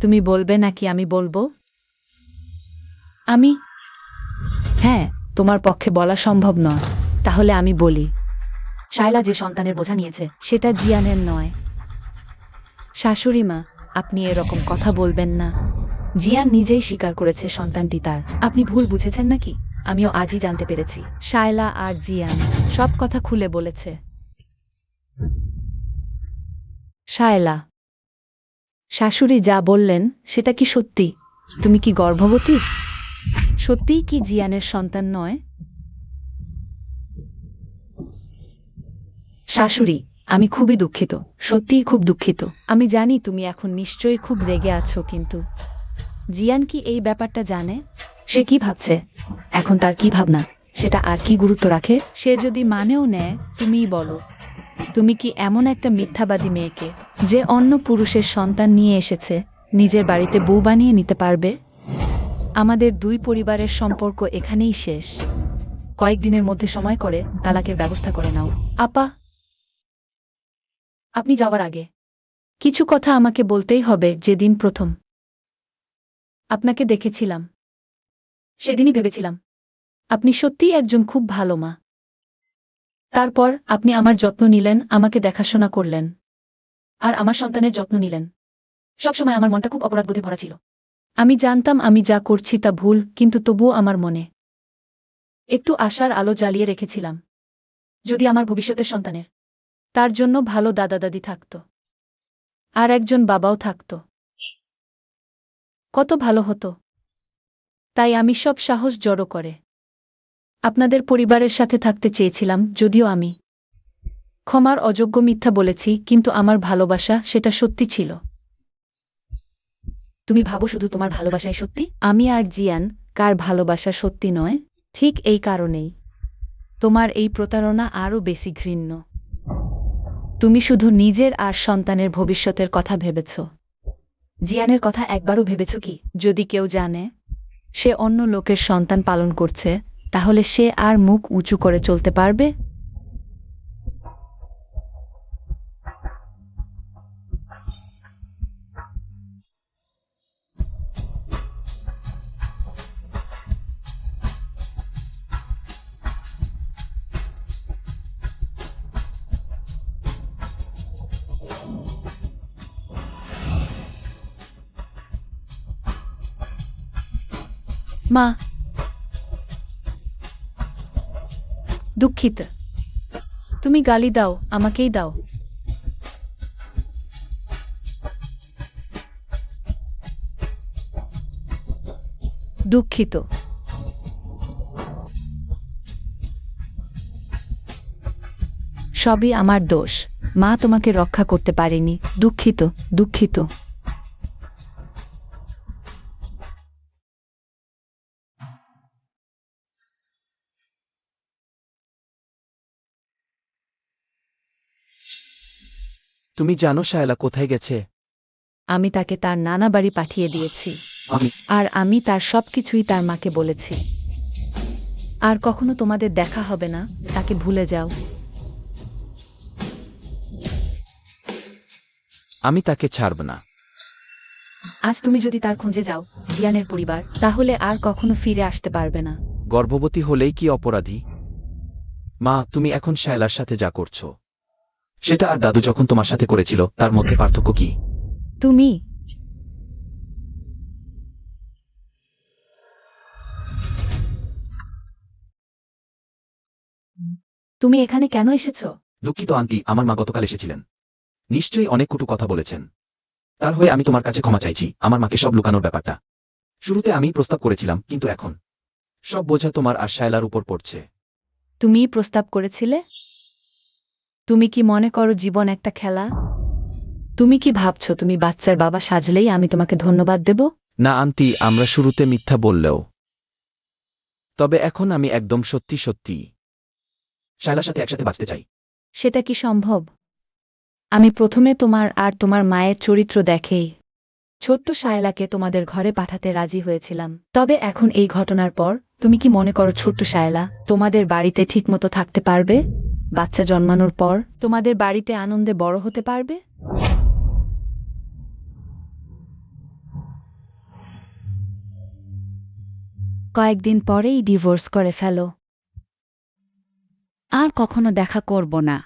তুমি বলবে নাকি আমি বলবো? আমি হ্যাঁ, তোমার পক্ষে বলা সম্ভব নয়, তাহলে আমি বলি। শায়লা যে সন্তানের বোঝা নিয়েছে, সেটা জিয়ানের নয়। শাশুড়ি মা, আপনি এরকম কথা বলবেন না। জিয়ান নিজেই স্বীকার করেছে সন্তানটি তার। আপনি ভুল বুঝেছেন নাকি? আমিও আজই জানতে পেরেছি। শায়লা আর জিয়ান সব কথা খুলে বলেছে। শায়লা, শাশুড়ি যা বললেন সেটা কি সত্যি? তুমি কি গর্ভবতী? সত্যিই কি জিয়ানের সন্তান নয়? শাশুড়ি, আমি খুবই দুঃখিত, সত্যিই খুব দুঃখিত। আমি জানি তুমি এখন নিশ্চয়ই খুব রেগে আছো, কিন্তু জিয়ান কি এই ব্যাপারটা জানে? সে কি ভাবছে? এখন তার কি ভাবনা, সেটা আর কি গুরুত্ব রাখে? সে যদি মানেও নেয়, তুমিই বলো। তুমি কি এমন একটা মিথ্যাবাদী মেয়েকে, যে অন্য পুরুষের সন্তান নিয়ে এসেছে, নিজের বাড়িতে বউ বানিয়ে নিতে পারবে? আমাদের দুই পরিবারের সম্পর্ক এখানেই শেষ। কয়েকদিনের মধ্যে সময় করে তালাকের ব্যবস্থা করে নাও। আপা, আপনি যাওয়ার আগে কিছু কথা আমাকে বলতেই হবে। যেদিন প্রথম আপনাকে দেখেছিলাম, সেদিনই ভেবেছিলাম আপনি সত্যিই একজন খুব ভালো মা। তারপর আপনি আমার যত্ন নিলেন, আমাকে দেখাশোনা করলেন, আর আমার সন্তানের যত্ন নিলেন। সবসময় আমার মনটা খুব অপরাধবোধে ভরা ছিল। আমি জানতাম আমি যা করছি তা ভুল, কিন্তু তবুও আমার মনে একটু আশার আলো জ্বালিয়ে রেখেছিলাম, যদি আমার ভবিষ্যতের সন্তানের তার জন্য ভালো দাদা দাদি থাকত, আর একজন বাবাও থাকত, কত ভালো হতো। তাই আমি সব সাহস জড়ো করে আপনাদের পরিবারের সাথে থাকতে চেয়েছিলাম। যদিও আমি ক্ষমার অযোগ্য মিথ্যা বলেছি, কিন্তু আমার ভালোবাসা সেটা সত্যি ছিল। তুমি ভাবো শুধু তোমার ভালোবাসাই সত্যি? আমি আর জিয়ান কার ভালোবাসা সত্যি নয়? ঠিক এই কারণেই তোমার এই প্রতারণা আরও বেশি ঘৃণ্য। তুমি শুধু নিজের আর সন্তানের ভবিষ্যতের কথা ভেবেছ। জিয়ানের কথা একবারও ভেবেছ কি? যদি কেউ জানে সে অন্য লোকের সন্তান পালন করছে, তাহলে সে আর মুখ উঁচু করে চলতে পারবে? মা, দুঃখিত। তুমি গালি দাও, আমাকেই দাও। দুঃখিত। সবই আমার দোষ। মা তোমাকে রক্ষা করতে পারেনি। দুঃখিত, দুঃখিত। তুমি জানো শায়লা কোথায় গেছে? আমি তাকে তার নানা বাড়ি পাঠিয়ে দিয়েছি। আমি আর আমি তার সবকিছুই তার মাকে বলেছি। আর কখনো তোমাদের দেখা হবে না, তাকে ভুলে যাও। আমি তাকে ছাড়ব না। আজ তুমি যদি তার খোঁজে যাও, জিয়ানের পরিবার, তাহলে আর কখনো ফিরে আসতে পারবে না। গর্ভবতী হলেই কি অপরাধী? মা, তুমি এখন শায়লার সাথে যা করছো, সেটা আর দাদু যখন তোমার সাথে করেছিল তার মধ্যে পার্থক্য কি? তুমি তুমি এখানে কেন এসেছো? দুঃখিত আন্টি, আমার মা গতকাল এসেছিলেন। নিশ্চয়ই অনেক কটু কথা বলেছেন। তার হয়ে আমি তোমার কাছে ক্ষমা চাইছি, আমার মাকে সব লুকানোর ব্যাপারটা। শুরুতে আমি প্রস্তাব করেছিলাম, কিন্তু এখন সব বোঝা তোমার আর শায়লার উপর পড়ছে। তুমি প্রস্তাব করেছিলে? তুমি কি মনে করো জীবন একটা খেলা? তুমি কি ভাবছো তুমি বাচ্চার বাবা সাজলেই আমি তোমাকে ধন্যবাদ দেব? না আন্টি, আমরা শুরুতে মিথ্যা বললেও, তবে এখন আমি একদম সত্যি সত্যি শায়লার সাথে একসাথে বাঁচতে চাই। সেটা কি সম্ভব? আমি প্রথমে তোমার আর তোমার মায়ের চরিত্র দেখেই ছোট্ট শায়লাকে তোমাদের ঘরে পাঠাতে রাজি হয়েছিলাম। তবে এখন এই ঘটনার পর তুমি কি মনে করো ছোট্ট শায়লা তোমাদের বাড়িতে ঠিকমতো থাকতে পারবে? বাচ্চা জন্মানোর পর তোমাদের বাড়িতে আনন্দে বড় হতে পারবে? কয়েকদিন পরেই ডিভোর্স করে ফেলো। আর কখনো দেখা করব না।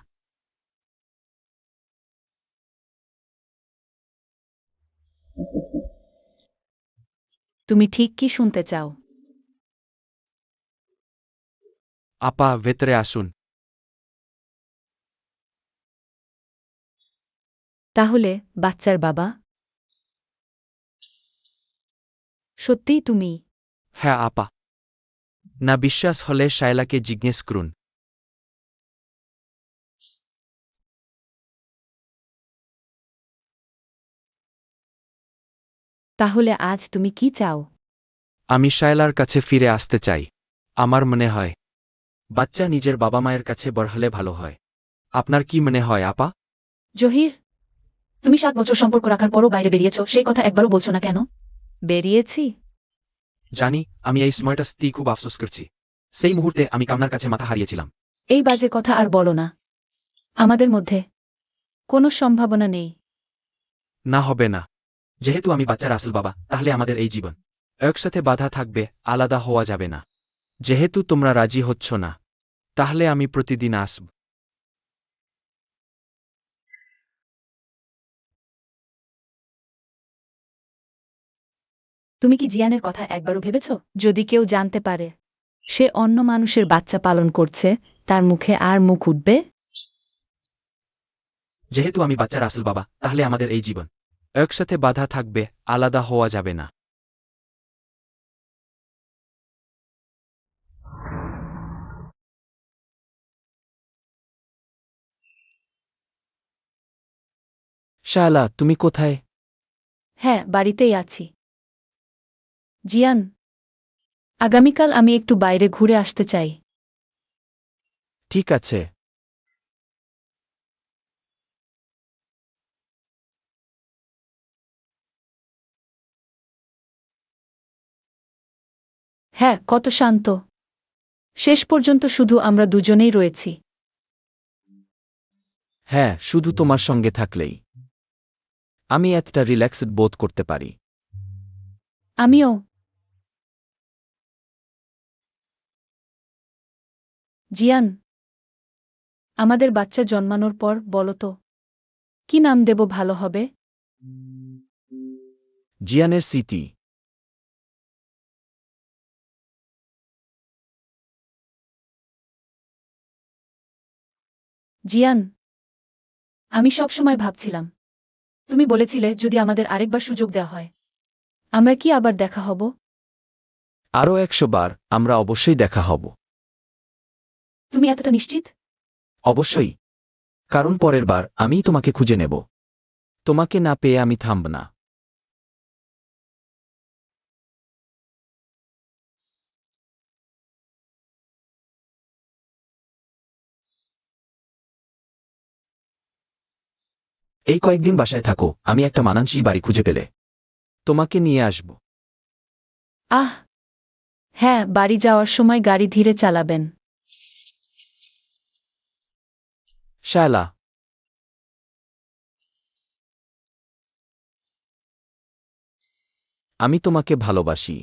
তুমি ঠিক কি শুনতে চাও? আপা, ভেতরে আসুন। তাহলে বাচ্চার বাবা সত্যিই তুমি? হ্যাঁ আপা। না বিশ্বাস হলে শায়লাকে জিজ্ঞেস করুন। তাহলে আজ তুমি কি চাও? আমি শায়লার কাছে ফিরে আসতে চাই। আমার মনে হয় বাচ্চা নিজের বাবা মায়ের কাছে বড় হলে ভালো হয়। আপনার কি মনে হয় আপা? জহির, তুমি 7 বছর সম্পর্ক রাখার পরও বাইরে বেরিয়েছো, সেই কথা একবারও বলছো না কেন? বেরিয়েছি। জানি, আমি এই সময়টা খুব আফসোস করছি। সেই মুহূর্তে আমি কামনার কাছে মাথা হারিয়েছিলাম। এই বাজে কথা আর বলো না। আমাদের মধ্যে কোনো সম্ভাবনা নেই। না হবে না। যেহেতু আমি বাচ্চার আসল বাবা, তাহলে আমাদের এই জীবন একসাথে বাধা থাকবে, আলাদা হওয়া যাবে না। যেহেতু তোমরা রাজি হচ্ছ না, তাহলে আমি প্রতিদিন আসব। তুমি কি জিয়ানের কথা একবারও ভেবেছো? যদি কেউ জানতে পারে সে অন্য মানুষের বাচ্চা পালন করছে, তার মুখে আর মুখ উঠবে? যেহেতু আমি বাচ্চার আসল বাবা, তাহলে আমাদের এই জীবন একসাথে বাধা থাকবে, আলাদা হওয়া যাবে না। শায়লা, তুমি কোথায়? হ্যাঁ, বাড়িতেই আছি। জিয়ান, আগামীকাল আমি একটু বাইরে ঘুরে আসতে চাই। ঠিক আছে। হ্যাঁ, কত শান্ত। শেষ পর্যন্ত শুধু আমরা দুজনেই রয়েছি। হ্যাঁ, শুধু তোমার সঙ্গে থাকলেই আমি এতটা রিল্যাক্সড বোধ করতে পারি। আমিও। জিয়ান, আমাদের বাচ্চা জন্মানোর পর বলো তো কি নাম দেব ভালো হবে? জিয়ানের স্মৃতি। জিয়ান, আমি সবসময় ভাবছিলাম, তুমি বলেছিলে যদি আমাদের আরেকবার সুযোগ দেওয়া হয়, আমরা কি আবার দেখা হব? আরও 100 বার আমরা অবশ্যই দেখা হব। তুমি এতটা নিশ্চিত? অবশ্যই। কারণ পরের বার আমিই তোমাকে খুঁজে নেব। তোমাকে না পেয়ে আমি থামব না। এই কয়েকদিন বাসায় থাকো, আমি একটা মানানসই বাড়ি খুঁজে পেলে তোমাকে নিয়ে আসব। আহ হ্যাঁ, বাড়ি যাওয়ার সময় গাড়ি ধীরে চালাবেন। শায়লা, আমি তোমাকে ভালোবাসি।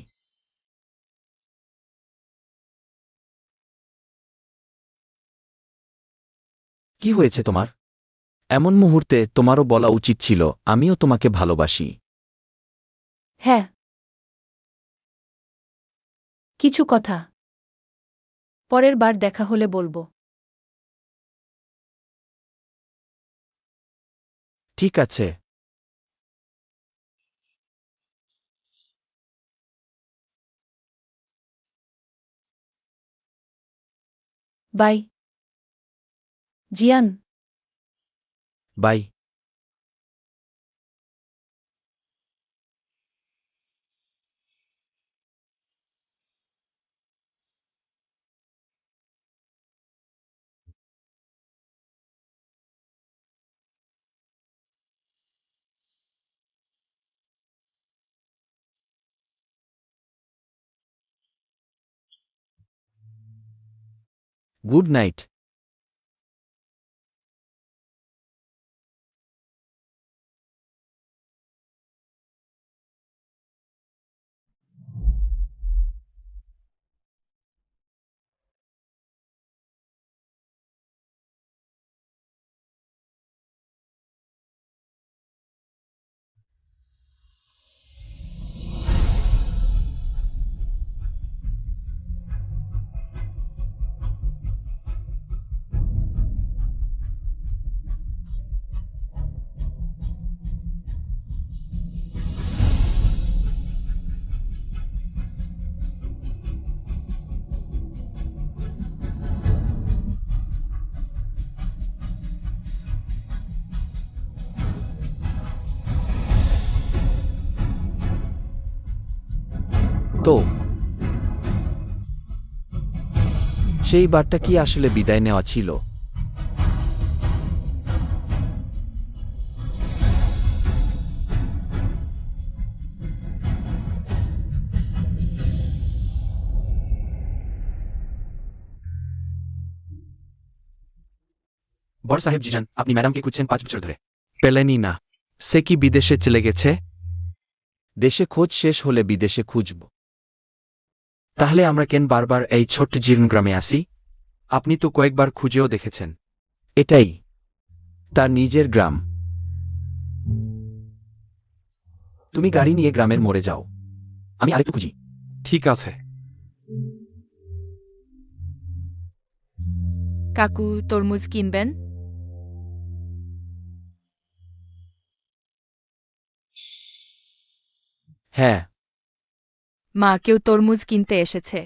কি হয়েছে তোমার? এমন মুহূর্তে তোমারও বলা উচিত ছিল আমিও তোমাকে ভালোবাসি। হ্যাঁ, কিছু কথা পরের বার দেখা হলে বলবো। ঠিক আছে। বাই জিয়ান। বাই। Good night. তো সেই বারটা কি আসলে বিদায় নেওয়া ছিল? বড় সাহেব জিজান, আপনি ম্যাডামকে খুঁজছেন 5 বছর ধরে। পেলেনই না। সে কি বিদেশে চলে গেছে? দেশে খোঁজ শেষ হলে বিদেশে খুঁজব। তাহলে আমরা কেন বারবার এই ছোট্ট জীর্ণ গ্রামে আসি? আপনি তো কয়েকবার খুঁজেও দেখেছেন। এটাই তার নিজের গ্রাম। তুমি গাড়ি নিয়ে গ্রামের মোড়ে যাও, আমি আরেকটু খুঁজি। ঠিক আছে। কাকু তরমুজ কিনবেন? হ্যাঁ। মা, কেউ তরমুজ কিনতে এসেছে।